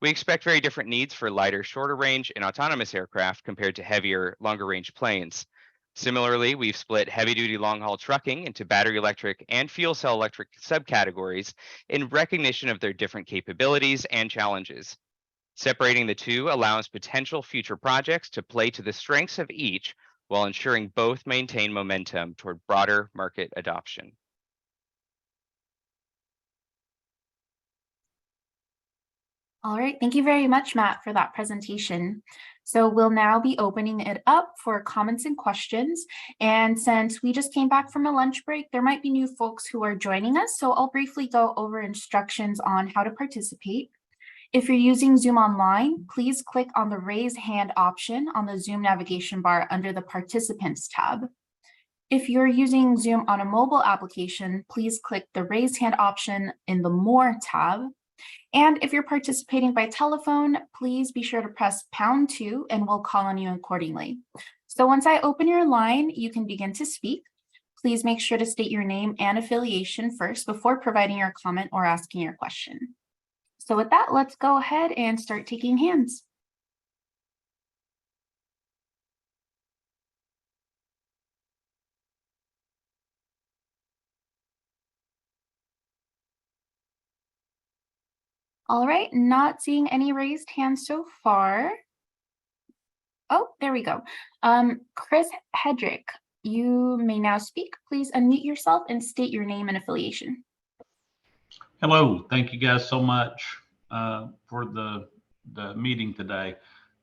We expect very different needs for lighter, shorter range and autonomous aircraft compared to heavier, longer range planes. Similarly, we've split heavy-duty long-haul trucking into battery electric and fuel cell electric subcategories in recognition of their different capabilities and challenges. Separating the two allows potential future projects to play to the strengths of each while ensuring both maintain momentum toward broader market adoption. All right, thank you very much, Matt, for that presentation. So we'll now be opening it up for comments and questions. And since we just came back from a lunch break, there might be new folks who are joining us. So I'll briefly go over instructions on how to participate. If you're using Zoom online, please click on the raise hand option on the Zoom navigation bar under the Participants tab. If you're using Zoom on a mobile application, please click the raise hand option in the More tab. And if you're participating by telephone, please be sure to press #2 and we'll call on you accordingly. So once I open your line, you can begin to speak. Please make sure to state your name and affiliation first before providing your comment or asking your question. So with that, let's go ahead and start taking hands. All right, not seeing any raised hands so far. Oh, there we go. Chris Hedrick, you may now speak. Please unmute yourself and state your name and affiliation. Hello, thank you guys so much for the meeting today.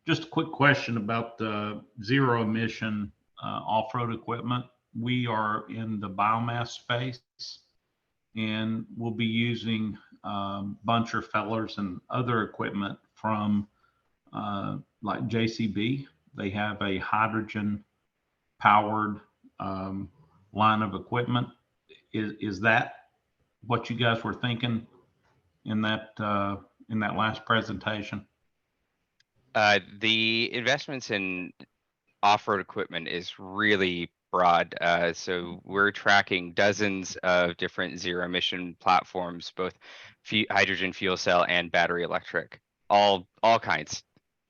Just a quick question about the zero emission off-road equipment. We are in the biomass space and we'll be using buncher fellers and other equipment from like JCB. They have a hydrogen powered line of equipment. Is that what you guys were thinking in that last presentation? The investments in off-road equipment is really broad. So we're tracking dozens of different zero emission platforms, both hydrogen fuel cell and battery electric, all kinds.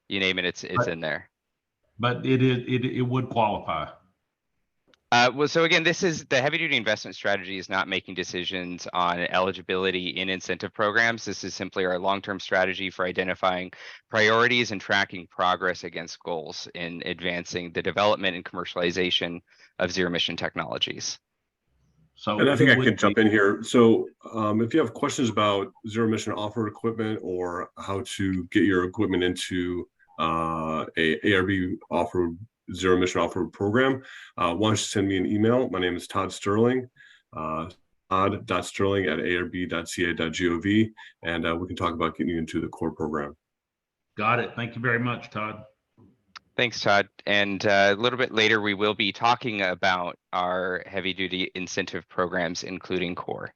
You name it, it's in there. But it would qualify. Well, so again, this is the heavy duty investment strategy is not making decisions on eligibility in incentive programs. This is simply our long-term strategy for identifying priorities and tracking progress against goals in advancing the development and commercialization of zero emission technologies. So, and I think I could jump in here. So if you have questions about zero emission off-road equipment or how to get your equipment into a ARB off-road zero emission off-road program, why don't you send me an email? My name is Todd Sterling, todd.sterling@arb.ca.gov, and we can talk about getting you into the core program. Got it. Thank you very much, Todd. Thanks, Todd. And a little bit later, we will be talking about our heavy duty incentive programs, including core.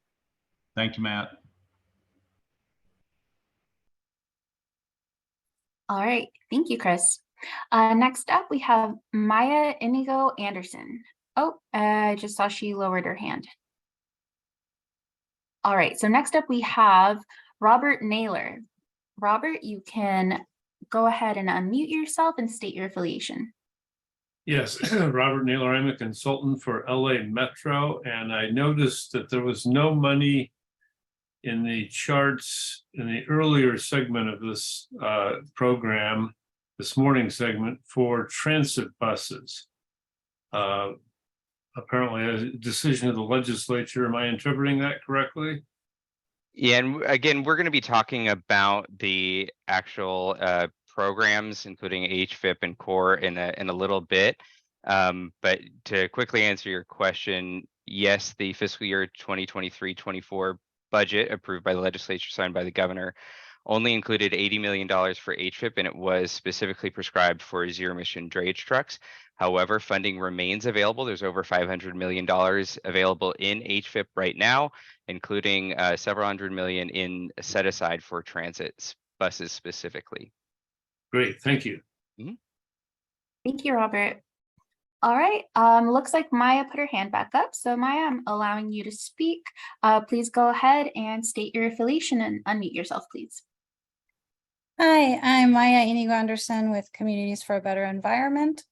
Thank you, Matt. All right, thank you, Chris. Next up, we have Maya Inigo Anderson. Oh, I just saw she lowered her hand. All right, so next up we have Robert Naylor. Robert, you can go ahead and unmute yourself and state your affiliation. Yes, Robert Naylor, I'm a consultant for LA Metro, and I noticed that there was no money in the charts in the earlier segment of this program, this morning segment, for transit buses. Apparently a decision of the legislature. Am I interpreting that correctly? Yeah, and again, we're going to be talking about the actual programs, including HFIP and core in a little bit. But to quickly answer your question, yes, the fiscal year 2023-24 budget approved by the legislature, signed by the governor, only included $80 million for HFIP, and it was specifically prescribed for zero emission drayage trucks. However, funding remains available. There's over $500 million available in HFIP right now, including several hundred million in set aside for transit buses specifically. Great, thank you. Mm-hmm. Thank you, Robert. All right, looks like Maya put her hand back up. So Maya, I'm allowing you to speak. Please go ahead and state your affiliation and unmute yourself, please. Hi, I'm Maya Inigo Anderson with Communities for a Better Environment.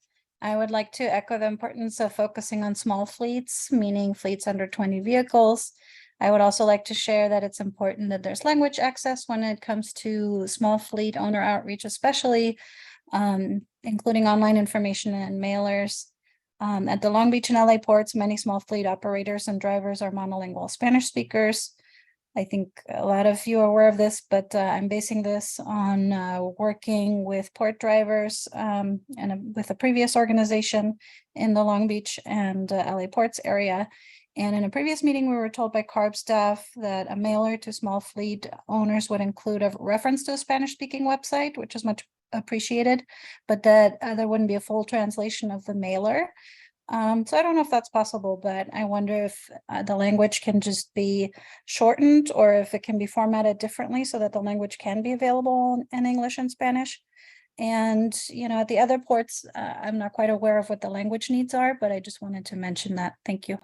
I would like to echo the importance of focusing on small fleets, meaning fleets under 20 vehicles. I would also like to share that it's important that there's language access when it comes to small fleet owner outreach, especially including online information and mailers. At the Long Beach and LA ports, many small fleet operators and drivers are monolingual Spanish speakers. I think a lot of you are aware of this, but I'm basing this on working with port drivers and with a previous organization in the Long Beach and LA ports area. And in a previous meeting, we were told by CARB staff that a mailer to small fleet owners would include a reference to a Spanish-speaking website, which is much appreciated, but that there wouldn't be a full translation of the mailer. So I don't know if that's possible, but I wonder if the language can just be shortened or if it can be formatted differently so that the language can be available in English and Spanish. And, you know, at the other ports, I'm not quite aware of what the language needs are, but I just wanted to mention that. Thank you.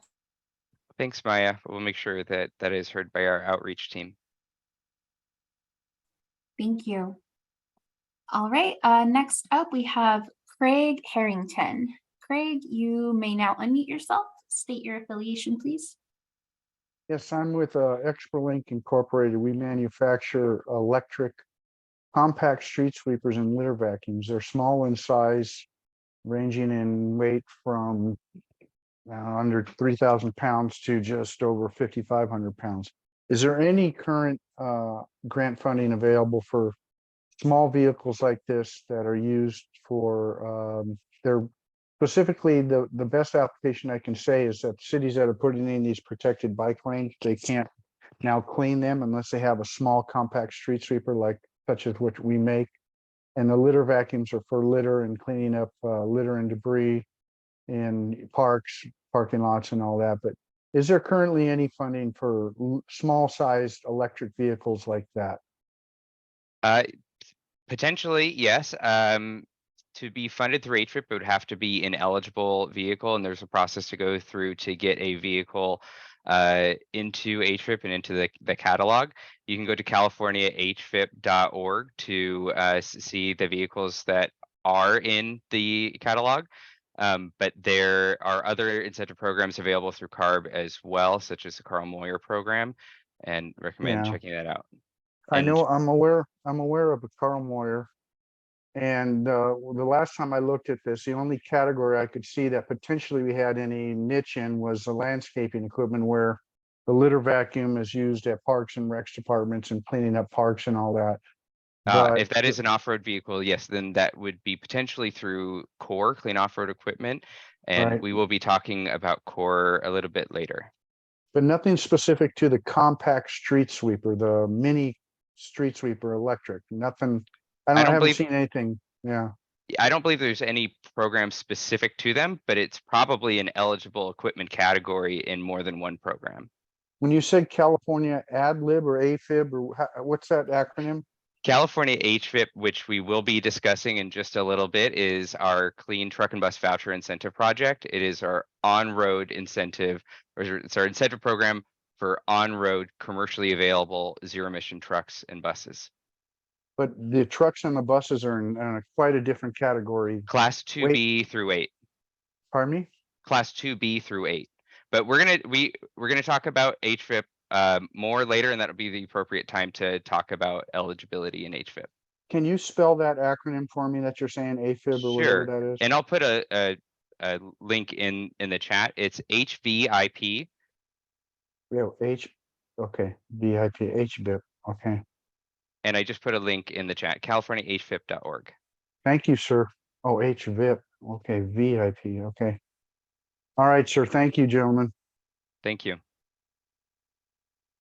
Thanks, Maya. We'll make sure that that is heard by our outreach team. Thank you. All right, next up we have Craig Harrington. Craig, you may now unmute yourself. State your affiliation, please. Yes, I'm with Exprolink Incorporated. We manufacture electric compact street sweepers and litter vacuums. They're small in size, ranging in weight from under 3,000 pounds to just over 5,500 pounds. Is there any current grant funding available for small vehicles like this that are used for their specifically the best application I can say is that cities that are putting in these protected bike lanes, they can't now clean them unless they have a small compact street sweeper like such as what we make. And the litter vacuums are for litter and cleaning up litter and debris in parks, parking lots and all that. But is there currently any funding for small sized electric vehicles like that? Potentially, yes. To be funded through HVIP, it would have to be an eligible vehicle, and there's a process to go through to get a vehicle into HVIP and into the catalog. You can go to californiahvip.org to see the vehicles that are in the catalog. But there are other incentive programs available through CARB as well, such as the Carl Moyer program, and recommend checking that out. I know I'm aware of the Carl Moyer. And the last time I looked at this, the only category I could see that potentially we had any niche in was the landscaping equipment where the litter vacuum is used at parks and recs departments and cleaning up parks and all that. If that is an off-road vehicle, yes, then that would be potentially through CORE, Clean Off-Road Equipment. And we will be talking about CORE a little bit later. But nothing specific to the compact street sweeper, the mini street sweeper electric, nothing. I haven't seen anything. Yeah. I don't believe there's any program specific to them, but it's probably an eligible equipment category in more than one program. When you said California AdLib or AFib, or what's that acronym? California HVIP, which we will be discussing in just a little bit, is our Clean Truck and Bus Voucher Incentive Project. It is our on-road incentive, or it's our incentive program for on-road commercially available zero-emission trucks and buses. But the trucks and the buses are in quite a different category. Class 2B through 8. Pardon me? Class 2B through 8. But we're gonna talk about HVIP more later, and that'll be the appropriate time to talk about eligibility in HVIP. Can you spell that acronym for me that you're saying, AFib or whatever that is? And I'll put a link in the chat. It's HVIP. Yeah, okay, VIP, HVIP, okay. And I just put a link in the chat, californiahvip.org. Thank you, sir. Oh, HVIP, okay, VIP, okay. All right, sir, thank you, gentlemen. Thank you.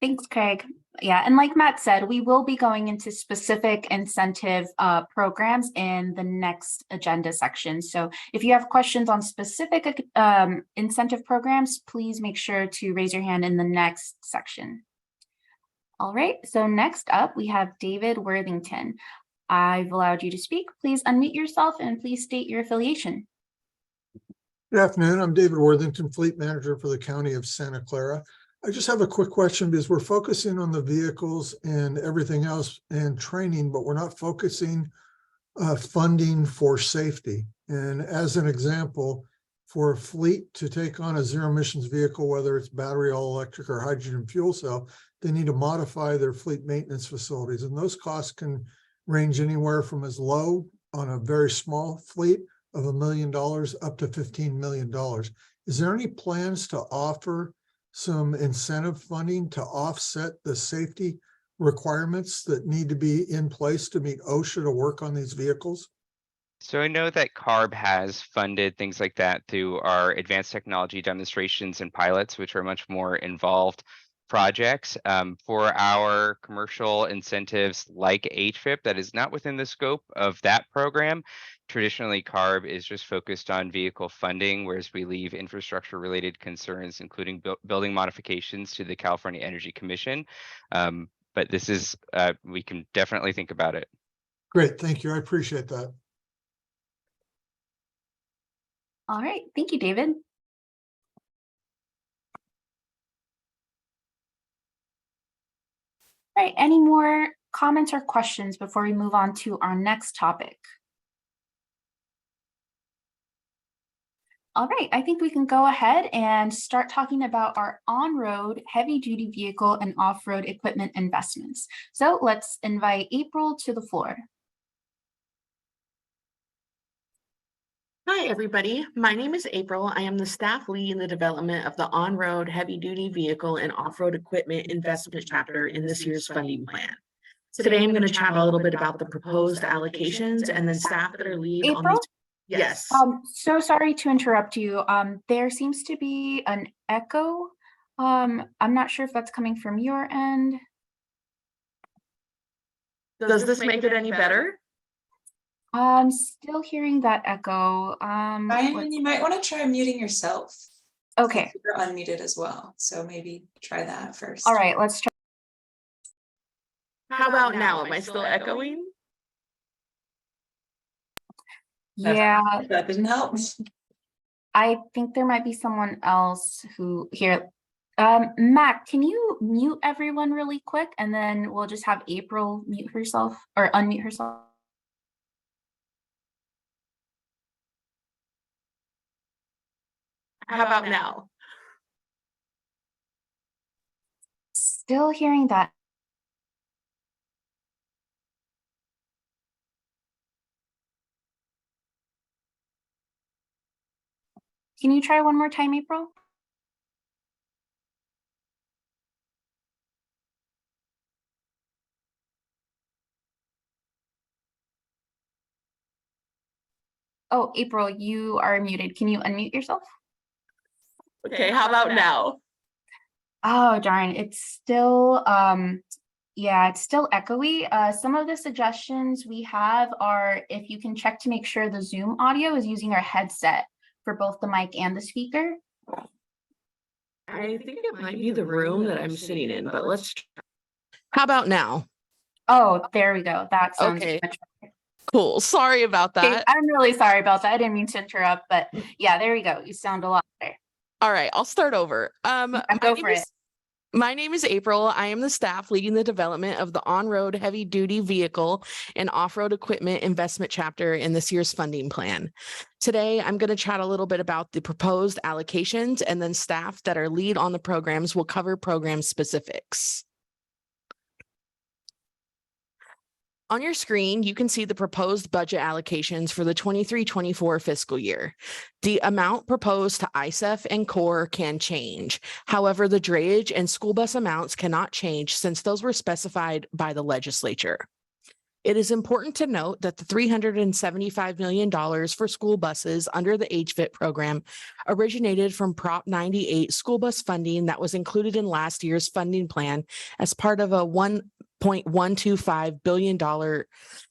Thanks, Craig. Yeah, and like Matt said, we will be going into specific incentive programs in the next agenda section. So if you have questions on specific incentive programs, please make sure to raise your hand in the next section. All right, so next up we have David Worthington. I've allowed you to speak. Please unmute yourself and please state your affiliation. Good afternoon. I'm David Worthington, Fleet Manager for the County of Santa Clara. I just have a quick question because we're focusing on the vehicles and everything else and training, but we're not focusing funding for safety. And as an example, for a fleet to take on a zero emissions vehicle, whether it's battery, all electric, or hydrogen fuel cell, they need to modify their fleet maintenance facilities. And those costs can range anywhere from as low on a very small fleet of $1 million up to $15 million. Is there any plans to offer some incentive funding to offset the safety requirements that need to be in place to meet OSHA to work on these vehicles? So I know that CARB has funded things like that through our advanced technology demonstrations and pilots, which are much more involved projects. For our commercial incentives like HVIP, that is not within the scope of that program. Traditionally, CARB is just focused on vehicle funding, whereas we leave infrastructure related concerns, including building modifications, to the California Energy Commission. But this is, we can definitely think about it. Great, thank you. I appreciate that. All right, thank you, David. All right, any more comments or questions before we move on to our next topic? All right, I think we can go ahead and start talking about our on-road heavy-duty vehicle and off-road equipment investments. So let's invite April to the floor. Hi, everybody. My name is April. I am the staff lead in the development of the on-road heavy-duty vehicle and off-road equipment investment chapter in this year's funding plan. Today, I'm going to chat a little bit about the proposed allocations and then staff that are lead on these. Yes. So sorry to interrupt you. There seems to be an echo. I'm not sure if that's coming from your end. Does this make it any better? I'm still hearing that echo. Ryan, you might want to try muting yourself. Okay. You're unmuted as well, so maybe try that first. All right, let's try. How about now? Am I still echoing? Yeah. That didn't help. I think there might be someone else who here. Mac, can you mute everyone really quick, and then we'll just have April mute herself or unmute herself. How about now? Still hearing that. Can you try one more time, April? Oh, April, you are muted. Can you unmute yourself? Okay, how about now? Oh, darn, it's still, yeah, it's still echoey. Some of the suggestions we have are if you can check to make sure the Zoom audio is using our headset for both the mic and the speaker. I think it might be the room that I'm sitting in, but let's try. How about now? Oh, there we go. That sounds Okay. much better. Cool. Sorry about Okay, that. I'm really sorry about that. I didn't mean to interrupt, but yeah, there we go. You sound a lot better. All right, I'll start over. Go for it. My name is April. I am the staff leading the development of the on-road heavy-duty vehicle and off-road equipment investment chapter in this year's funding plan. Today, I'm going to chat a little bit about the proposed allocations, and then staff that are lead on the programs will cover program specifics. On your screen, you can see the proposed budget allocations for the 23-24 fiscal year. The amount proposed to ISEF and CORE can change. However, the drayage and school bus amounts cannot change since those were specified by the legislature. It is important to note that the $375 million for school buses under the HVIP program originated from Prop 98 school bus funding that was included in last year's funding plan as part of a $1.125 billion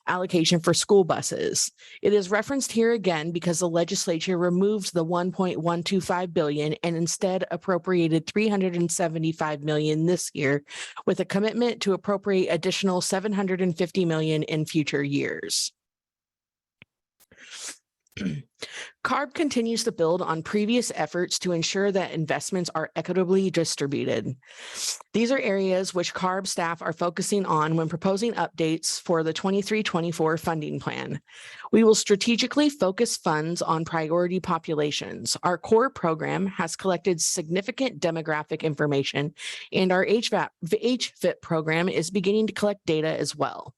allocation for school buses. It is referenced here again because the legislature removed the $1.125 billion and instead appropriated $375 million this year with a commitment to appropriate additional $750 million in future years. CARB continues to build on previous efforts to ensure that investments are equitably distributed. These are areas which CARB staff are focusing on when proposing updates for the 23-24 funding plan. We will strategically focus funds on priority populations. Our core program has collected significant demographic information, and our HFIP program is beginning to collect data as well.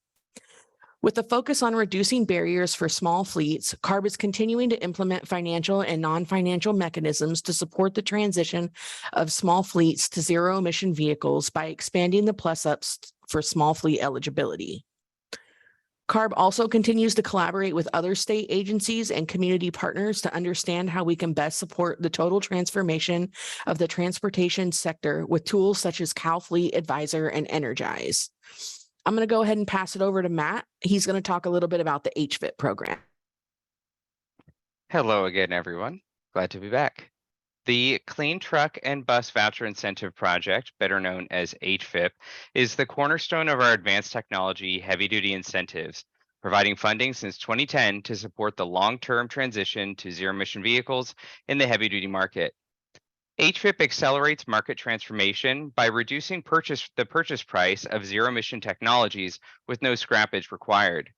With a focus on reducing barriers for small fleets, CARB is continuing to implement financial and non-financial mechanisms to support the transition of small fleets to zero-emission vehicles by expanding the plus-ups for small fleet eligibility. CARB also continues to collaborate with other state agencies and community partners to understand how we can best support the total transformation of the transportation sector with tools such as Cal Fleet Advisor and Energize. I'm going to go ahead and pass it over to Matt. He's going to talk a little bit about the HFIP program. Hello again, everyone. Glad to be back. The Clean Truck and Bus Voucher Incentive Project, better known as HFIP, is the cornerstone of our advanced technology heavy-duty incentives, providing funding since 2010 to support the long-term transition to zero-emission vehicles in the heavy-duty market. HFIP accelerates market transformation by reducing the purchase price of zero-emission technologies with no scrappage required.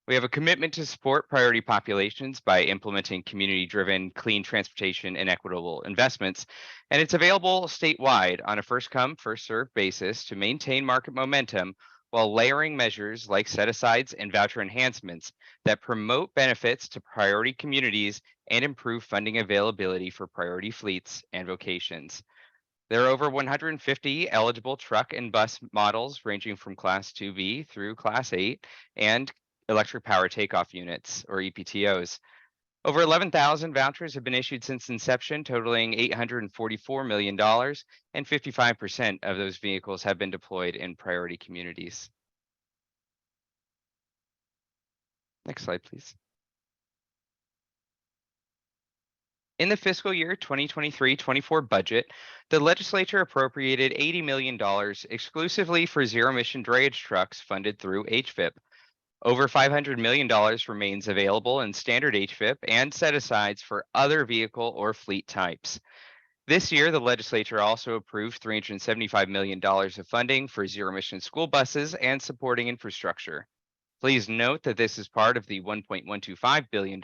We have a commitment to support priority populations by implementing community-driven clean transportation and equitable investments, and it's available statewide on a first-come, first-served basis to maintain market momentum while layering measures like set-asides and voucher enhancements that promote benefits to priority communities and improve funding availability for priority fleets and vocations. There are over 150 eligible truck and bus models ranging from Class 2B through Class 8 and electric power takeoff units, or EPTOs. Over 11,000 vouchers have been issued since inception, totaling $844 million, and 55% of those vehicles have been deployed in priority communities. Next slide, please. In the fiscal year 2023-24 budget, the legislature appropriated $80 million exclusively for zero-emission drayage trucks funded through HFIP. Over $500 million remains available in standard HFIP and set-asides for other vehicle or fleet types. This year, the legislature also approved $375 million of funding for zero-emission school buses and supporting infrastructure. Please note that this is part of the $1.125 billion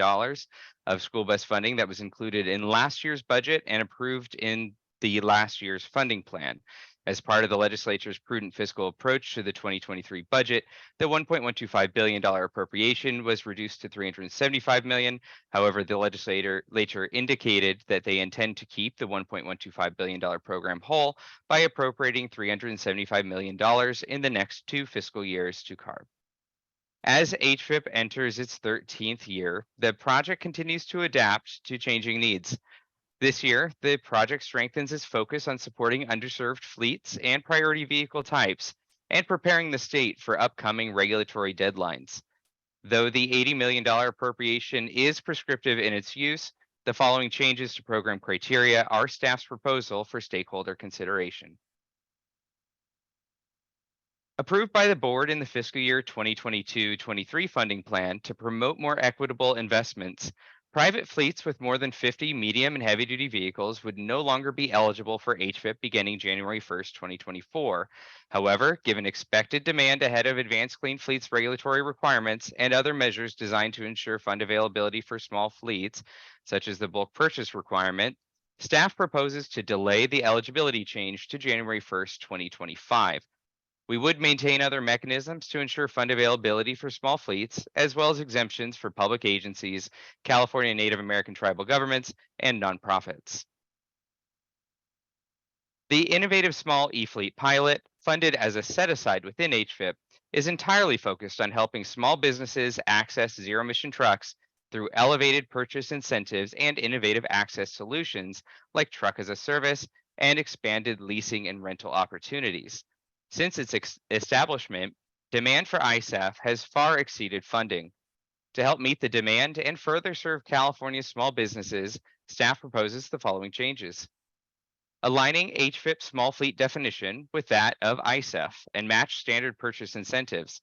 of school bus funding that was included in last year's budget and approved in the last year's funding plan. As part of the legislature's prudent fiscal approach to the 2023 budget, the $1.125 billion appropriation was reduced to $375 million. However, the legislature indicated that they intend to keep the $1.125 billion program whole by appropriating $375 million in the next 2 fiscal years to CARB. As HFIP enters its 13th year, the project continues to adapt to changing needs. This year, the project strengthens its focus on supporting underserved fleets and priority vehicle types and preparing the state for upcoming regulatory deadlines. Though the $80 million appropriation is prescriptive in its use, the following changes to program criteria are staff's proposal for stakeholder consideration. Approved by the board in the fiscal year 2022-23 funding plan to promote more equitable investments, private fleets with more than 50 medium and heavy-duty vehicles would no longer be eligible for HFIP beginning January 1st, 2024. However, given expected demand ahead of Advanced Clean Fleets regulatory requirements and other measures designed to ensure fund availability for small fleets, such as the bulk purchase requirement, staff proposes to delay the eligibility change to January 1st, 2025. We would maintain other mechanisms to ensure fund availability for small fleets, as well as exemptions for public agencies, California Native American tribal governments, and nonprofits. The Innovative Small E-Fleet pilot, funded as a set-aside within HFIP, is entirely focused on helping small businesses access zero-emission trucks through elevated purchase incentives and innovative access solutions like Truck as a Service and expanded leasing and rental opportunities. Since its establishment, demand for ISAF has far exceeded funding. To help meet the demand and further serve California's small businesses, staff proposes the following changes. Aligning HFIP small fleet definition with that of ISAF and match standard purchase incentives.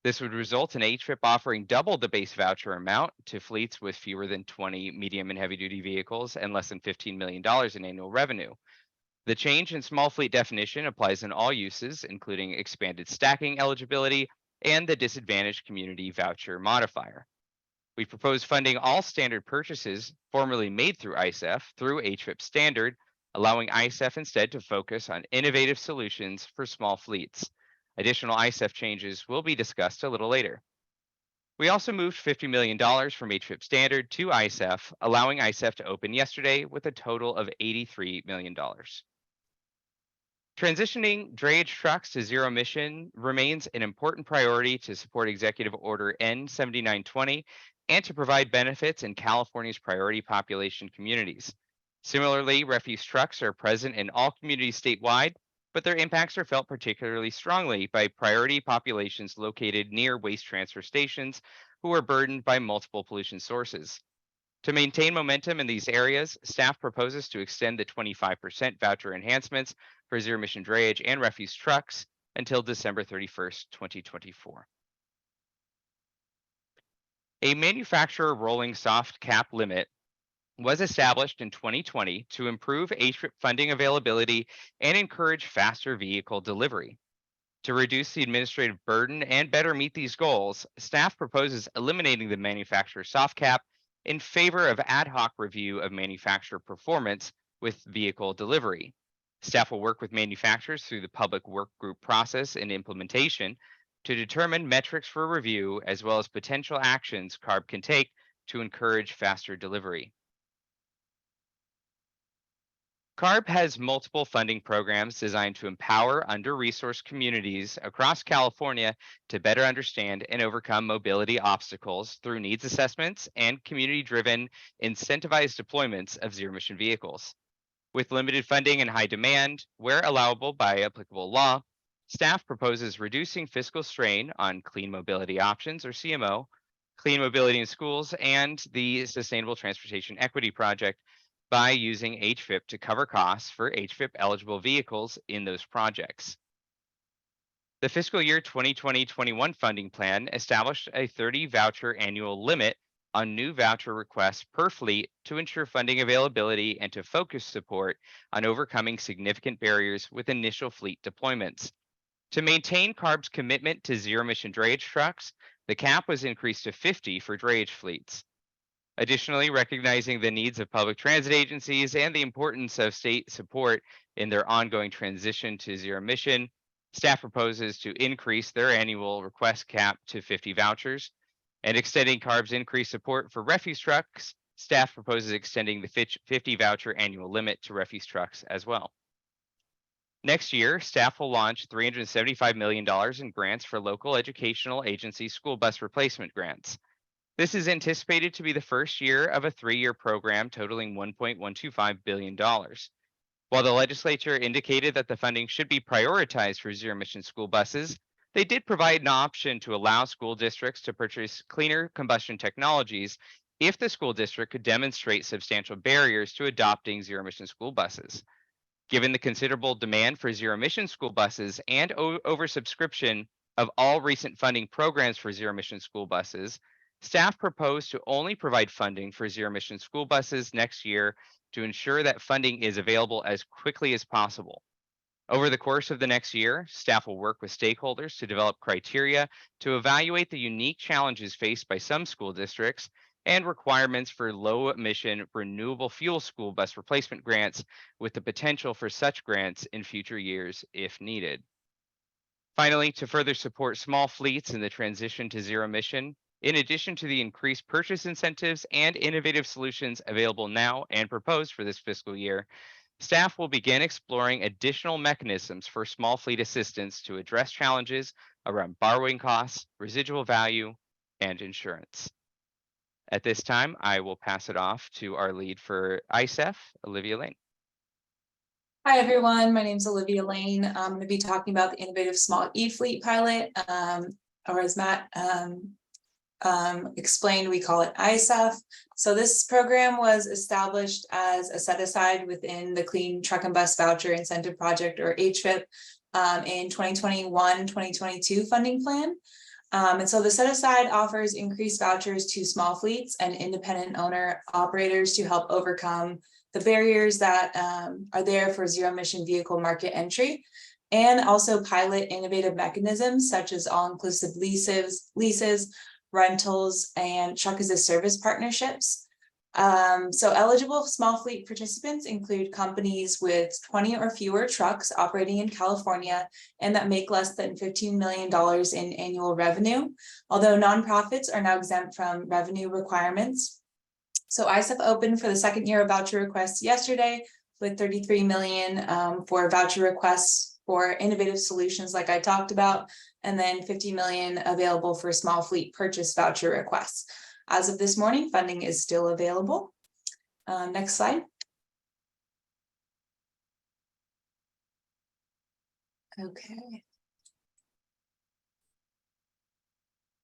This would result in HVIP offering double the base voucher amount to fleets with fewer than 20 medium and heavy duty vehicles and less than $15 million in annual revenue. The change in small fleet definition applies in all uses, including expanded stacking eligibility and the disadvantaged community voucher modifier. We propose funding all standard purchases formerly made through ISEF through HVIP standard, allowing ISEF instead to focus on innovative solutions for small fleets. Additional ISEF changes will be discussed a little later. We also moved $50 million from HVIP standard to ISEF, allowing ISEF to open yesterday with a total of $83 million. Transitioning drayage trucks to zero emission remains an important priority to support Executive Order N7920 and to provide benefits in California's priority population communities. Similarly, refuse trucks are present in all communities statewide, but their impacts are felt particularly strongly by priority populations located near waste transfer stations who are burdened by multiple pollution sources. To maintain momentum in these areas, staff proposes to extend the 25% voucher enhancements for zero emission drayage and refuse trucks until December 31st, 2024. A manufacturer rolling soft cap limit was established in 2020 to improve HVIP funding availability and encourage faster vehicle delivery. To reduce the administrative burden and better meet these goals, staff proposes eliminating the manufacturer soft cap in favor of ad hoc review of manufacturer performance with vehicle delivery. Staff will work with manufacturers through the public work group process and implementation to determine metrics for review as well as potential actions CARB can take to encourage faster delivery. CARB has multiple funding programs designed to empower under-resourced communities across California to better understand and overcome mobility obstacles through needs assessments and community-driven incentivized deployments of zero-emission vehicles. With limited funding and high demand, where allowable by applicable law, staff proposes reducing fiscal strain on Clean Mobility Options, or CMO, Clean Mobility in Schools, and the Sustainable Transportation Equity Project by using HVIP to cover costs for HVIP-eligible vehicles in those projects. The fiscal year 2020-21 funding plan established a 30 voucher annual limit on new voucher requests per fleet to ensure funding availability and to focus support on overcoming significant barriers with initial fleet deployments. To maintain CARB's commitment to zero-emission drayage trucks, the cap was increased to 50 for drayage fleets. Additionally, recognizing the needs of public transit agencies and the importance of state support in their ongoing transition to zero emission, staff proposes to increase their annual request cap to 50 vouchers. And extending CARB's increased support for refuse trucks, staff proposes extending the 50 voucher annual limit to refuse trucks as well. Next year, staff will launch $375 million in grants for local educational agency school bus replacement grants. This is anticipated to be the first year of a 3-year program totaling $1.125 billion. While the legislature indicated that the funding should be prioritized for zero-emission school buses, they did provide an option to allow school districts to purchase cleaner combustion technologies if the school district could demonstrate substantial barriers to adopting zero-emission school buses. Given the considerable demand for zero-emission school buses and oversubscription of all recent funding programs for zero-emission school buses, staff proposed to only provide funding for zero-emission school buses next year to ensure that funding is available as quickly as possible. Over the course of the next year, staff will work with stakeholders to develop criteria to evaluate the unique challenges faced by some school districts and requirements for low-emission renewable fuel school bus replacement grants, with the potential for such grants in future years if needed. Finally, to further support small fleets in the transition to zero emission, in addition to the increased purchase incentives and innovative solutions available now and proposed for this fiscal year, staff will begin exploring additional mechanisms for small fleet assistance to address challenges around borrowing costs, residual value, and insurance. At this time, I will pass it off to our lead for ISEF, Olivia Lane. Hi, everyone. My name is Olivia Lane. I'm going to be talking about the Innovative Small E-Fleet Pilot, or as Matt explained, we call it ISEF. So this program was established as a set aside within the Clean Truck and Bus Voucher Incentive Project, or HVIP, in 2021-2022 funding plan. And so the set aside offers increased vouchers to small fleets and independent owner operators to help overcome the barriers that are there for zero emission vehicle market entry, and also pilot innovative mechanisms such as all-inclusive leases, rentals, and truck as a service partnerships. So eligible small fleet participants include companies with 20 or fewer trucks operating in California and that make less than $15 million in annual revenue, although nonprofits are now exempt from revenue requirements. So ISEF opened for the second year of voucher requests yesterday with 33 million for voucher requests for innovative solutions like I talked about, and then 50 million available for small fleet purchase voucher requests. As of this morning, funding is still available. Next slide. Okay.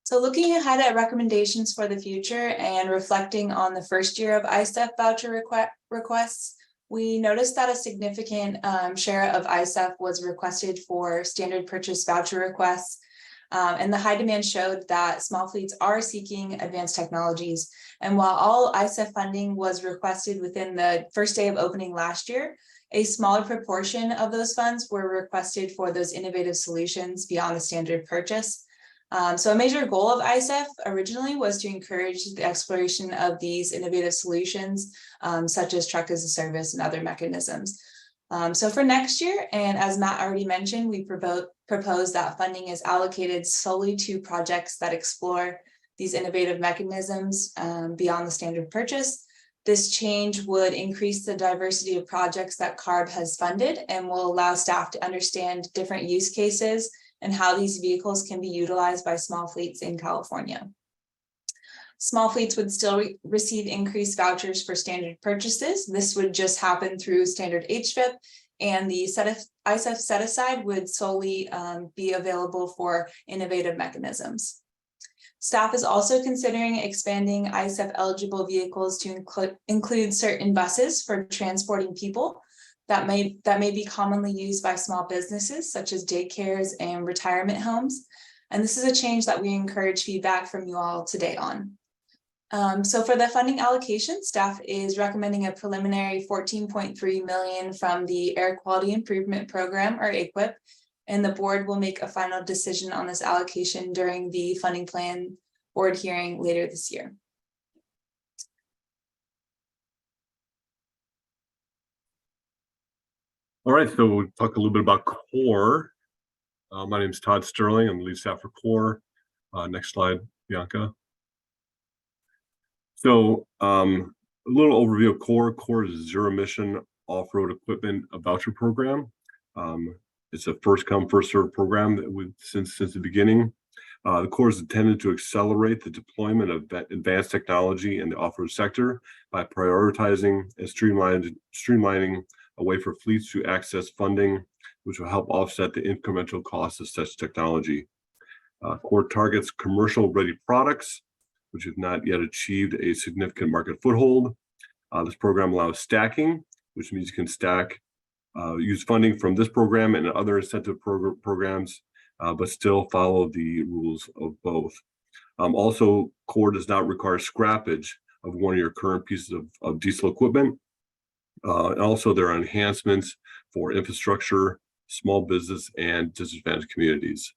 So looking ahead at recommendations for the future and reflecting on the first year of ISEF voucher requests, we noticed that a significant share of ISEF was requested for standard purchase voucher requests. And the high demand showed that small fleets are seeking advanced technologies. And while all ISEF funding was requested within the first day of opening last year, a smaller proportion of those funds were requested for those innovative solutions beyond the standard purchase. So a major goal of ISEF originally was to encourage the exploration of these innovative solutions, such as truck as a service and other mechanisms. So for next year, and as Matt already mentioned, we propose that funding is allocated solely to projects that explore these innovative mechanisms beyond the standard purchase. This change would increase the diversity of projects that CARB has funded and will allow staff to understand different use cases and how these vehicles can be utilized by small fleets in California. Small fleets would still receive increased vouchers for standard purchases. This would just happen through standard HVIP, and the ISEF set aside would solely be available for innovative mechanisms. Staff is also considering expanding ISEF eligible vehicles to include certain buses for transporting people that may be commonly used by small businesses such as daycares and retirement homes. And this is a change that we encourage feedback from you all today on. So for the funding allocation, staff is recommending a preliminary 14.3 million from the Air Quality Improvement Program, or AQIP, and the board will make a final decision on this allocation during the funding plan board hearing later this year. All right, so we'll talk a little bit about CORE. My name is Todd Sterling. I'm the lead staff for CORE. Next slide, Bianca. So a little overview of CORE. CORE is a zero emission off-road equipment voucher program. It's a first come, first served program that we've since the beginning. The CORE is intended to accelerate the deployment of advanced technology in the off-road sector by prioritizing and streamlining a way for fleets to access funding, which will help offset the incremental costs of such technology. CORE targets commercial ready products, which have not yet achieved a significant market foothold. This program allows stacking, which means you can stack, use funding from this program and other incentive programs, but still follow the rules of both. Also, CORE does not require scrappage of one of your current pieces of diesel equipment. And also, there are enhancements for infrastructure, small business, and disadvantaged communities.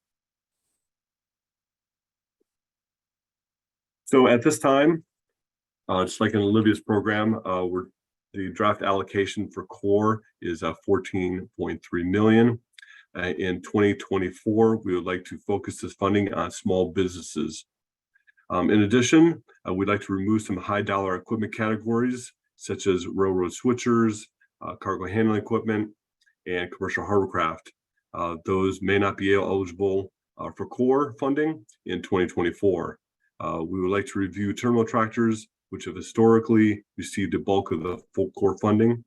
So at this time, just like in Olivia's program, the draft allocation for CORE is 14.3 million. In 2024, we would like to focus this funding on small businesses. In addition, we'd like to remove some high dollar equipment categories, such as railroad switchers, cargo handling equipment, and commercial hovercraft. Those may not be eligible for CORE funding in 2024. We would like to review terminal tractors, which have historically received the bulk of the full CORE funding.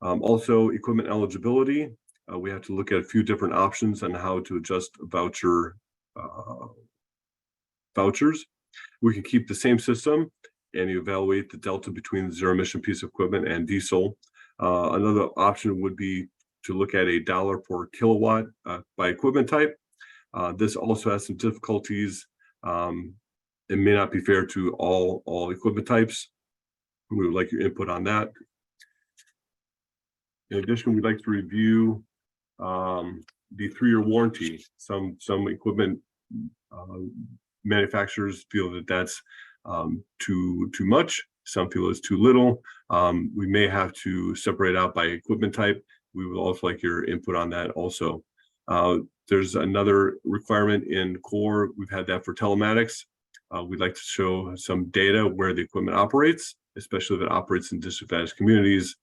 Also, equipment eligibility. We have to look at a few different options on how to adjust vouchers. We can keep the same system and evaluate the delta between the zero emission piece of equipment and diesel. Another option would be to look at $1 per kilowatt by equipment type. This also has some difficulties. It may not be fair to all equipment types. We would like your input on that. In addition, we'd like to review the 3-year warranty. Some equipment manufacturers feel that that's too much. Some feel it's too little. We may have to separate out by equipment type. We would also like your input on that also. There's another requirement in core. We've had that for telematics. We'd like to show some data where the equipment operates, especially if it operates in disadvantaged communities.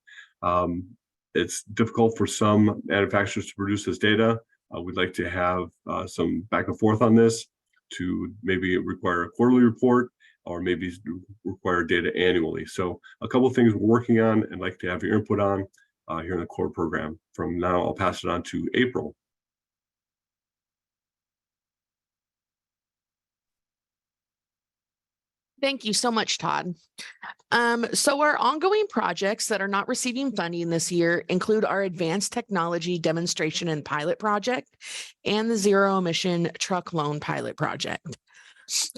It's difficult for some manufacturers to produce this data. We'd like to have some back and forth on this to maybe require a quarterly report or maybe require data annually. So a couple of things we're working on and like to have your input on here in the core program. From now, I'll pass it on to April. Thank you so much, Todd. So our ongoing projects that are not receiving funding this year include our Advanced Technology Demonstration and Pilot Project and the Zero Emission Truck Loan Pilot Project.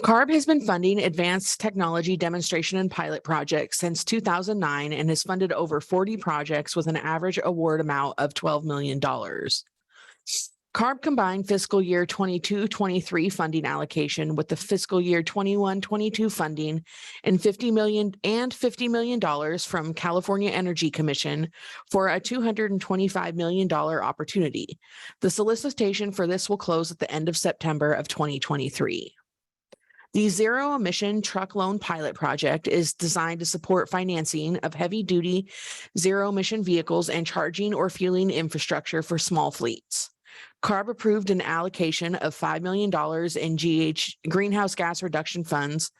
CARB has been funding Advanced Technology Demonstration and Pilot Projects since 2009 and has funded over 40 projects with an average award amount of $12 million. CARB combined fiscal year 22-23 funding allocation with the fiscal year 21-22 funding and $50 million from California Energy Commission for a $225 million opportunity. The solicitation for this will close at the end of September of 2023. The Zero Emission Truck Loan Pilot Project is designed to support financing of heavy-duty zero-emission vehicles and charging or fueling infrastructure for small fleets. CARB approved an allocation of $5 million in greenhouse gas reduction funds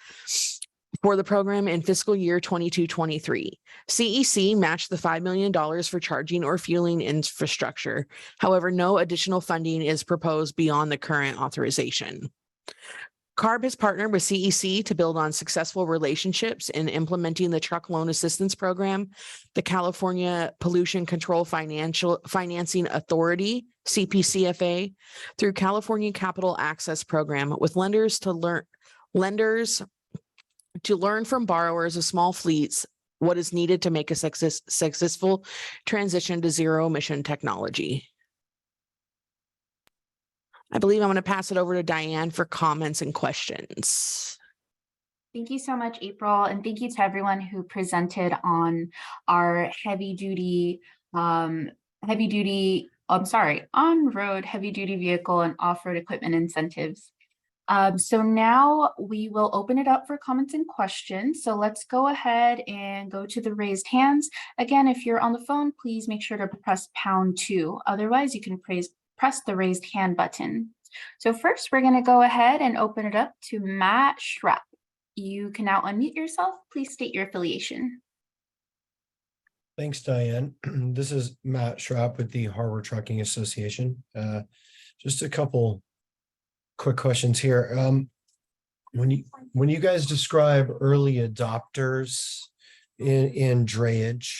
for the program in fiscal year 22-23. CEC matched the $5 million for charging or fueling infrastructure. However, no additional funding is proposed beyond the current authorization. CARB has partnered with CEC to build on successful relationships in implementing the Truck Loan Assistance Program, the California Pollution Control Financing Authority, CPCFA, through California Capital Access Program with lenders to learn from borrowers of small fleets what is needed to make a successful transition to zero emission technology. I believe I'm going to pass it over to Diane for comments and questions. Thank you so much, April, and thank you to everyone who presented on our on-road heavy-duty vehicle and off-road equipment incentives. So now we will open it up for comments and questions. So let's go ahead and go to the raised hands. Again, if you're on the phone, please make sure to press #2. Otherwise, you can press the raised hand button. So first, we're going to go ahead and open it up to Matt Schrapp. You can now unmute yourself. Please state your affiliation. Thanks, Diane. This is Matt Schrapp with the Harbor Trucking Association. Just a couple quick questions here. When you guys describe early adopters in drayage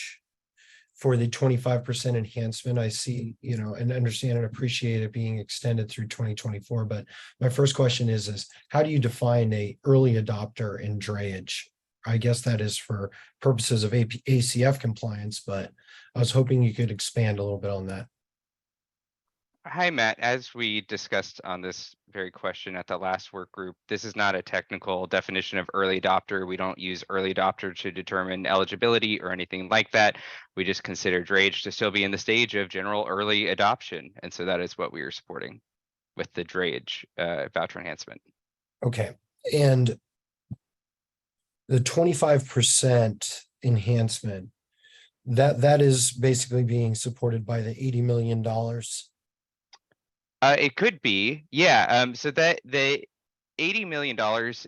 for the 25% enhancement, I see, and understand and appreciate it being extended through 2024. But my first question is how do you define a early adopter in drayage? I guess that is for purposes of ACF compliance, but I was hoping you could expand a little bit on that. Hi, Matt. As we discussed on this very question at the last work group, this is not a technical definition of early adopter. We don't use early adopter to determine eligibility or anything like that. We just consider drayage to still be in the stage of general early adoption. And so that is what we are supporting with the drayage voucher enhancement. Okay. And the 25% enhancement, that is basically being supported by the $80 million. It could be, yeah. So that the $80 million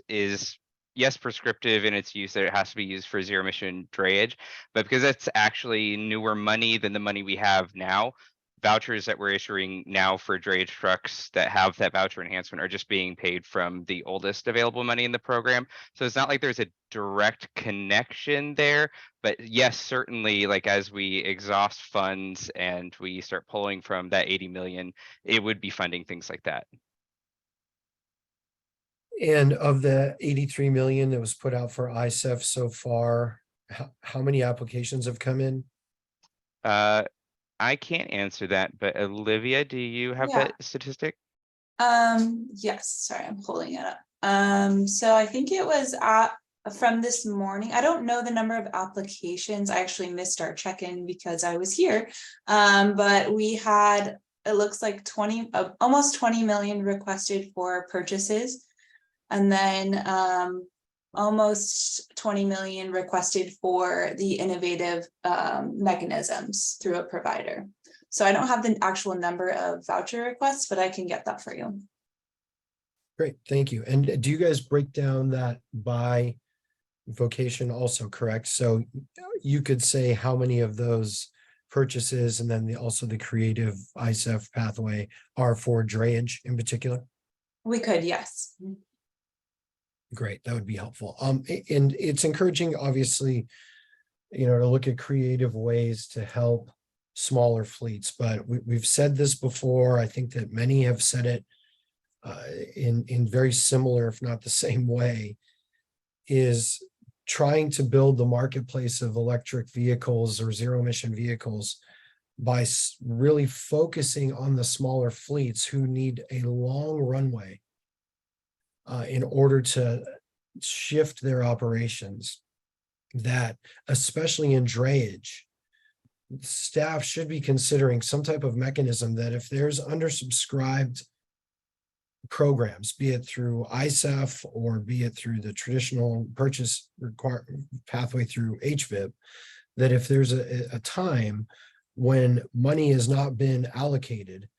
is, yes, prescriptive in its use that it has to be used for zero emission drayage, but because that's actually newer money than the money we have now, vouchers that we're issuing now for drayage trucks that have that voucher enhancement are just being paid from the oldest available money in the program. So it's not like there's a direct connection there, but yes, certainly, like as we exhaust funds and we start pulling from that 80 million, it would be funding things like that. And of the 83 million that was put out for ISEF so far, how many applications have come in? I can't answer that, but Olivia, do you have Yeah. that statistic? Yes, sorry, I'm pulling it up. So I think it was from this morning. I don't know the number of applications. I actually missed our check-in because I was here. But we had, it looks like almost 20 million requested for purchases. And then almost 20 million requested for the innovative mechanisms through a provider. So I don't have the actual number of voucher requests, but I can get that for you. Great, thank you. And do you guys break down that by vocation also, correct? So you could say how many of those purchases and then also the creative ISEF pathway are for drayage in particular? We could, yes. Great, that would be helpful. And it's encouraging, obviously, to look at creative ways to help smaller fleets, but we've said this before. I think that many have said it in very similar, if not the same way, is trying to build the marketplace of electric vehicles or zero emission vehicles by really focusing on the smaller fleets who need a long runway in order to shift their operations, that especially in drayage, staff should be considering some type of mechanism that if there's undersubscribed programs, be it through ISEF or be it through the traditional purchase pathway through HVIP, that if there's a time when money has not been allocated,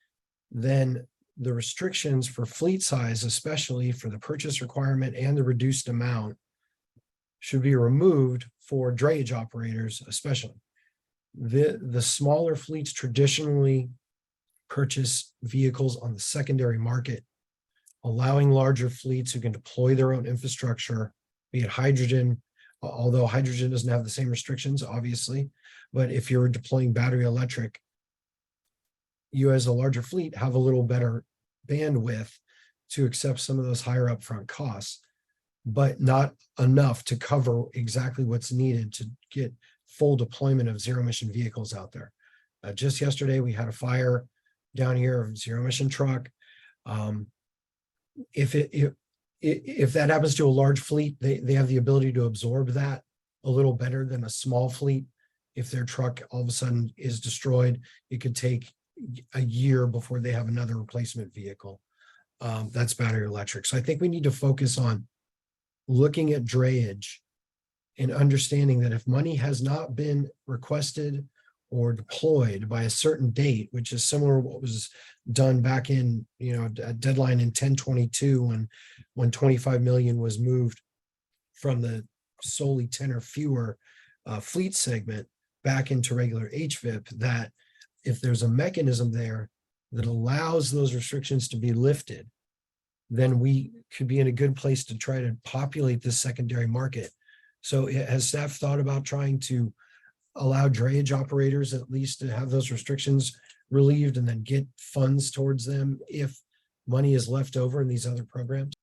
then the restrictions for fleet size, especially for the purchase requirement and the reduced amount, should be removed for drayage operators, especially. The smaller fleets traditionally purchase vehicles on the secondary market, allowing larger fleets who can deploy their own infrastructure, be it hydrogen, although hydrogen doesn't have the same restrictions, obviously, but if you're deploying battery electric, you as a larger fleet have a little better bandwidth to accept some of those higher upfront costs, but not enough to cover exactly what's needed to get full deployment of zero emission vehicles out there. Just yesterday, we had a fire down here of zero emission truck. If that happens to a large fleet, they have the ability to absorb that a little better than a small fleet. If their truck all of a sudden is destroyed, it could take a year before they have another replacement vehicle. That's battery electric. So I think we need to focus on looking at drayage and understanding that if money has not been requested or deployed by a certain date, which is similar to what was done back in, a deadline in 10/22 when 25 million was moved from the solely 10 or fewer fleet segment back into regular HVIP, that if there's a mechanism there that allows those restrictions to be lifted, then we could be in a good place to try to populate this secondary market. So has staff thought about trying to allow drayage operators at least to have those restrictions relieved and then get funds towards them if money is left over in these other programs?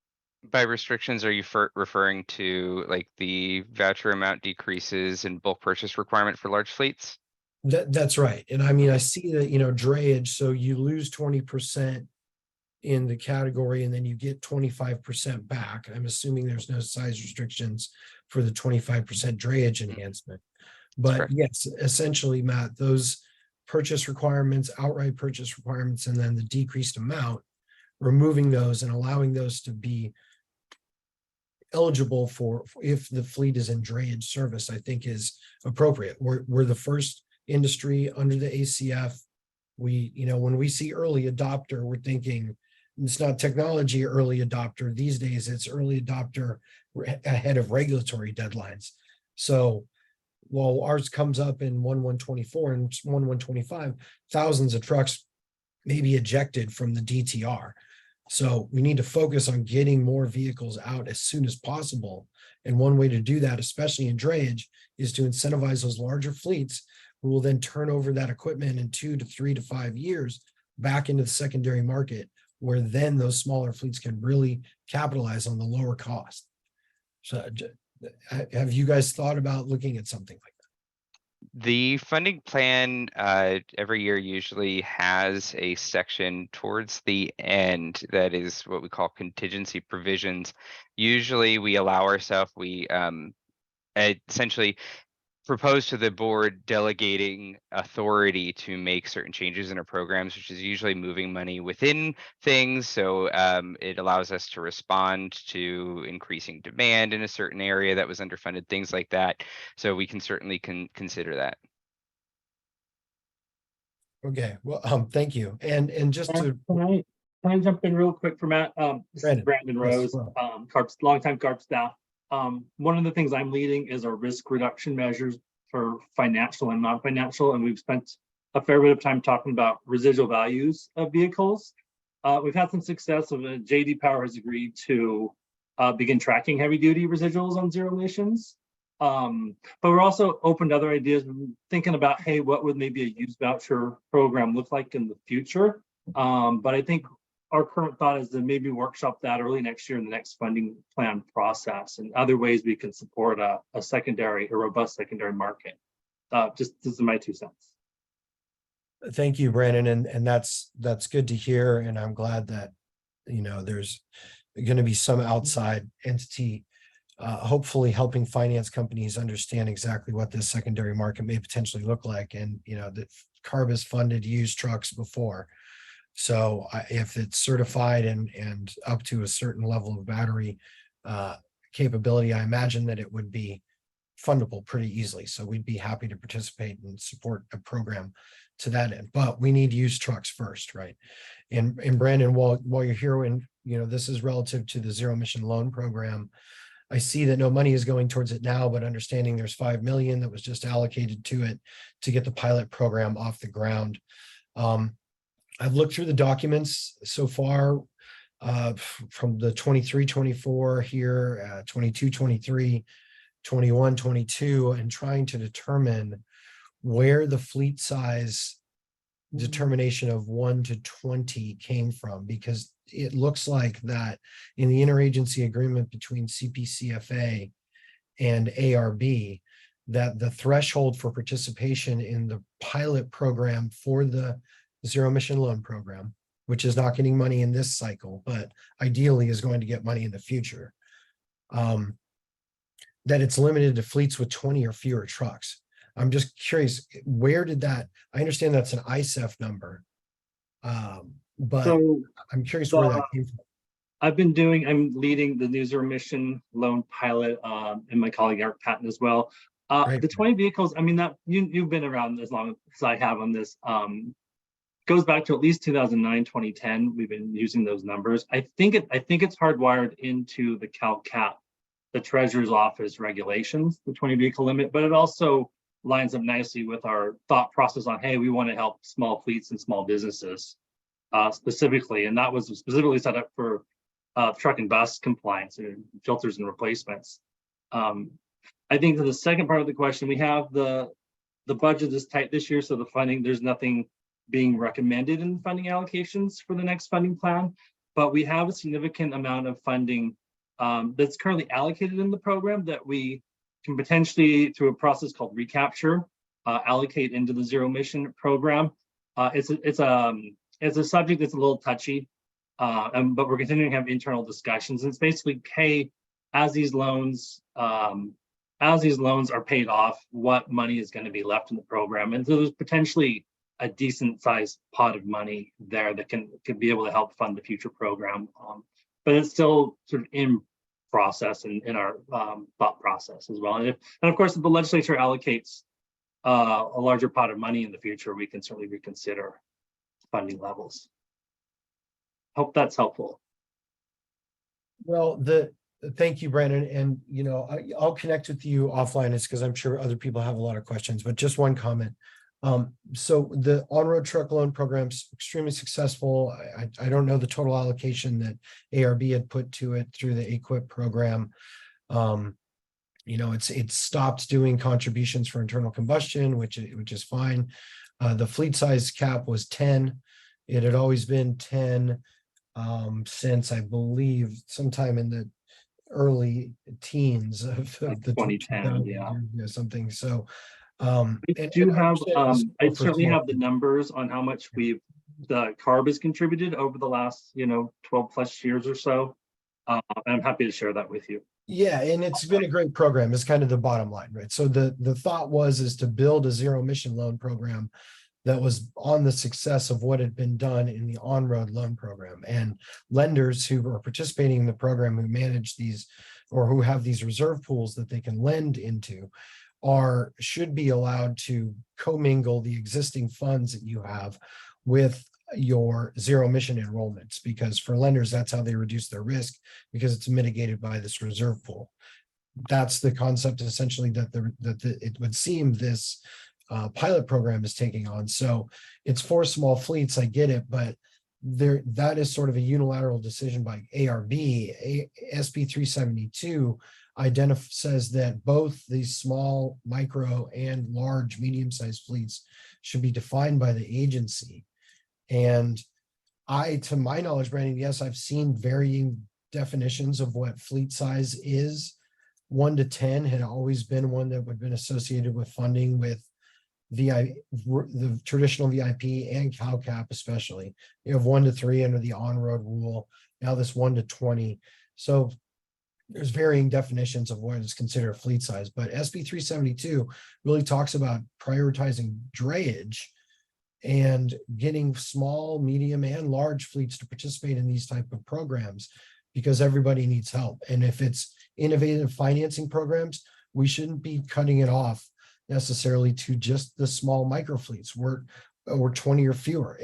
By restrictions, are you referring to like the voucher amount decreases and bulk purchase requirement for large fleets? That's right. And I mean, I see that, drayage, so you lose 20% in the category and then you get 25% back. I'm assuming there's no size restrictions for the 25% drayage enhancement. But yes, essentially, Matt, those purchase requirements, outright purchase requirements, and then the decreased amount, removing those and allowing those to be eligible for if the fleet is in drayage service, I think is appropriate. We're the first industry under the ACF. When we see early adopter, we're thinking it's not technology early adopter. These days, it's early adopter ahead of regulatory deadlines. So while ours comes up in 1/1/24 and 1/1/25, thousands of trucks may be ejected from the DTR. So we need to focus on getting more vehicles out as soon as possible. And one way to do that, especially in drayage, is to incentivize those larger fleets who will then turn over that equipment in 2 to 3 to 5 years back into the secondary market where then those smaller fleets can really capitalize on the lower cost. So have you guys thought about looking at something like that? The funding plan every year usually has a section towards the end that is what we call contingency provisions. Usually we allow ourselves, we essentially propose to the board delegating authority to make certain changes in our programs, which is usually moving money within things. So it allows us to respond to increasing demand in a certain area that was underfunded, things like that. So we can certainly consider that. Okay, well, thank you. And just to Can I jump in real quick for Matt? This is Brandon Rose, well. longtime CARB staff. One of the things I'm leading is our risk reduction measures for financial and non-financial, and we've spent a fair bit of time talking about residual values of vehicles. We've had some success of JD Power has agreed to begin tracking heavy-duty residuals on zero emissions. But we're also open to other ideas, thinking about, hey, what would maybe a used voucher program look like in the future? But I think our current thought is to maybe workshop that early next year in the next funding plan process, and other ways we can support a robust secondary market. Just this is my 2 cents. Thank you, Brandon, and that's good to hear, and I'm glad that there's going to be some outside entity hopefully helping finance companies understand exactly what this secondary market may potentially look like. And that CARB has funded used trucks before. So if it's certified and up to a certain level of battery capability, I imagine that it would be fundable pretty easily. So we'd be happy to participate and support a program to that end. But we need used trucks first, right? And Brandon, while you're here, and this is relative to the zero emission loan program, I see that no money is going towards it now, but understanding there's $5 million that was just allocated to it to get the pilot program off the ground. I've looked through the documents so far from the 23-24 here, 22-23, 21-22, and trying to determine where the fleet size determination of 1 to 20 came from, because it looks like that in the interagency agreement between CPCFA and ARB, that the threshold for participation in the pilot program for the zero emission loan program, which is not getting money in this cycle, but ideally is going to get money in the future, that it's limited to fleets with 20 or fewer trucks. I'm just curious, where did that, I understand that's an ISEF number, but so, I'm curious where that came from. I'm leading the new zero emission loan pilot, and my colleague Eric Patton as well. The 20 vehicles, I mean, that you've been around as long as I have on this, goes back to at least 2009, 2010. We've been using those numbers. I think it's hardwired into the CalCap, the Treasurer's Office regulations, the 20 vehicle limit, but it also lines up nicely with our thought process on, hey, we want to help small fleets and small businesses specifically. And that was specifically set up for truck and bus compliance and filters and replacements. I think to the second part of the question, we have the budget is tight this year, so the funding, there's nothing being recommended in funding allocations for the next funding plan, but we have a significant amount of funding that's currently allocated in the program that we can potentially, through a process called recapture, allocate into the zero emission program. It's a subject that's a little touchy, but we're continuing to have internal discussions. And it's basically, hey, as these loans are paid off, what money is going to be left in the program? And so there's potentially a decent sized pot of money there that can be able to help fund the future program. But it's still sort of in process and in our thought process as well. And of course, if the legislature allocates a larger pot of money in the future, we can certainly reconsider funding levels. Hope that's helpful. Well, thank you, Brandon. And I'll connect with you offline, it's because I'm sure other people have a lot of questions, but just one comment. So the on-road truck loan program's extremely successful. I don't know the total allocation that ARB had put to it through the EQIP program. It's stopped doing contributions for internal combustion, which is fine. The fleet size cap was 10. It had always been 10. since I believe sometime in the early teens of Like the 2010, 2000s, yeah. Something. So I and do I have, understand it's I for certainly small have the numbers on how much the CARB has contributed over the last, 12 plus years or so. And I'm happy to share that with you. Yeah, and it's been a great program is kind of the bottom line, right? So the thought is to build a zero emission loan program that was on the success of what had been done in the on-road loan program. And lenders who are participating in the program, who manage these or who have these reserve pools that they can lend into, should be allowed to commingle the existing funds that you have with your zero emission enrollments, because for lenders, that's how they reduce their risk, because it's mitigated by this reserve pool. That's the concept essentially that it would seem this pilot program is taking on. So it's for small fleets, I get it, but that is sort of a unilateral decision by ARB. SB 372 says that both these small, micro, and large, medium-sized fleets should be defined by the agency. And to my knowledge, Brandon, yes, I've seen varying definitions of what fleet size is. 1 to 10 had always been one that would have been associated with funding with the traditional VIP and CalCap, especially. You have 1 to 3 under the on-road rule. Now this 1 to 20. So there's varying definitions of what is considered fleet size, but SB 372 really talks about prioritizing drayage and getting small, medium, and large fleets to participate in these type of programs, because everybody needs help. And if it's innovative financing programs, we shouldn't be cutting it off necessarily to just the small micro fleets or 20 or fewer.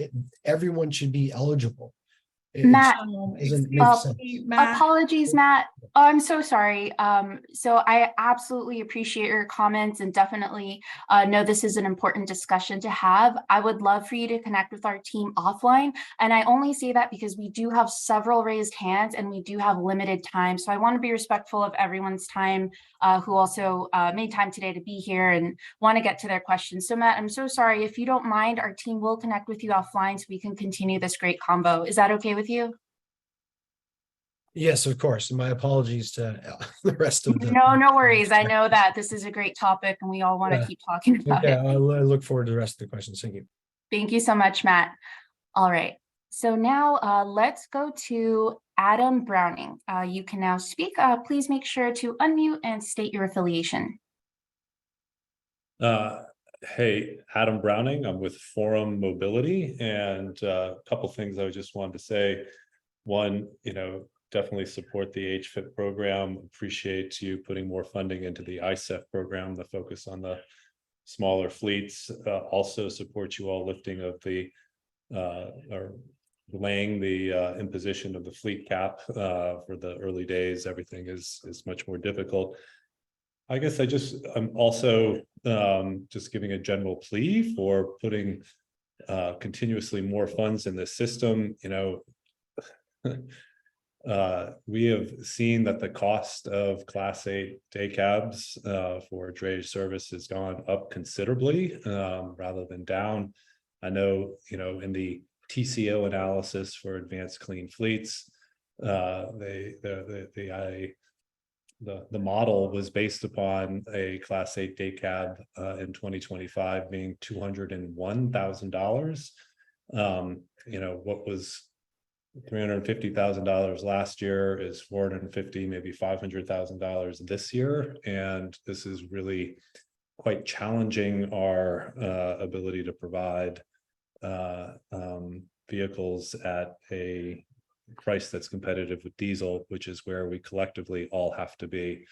Everyone should be eligible. Matt, doesn't make sense. apologies, Matt. Oh, I'm so sorry. So I absolutely appreciate your comments and definitely know this is an important discussion to have. I would love for you to connect with our team offline. And I only say that because we do have several raised hands and we do have limited time. So I want to be respectful of everyone's time who also made time today to be here and want to get to their questions. So Matt, I'm so sorry. If you don't mind, our team will connect with you offline so we can continue this great combo. Is that okay with you? Yes, of course. And my apologies to the rest of the. No worries. I know that this is a great topic and we all want to keep talking about it. I look forward to the rest of the questions. Thank you. Thank you so much, Matt. All right. So now let's go to Adam Browning. You can now speak. Please make sure to unmute and state your affiliation. Hey, Adam Browning. I'm with Forum Mobility, and a couple things I just wanted to say. One, definitely support the HFIP program. Appreciate you putting more funding into the ISEF program, the focus on the smaller fleets. Also support you all lifting of or laying the imposition of the fleet cap for the early days. Everything is much more difficult. I guess I'm also just giving a general plea for putting continuously more funds in the system. We have seen that the cost of Class 8 day cabs for drayage service has gone up considerably rather than down. I know, in the TCO analysis for advanced clean fleets, the model was based upon a Class 8 day cab in 2025 being $201,000. What was $350,000 last year is $450,000, maybe $500,000 this year, and this is really quite challenging our ability to provide vehicles at a price that's competitive with diesel, which is where we collectively all have to be.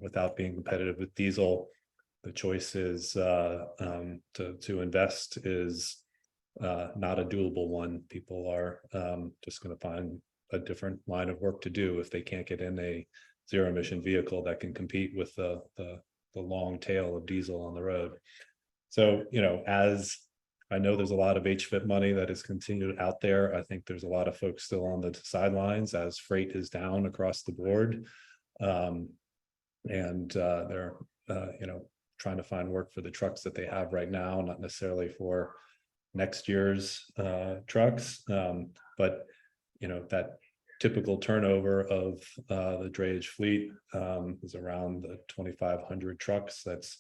Without being competitive with diesel, the choice is to invest is not a doable one. People are just going to find a different line of work to do if they can't get in a zero emission vehicle that can compete with the long tail of diesel on the road. So, as I know there's a lot of HFIP money that is continued out there, I think there's a lot of folks still on the sidelines as freight is down across the board. And they're, trying to find work for the trucks that they have right now, not necessarily for next year's trucks. But that typical turnover of the drayage fleet is around the 2,500 trucks. That's,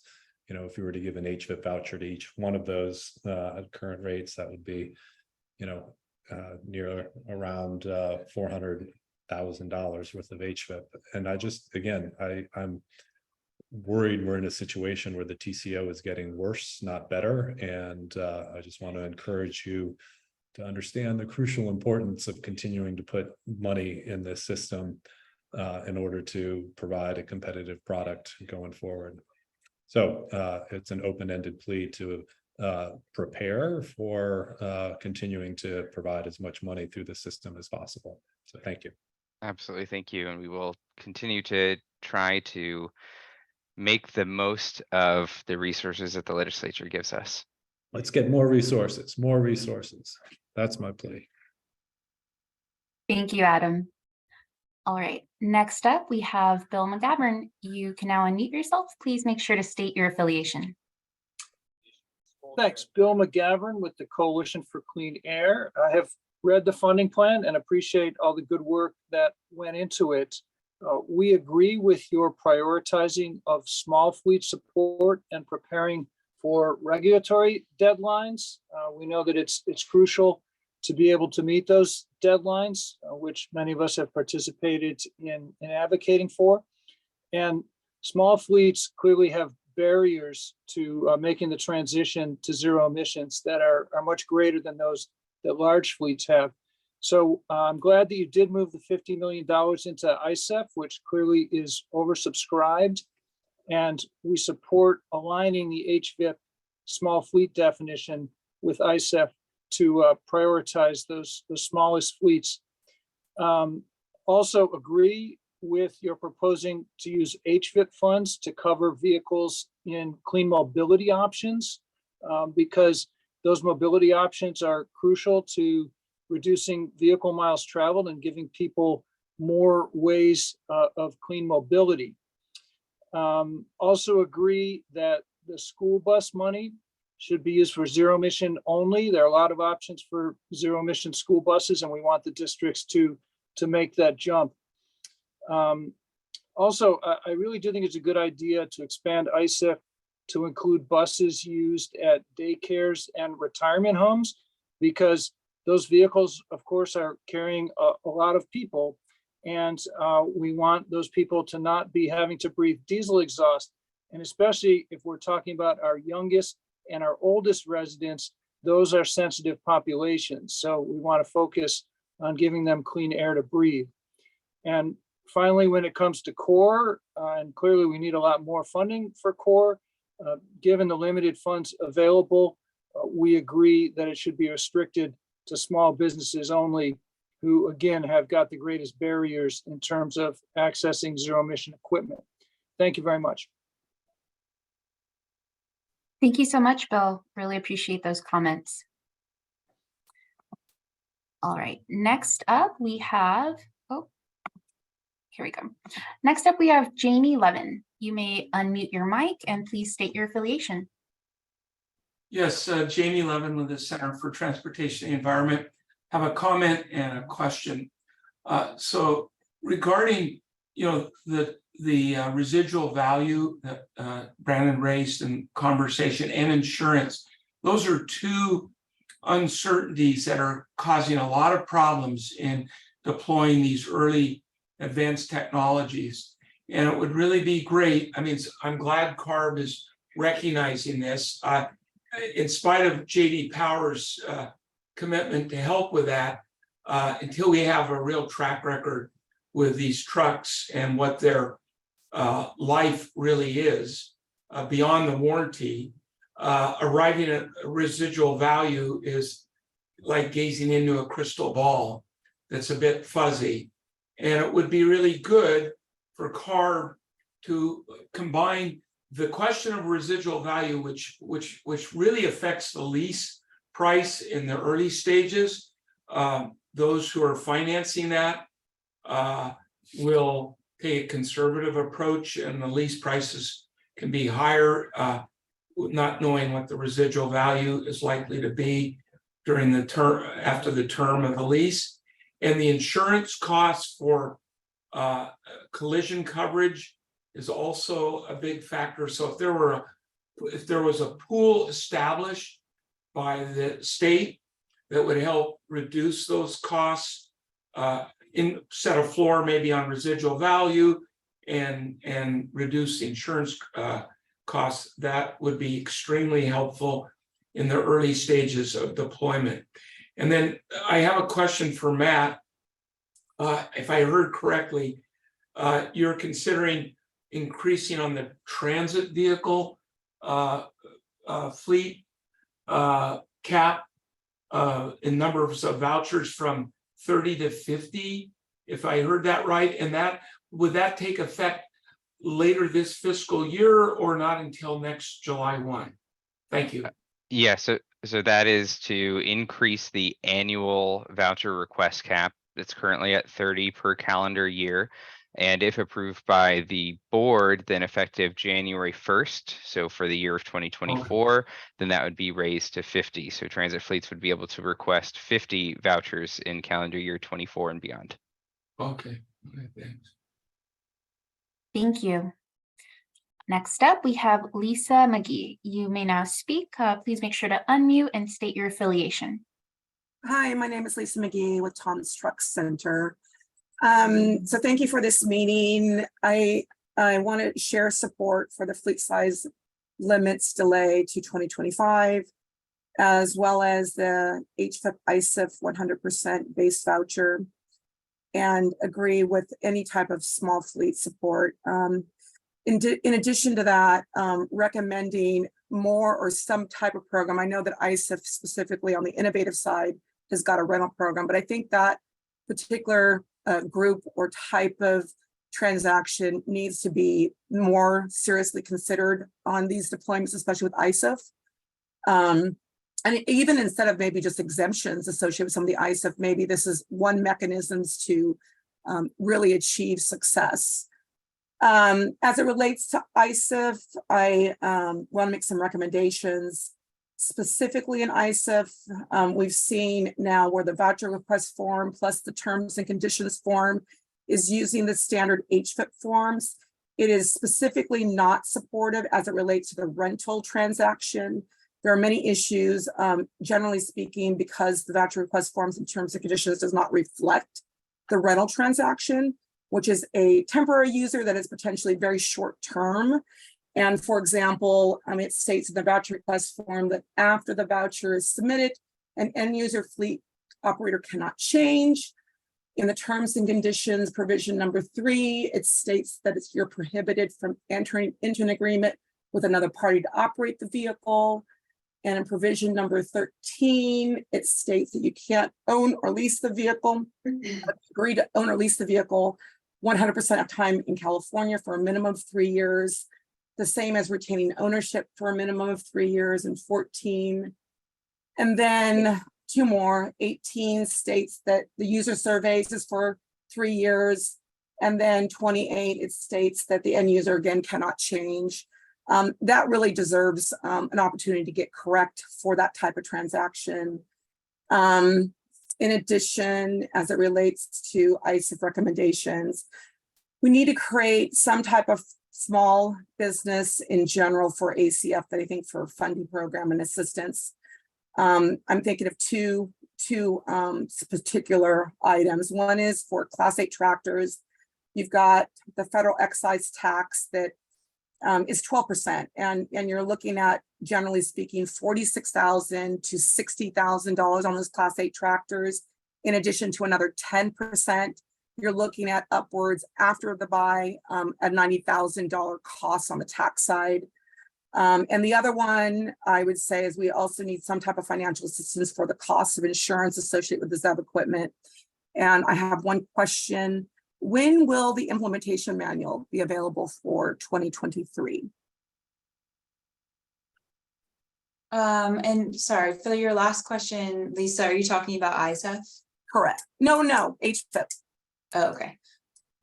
if you were to give an HVIP voucher to each one of those at current rates, that would be, near around $400,000 worth of HVIP. And I'm worried we're in a situation where the TCO is getting worse, not better. And I just want to encourage you to understand the crucial importance of continuing to put money in this system in order to provide a competitive product going forward. So it's an open-ended plea to prepare for continuing to provide as much money through the system as possible. So thank you. Absolutely, thank you. And we will continue to try to make the most of the resources that the legislature gives us. Let's get more resources, more resources. That's my plea. Thank you, Adam. All right, next up, we have Bill McGavern. You can now unmute yourself. Please make sure to state your affiliation. Thanks. Bill McGavern with the Coalition for Clean Air. I have read the funding plan and appreciate all the good work that went into it. We agree with your prioritizing of small fleet support and preparing for regulatory deadlines. We know that it's crucial to be able to meet those deadlines, which many of us have participated in advocating for. And small fleets clearly have barriers to making the transition to zero emissions that are much greater than those that large fleets have. So I'm glad that you did move the $50 million into ISEF, which clearly is oversubscribed. And we support aligning the HVIP small fleet definition with ISEF to prioritize those smallest fleets. Also agree with your proposing to use HVIP funds to cover vehicles in clean mobility options, because those mobility options are crucial to reducing vehicle miles traveled and giving people more ways of clean mobility. Also agree that the school bus money should be used for zero emission only. There are a lot of options for zero emission school buses, and we want the districts to make that jump. Also, I really do think it's a good idea to expand ISEF to include buses used at daycares and retirement homes, because those vehicles, of course, are carrying a lot of people, and we want those people to not be having to breathe diesel exhaust. And especially if we're talking about our youngest and our oldest residents, those are sensitive populations. So we want to focus on giving them clean air to breathe. And finally, when it comes to CORE, and clearly we need a lot more funding for CORE, given the limited funds available, we agree that it should be restricted to small businesses only, who again have got the greatest barriers in terms of accessing zero emission equipment. Thank you very much. Thank you so much, Bill. Really appreciate those comments. All right, next up we have, here we go. Next up we have Jamie Levin. You may unmute your mic and please state your affiliation. Yes, Jamie Levin with the Center for Transportation and the Environment. Have a comment and a question. So regarding, the residual value that Brandon raised in conversation and insurance, those are two uncertainties that are causing a lot of problems in deploying these early advanced technologies. And it would really be great. I mean, I'm glad CARB is recognizing this. In spite of JD Power's commitment to help with that, until we have a real track record with these trucks and what their life really is beyond the warranty, arriving at a residual value is like gazing into a crystal ball that's a bit fuzzy. And it would be really good for CARB to combine the question of residual value, which really affects the lease price in the early stages. Those who are financing that will take a conservative approach, and the lease prices can be higher, not knowing what the residual value is likely to be during the term, after the term of the lease. And the insurance costs for collision coverage is also a big factor. So if there was a pool established by the state that would help reduce those costs, set a floor maybe on residual value and reduce the insurance costs, that would be extremely helpful in the early stages of deployment. And then I have a question for Matt. If I heard correctly, you're considering increasing on the transit vehicle fleet cap in numbers of vouchers from 30 to 50, if I heard that right. And would that take effect later this fiscal year or not until next July 1? Thank you. Yeah, so that is to increase the annual voucher request cap that's currently at 30 per calendar year. And if approved by the board, then effective January 1st, so for the year of 2024, then that would be raised to 50. So transit fleets would be able to request 50 vouchers in calendar year 24 and beyond. Okay, thanks. Thank you. Next up, we have Lisa McGee. You may now speak. Please make sure to unmute and state your affiliation. Hi, my name is Lisa McGee with Thomas Truck Center. So thank you for this meeting. I want to share support for the fleet size limits delay to 2025, as well as the HFIP ISIF 100% base voucher, and agree with any type of small fleet support. In addition to that, recommending more or some type of program. I know that ISIF specifically on the innovative side has got a rental program, but I think that particular group or type of transaction needs to be more seriously considered on these deployments, especially with ISIF. And even instead of maybe just exemptions associated with some of the ISIF, maybe this is one mechanisms to really achieve success. As it relates to ISIF, I want to make some recommendations. Specifically in ISIF, we've seen now where the voucher request form plus the terms and conditions form is using the standard HFIP forms. It is specifically not supportive as it relates to the rental transaction. There are many issues, generally speaking, because the voucher request forms and terms and conditions does not reflect the rental transaction, which is a temporary user that is potentially very short term. And for example, it states in the voucher request form that after the voucher is submitted, an end user fleet operator cannot change. In the terms and conditions provision number 3, it states that you're prohibited from entering into an agreement with another party to operate the vehicle. And in provision number 13, it states that you can't own or lease the vehicle, agree to own or lease the vehicle 100% of time in California for a minimum of 3 years. The same as retaining ownership for a minimum of 3 years, and 14. And then 2 more, 18 states that the user surveys is for 3 years. And then 28, it states that the end user again cannot change. That really deserves an opportunity to get correct for that type of transaction. In addition, as it relates to ISIF recommendations, we need to create some type of small business in general for ACF, but I think for funding program and assistance. I'm thinking of two particular items. One is for Class 8 tractors. You've got the federal excise tax that is 12%, and you're looking at, generally speaking, $46,000 to $60,000 on those Class 8 tractors, in addition to another 10%. You're looking at upwards after the buy a $90,000 cost on the tax side. And the other one I would say is we also need some type of financial assistance for the cost of insurance associated with the ZEV equipment. And I have one question. When will the implementation manual be available for 2023? And sorry, for your last question, Lisa, are you talking about ISAF? Correct. No, HFIP. Oh, okay.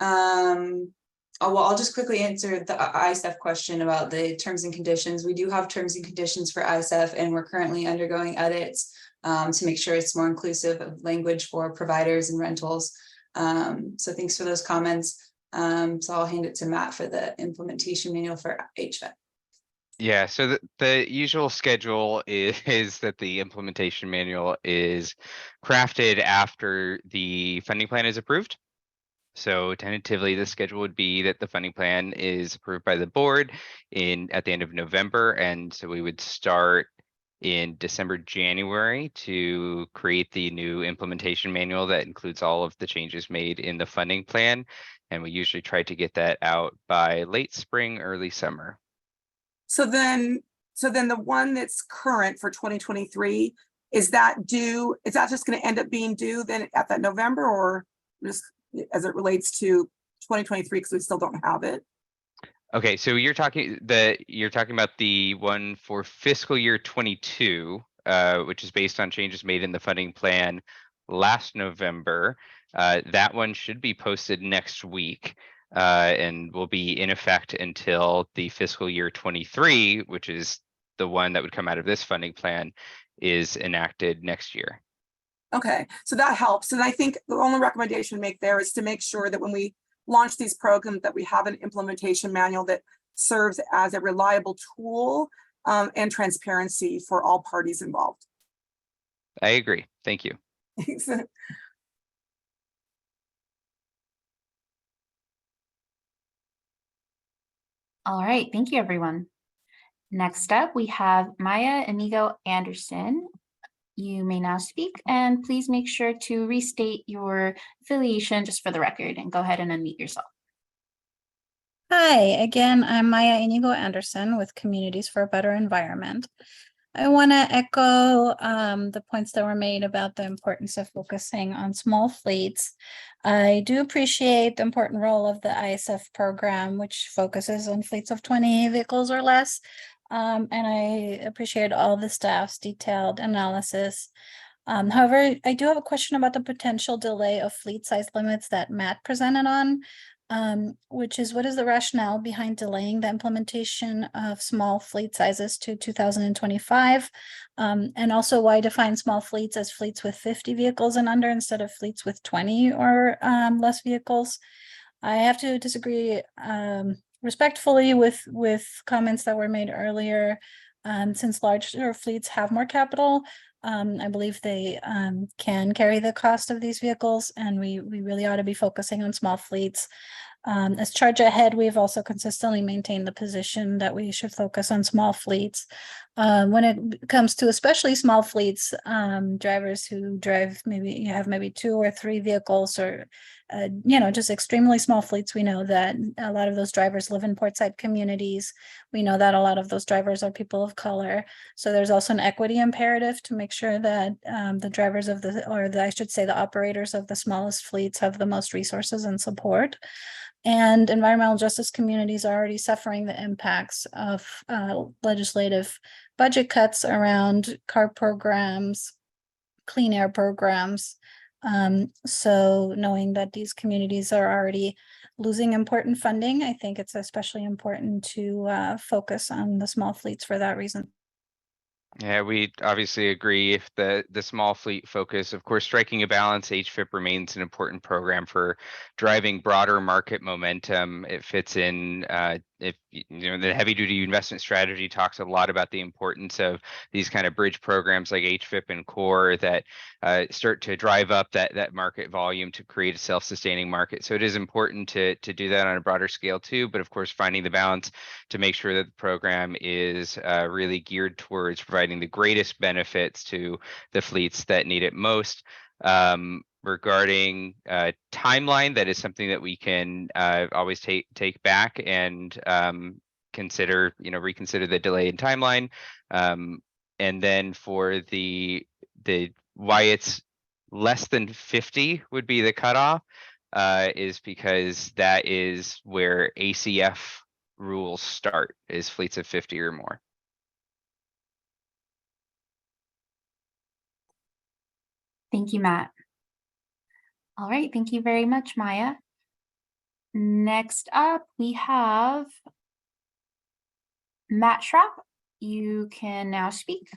Well, I'll just quickly answer the ISAF question about the terms and conditions. We do have terms and conditions for ISAF, and we're currently undergoing edits to make sure it's more inclusive of language for providers and rentals. So thanks for those comments. So I'll hand it to Matt for the implementation manual for HVAC. Yeah, so the usual schedule is that the implementation manual is crafted after the funding plan is approved. So tentatively, the schedule would be that the funding plan is approved by the board at the end of November. And so we would start in December, January to create the new implementation manual that includes all of the changes made in the funding plan. And we usually try to get that out by late spring, early summer. So then the one that's current for 2023, is that due? Is that just going to end up being due then at that November, or just as it relates to 2023 because we still don't have it? Okay, so you're talking about the one for fiscal year 22, which is based on changes made in the funding plan last November. That one should be posted next week. And will be in effect until the fiscal year 23, which is the one that would come out of this funding plan, is enacted next year. Okay, so that helps. And I think the only recommendation to make there is to make sure that when we launch these programs that we have an implementation manual that serves as a reliable tool and transparency for all parties involved. I agree. Thank you. All right, thank you, everyone. Next up, we have Maya Inigo Anderson. You may now speak, and please make sure to restate your affiliation just for the record and go ahead and unmute yourself. Hi, again, I'm Maya Inigo Anderson with Communities for a Better Environment. I want to echo the points that were made about the importance of focusing on small fleets. I do appreciate the important role of the ISF program, which focuses on fleets of 20 vehicles or less. And I appreciate all the staff's detailed analysis. However, I do have a question about the potential delay of fleet size limits that Matt presented on. Which is, what is the rationale behind delaying the implementation of small fleet sizes to 2025? And also, why define small fleets as fleets with 50 vehicles and under instead of fleets with 20 or less vehicles? I have to disagree respectfully with comments that were made earlier. Since larger fleets have more capital, I believe they can carry the cost of these vehicles, and we really ought to be focusing on small fleets. As Charge Ahead, we've also consistently maintained the position that we should focus on small fleets. When it comes to especially small fleets, drivers who drive maybe 2 or 3 vehicles, or just extremely small fleets, we know that a lot of those drivers live in portside communities. We know that a lot of those drivers are people of color. So there's also an equity imperative to make sure that the drivers of the operators of the smallest fleets have the most resources and support. And environmental justice communities are already suffering the impacts of legislative budget cuts around CARB programs, clean air programs. So knowing that these communities are already losing important funding, I think it's especially important to focus on the small fleets for that reason. Yeah, we obviously agree. If the small fleet focus, of course, striking a balance, HFIP remains an important program for driving broader market momentum. It fits in, the heavy duty investment strategy talks a lot about the importance of these kind of bridge programs like HFIP and CORE that start to drive up that market volume to create a self-sustaining market. So it is important to do that on a broader scale too, but of course, finding the balance to make sure that the program is really geared towards providing the greatest benefits to the fleets that need it most. Regarding timeline, that is something that we can always take back and reconsider the delay in timeline. And then for the why it's less than 50 would be the cutoff, is because that is where ACF rules start, is fleets of 50 or more. Thank you, Matt. All right, thank you very much, Maya. Next up, we have Matt Schrapp. You can now speak.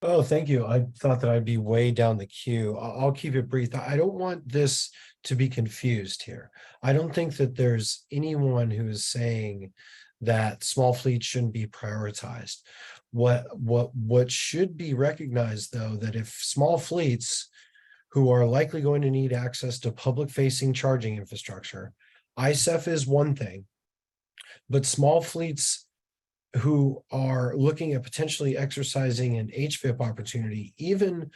Oh, thank you. I thought that I'd be way down the queue. I'll keep it brief. I don't want this to be confused here. I don't think that there's anyone who is saying that small fleets shouldn't be prioritized. What should be recognized, though, that if small fleets who are likely going to need access to public-facing charging infrastructure, ISEF is one thing, but small fleets who are looking at potentially exercising an HVIP opportunity, even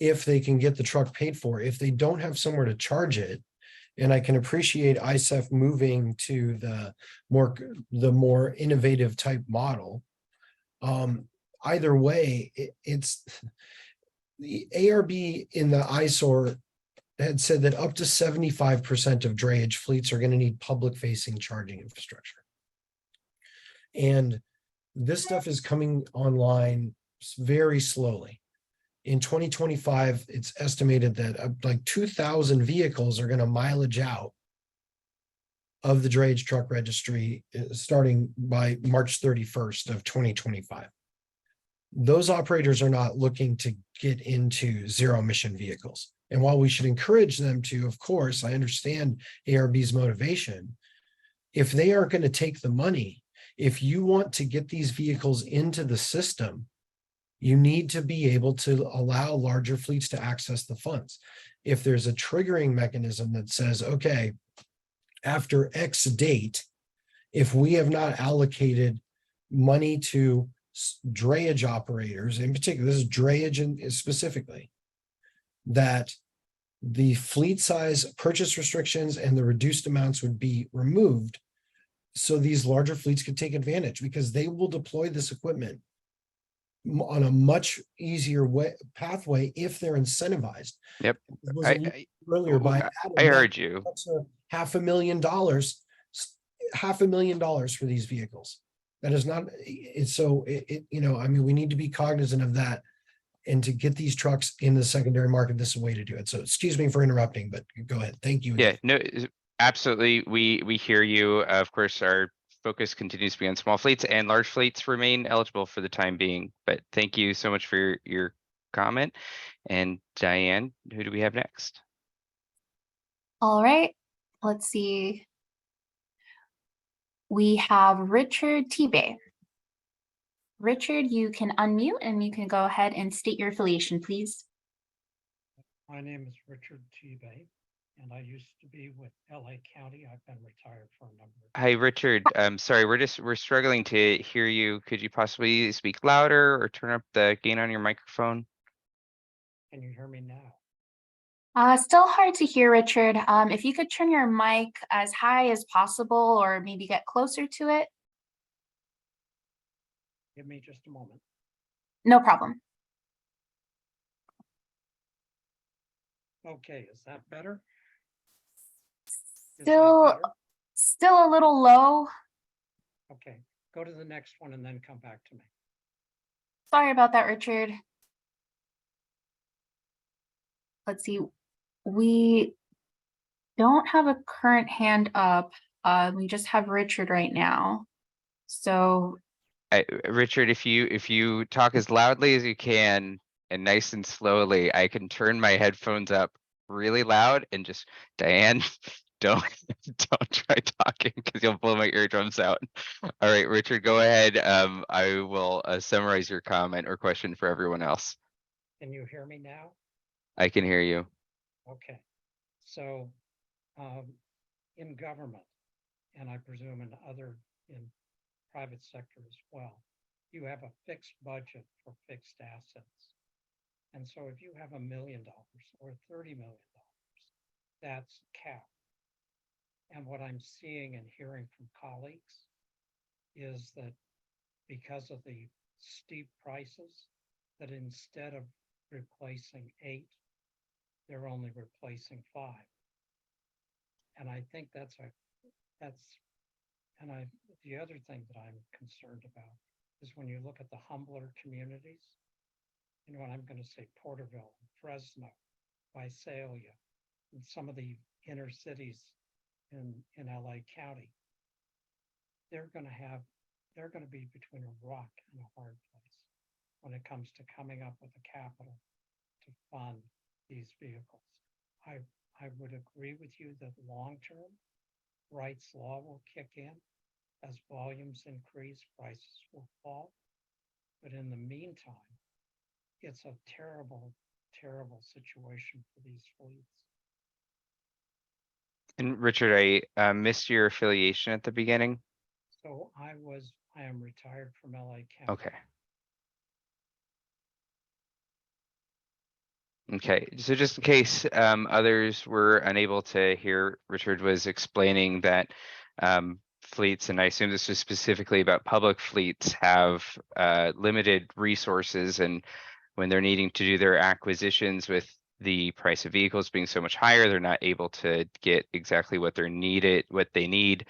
if they can get the truck paid for, if they don't have somewhere to charge it, and I can appreciate ISEF moving to the more innovative type model. Either way, it's the ARB in the ISOR had said that up to 75% of drayage fleets are going to need public-facing charging infrastructure. And this stuff is coming online very slowly. In 2025, it's estimated that like 2,000 vehicles are going to mileage out of the drayage truck registry starting by March 31st of 2025. Those operators are not looking to get into zero emission vehicles. And while we should encourage them to, of course, I understand ARB's motivation. If they aren't going to take the money, if you want to get these vehicles into the system, you need to be able to allow larger fleets to access the funds. If there's a triggering mechanism that says, okay, after X date, if we have not allocated money to drayage operators, in particular, this is drayage and specifically, that the fleet size purchase restrictions and the reduced amounts would be removed so these larger fleets could take advantage, because they will deploy this equipment on a much easier pathway if they're incentivized. Yep. Earlier by Adam, I heard you. That's $500,000 for these vehicles. That is not, it's so, you know, I mean, we need to be cognizant of that. And to get these trucks in the secondary market, this is a way to do it. So excuse me for interrupting, but go ahead. Thank you. Yeah, no, absolutely. We hear you. Of course, our focus continues to be on small fleets, and large fleets remain eligible for the time being. But thank you so much for your comment. And Diane, who do we have next? All right, let's see. We have Richard Tebay. Richard, you can unmute and you can go ahead and state your affiliation, please. My name is Richard Tebay, and I used to be with LA County. I've been retired for a number of years. Hi, Richard. Sorry, we're struggling to hear you. Could you possibly speak louder or turn up the gain on your microphone? Can you hear me now? Still hard to hear, Richard. If you could turn your mic as high as possible or maybe get closer to it. Give me just a moment. No problem. Okay, is that better? Still a little low. Okay, go to the next one and then come back to me. Sorry about that, Richard. Let's see. We don't have a current hand up. We just have Richard right now. So Richard, if you talk as loudly as you can and nice and slowly, I can turn my headphones up really loud and just, Diane, don't try talking because you'll blow my eardrums out. All right, Richard, go ahead. I will summarize your comment or question for everyone else. Can you hear me now? I can hear you. Okay, so in government, and I presume in private sector as well, you have a fixed budget for fixed assets. And so if you have $1 million or $30 million, that's capped. And what I'm seeing and hearing from colleagues is that because of the steep prices, that instead of replacing 8, they're only replacing 5. And I think the other thing that I'm concerned about is when you look at the humbler communities, you know, and I'm going to say Porterville, Fresno, Visalia, and some of the inner cities in LA County, they're going to be between a rock and a hard place. when it comes to coming up with the capital to fund these vehicles. I would agree with you that long-term Wright's law will kick in. As volumes increase, prices will fall. But in the meantime, it's a terrible, terrible situation for these fleets. And Richard, I missed your affiliation at the beginning. So I am retired from LA County. Okay. Okay, so just in case others were unable to hear, Richard was explaining that fleets, and I assume this was specifically about public fleets, have limited resources, and when they're needing to do their acquisitions with the price of vehicles being so much higher, they're not able to get exactly what they need,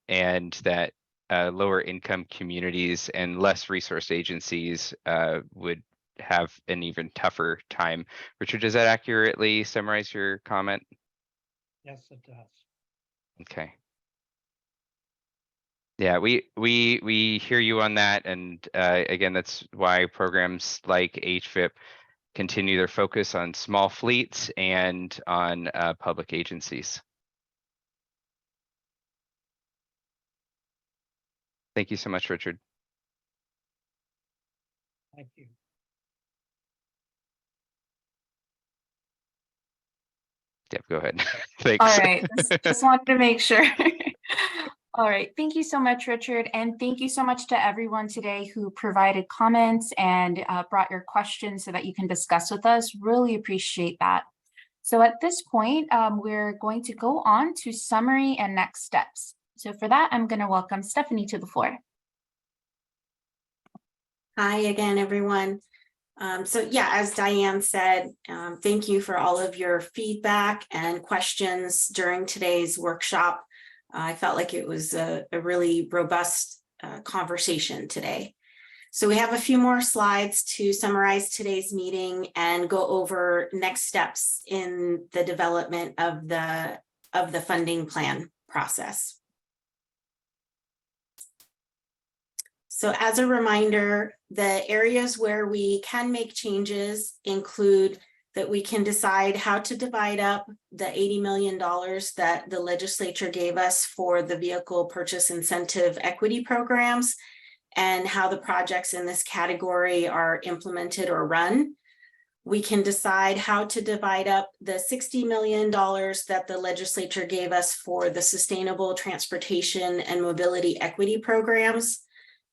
and that lower income communities and less resource agencies would have an even tougher time. Richard, does that accurately summarize your comment? Yes, it does. Okay. Yeah, we hear you on that, and again, that's why programs like HVIP continue their focus on small fleets and on public agencies. Thank you so much, Richard. Thank you. Deb, go ahead. Thanks. All right, just wanted to make sure. All right, thank you so much, Richard. And thank you so much to everyone today who provided comments and brought your questions so that you can discuss with us. Really appreciate that. So at this point, we're going to go on to summary and next steps. So for that, I'm going to welcome Stephanie to the floor. Hi again, everyone. So yeah, as Diane said, thank you for all of your feedback and questions during today's workshop. I felt like it was a really robust conversation today. So we have a few more slides to summarize today's meeting and go over next steps in the development of the funding plan process. So as a reminder, the areas where we can make changes include that we can decide how to divide up the $80 million that the legislature gave us for the vehicle purchase incentive equity programs and how the projects in this category are implemented or run. We can decide how to divide up the $60 million that the legislature gave us for the sustainable transportation and mobility equity programs,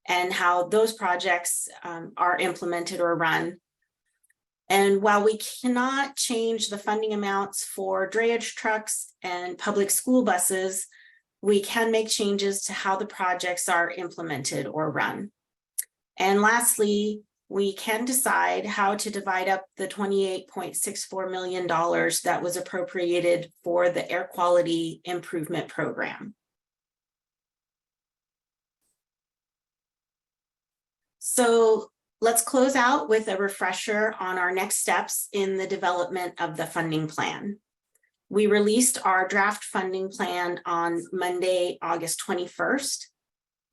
and how those projects are implemented or run. And while we cannot change the funding amounts for drayage trucks and public school buses, we can make changes to how the projects are implemented or run. And lastly, we can decide how to divide up the $28.64 million that was appropriated for the air quality improvement program. So let's close out with a refresher on our next steps in the development of the funding plan. We released our draft funding plan on Monday, August 21st,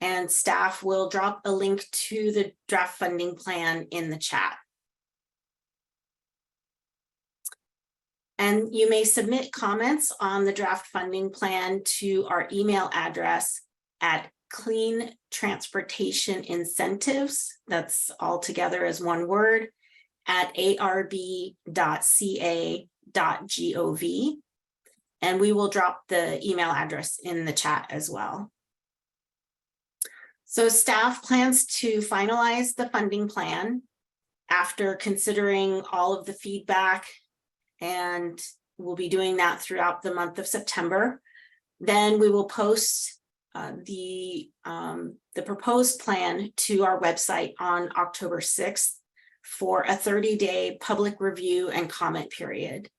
and staff will drop a link to the draft funding plan in the chat. And you may submit comments on the draft funding plan to our email address at Clean Transportation Incentives, that's all together as one word, at arb.ca.gov. And we will drop the email address in the chat as well. So staff plans to finalize the funding plan after considering all of the feedback, and we'll be doing that throughout the month of September. Then we will post the proposed plan to our website on October 6th for a 30-day public review and comment period.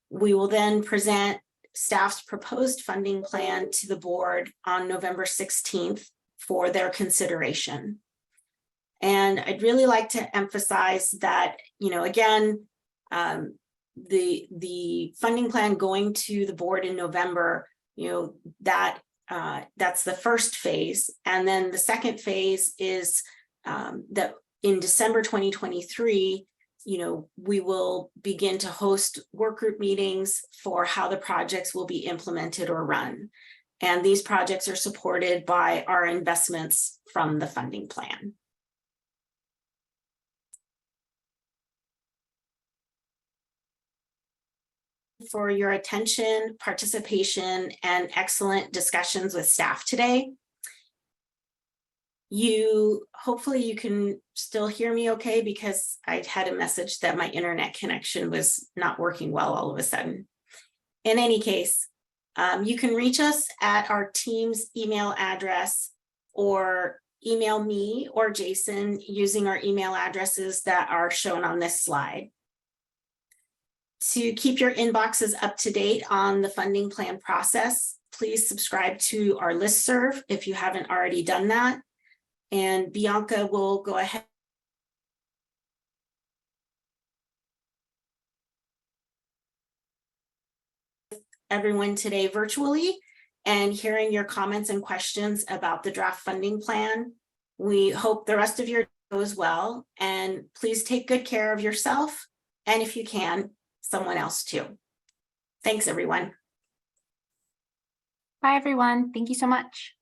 We will then present staff's proposed funding plan to the board on November 16th for their consideration. And I'd really like to emphasize that, you know, again, the funding plan going to the board in November, you know, that's the first phase. And then the second phase is that in December 2023, we will begin to host work group meetings for how the projects will be implemented or run. And these projects are supported by our investments from the funding plan. For your attention, participation, and excellent discussions with staff today. Hopefully you can still hear me okay, because I had a message that my internet connection was not working well all of a sudden. In any case, you can reach us at our team's email address, or email me or Jason using our email addresses that are shown on this slide. To keep your inboxes up to date on the funding plan process, please subscribe to our listserv if you haven't already done that. And Bianca will go ahead. Everyone today virtually and hearing your comments and questions about the draft funding plan. We hope the rest of your day goes well, and please take good care of yourself, and if you can, someone else too. Thanks, everyone. Bye, everyone. Thank you so much.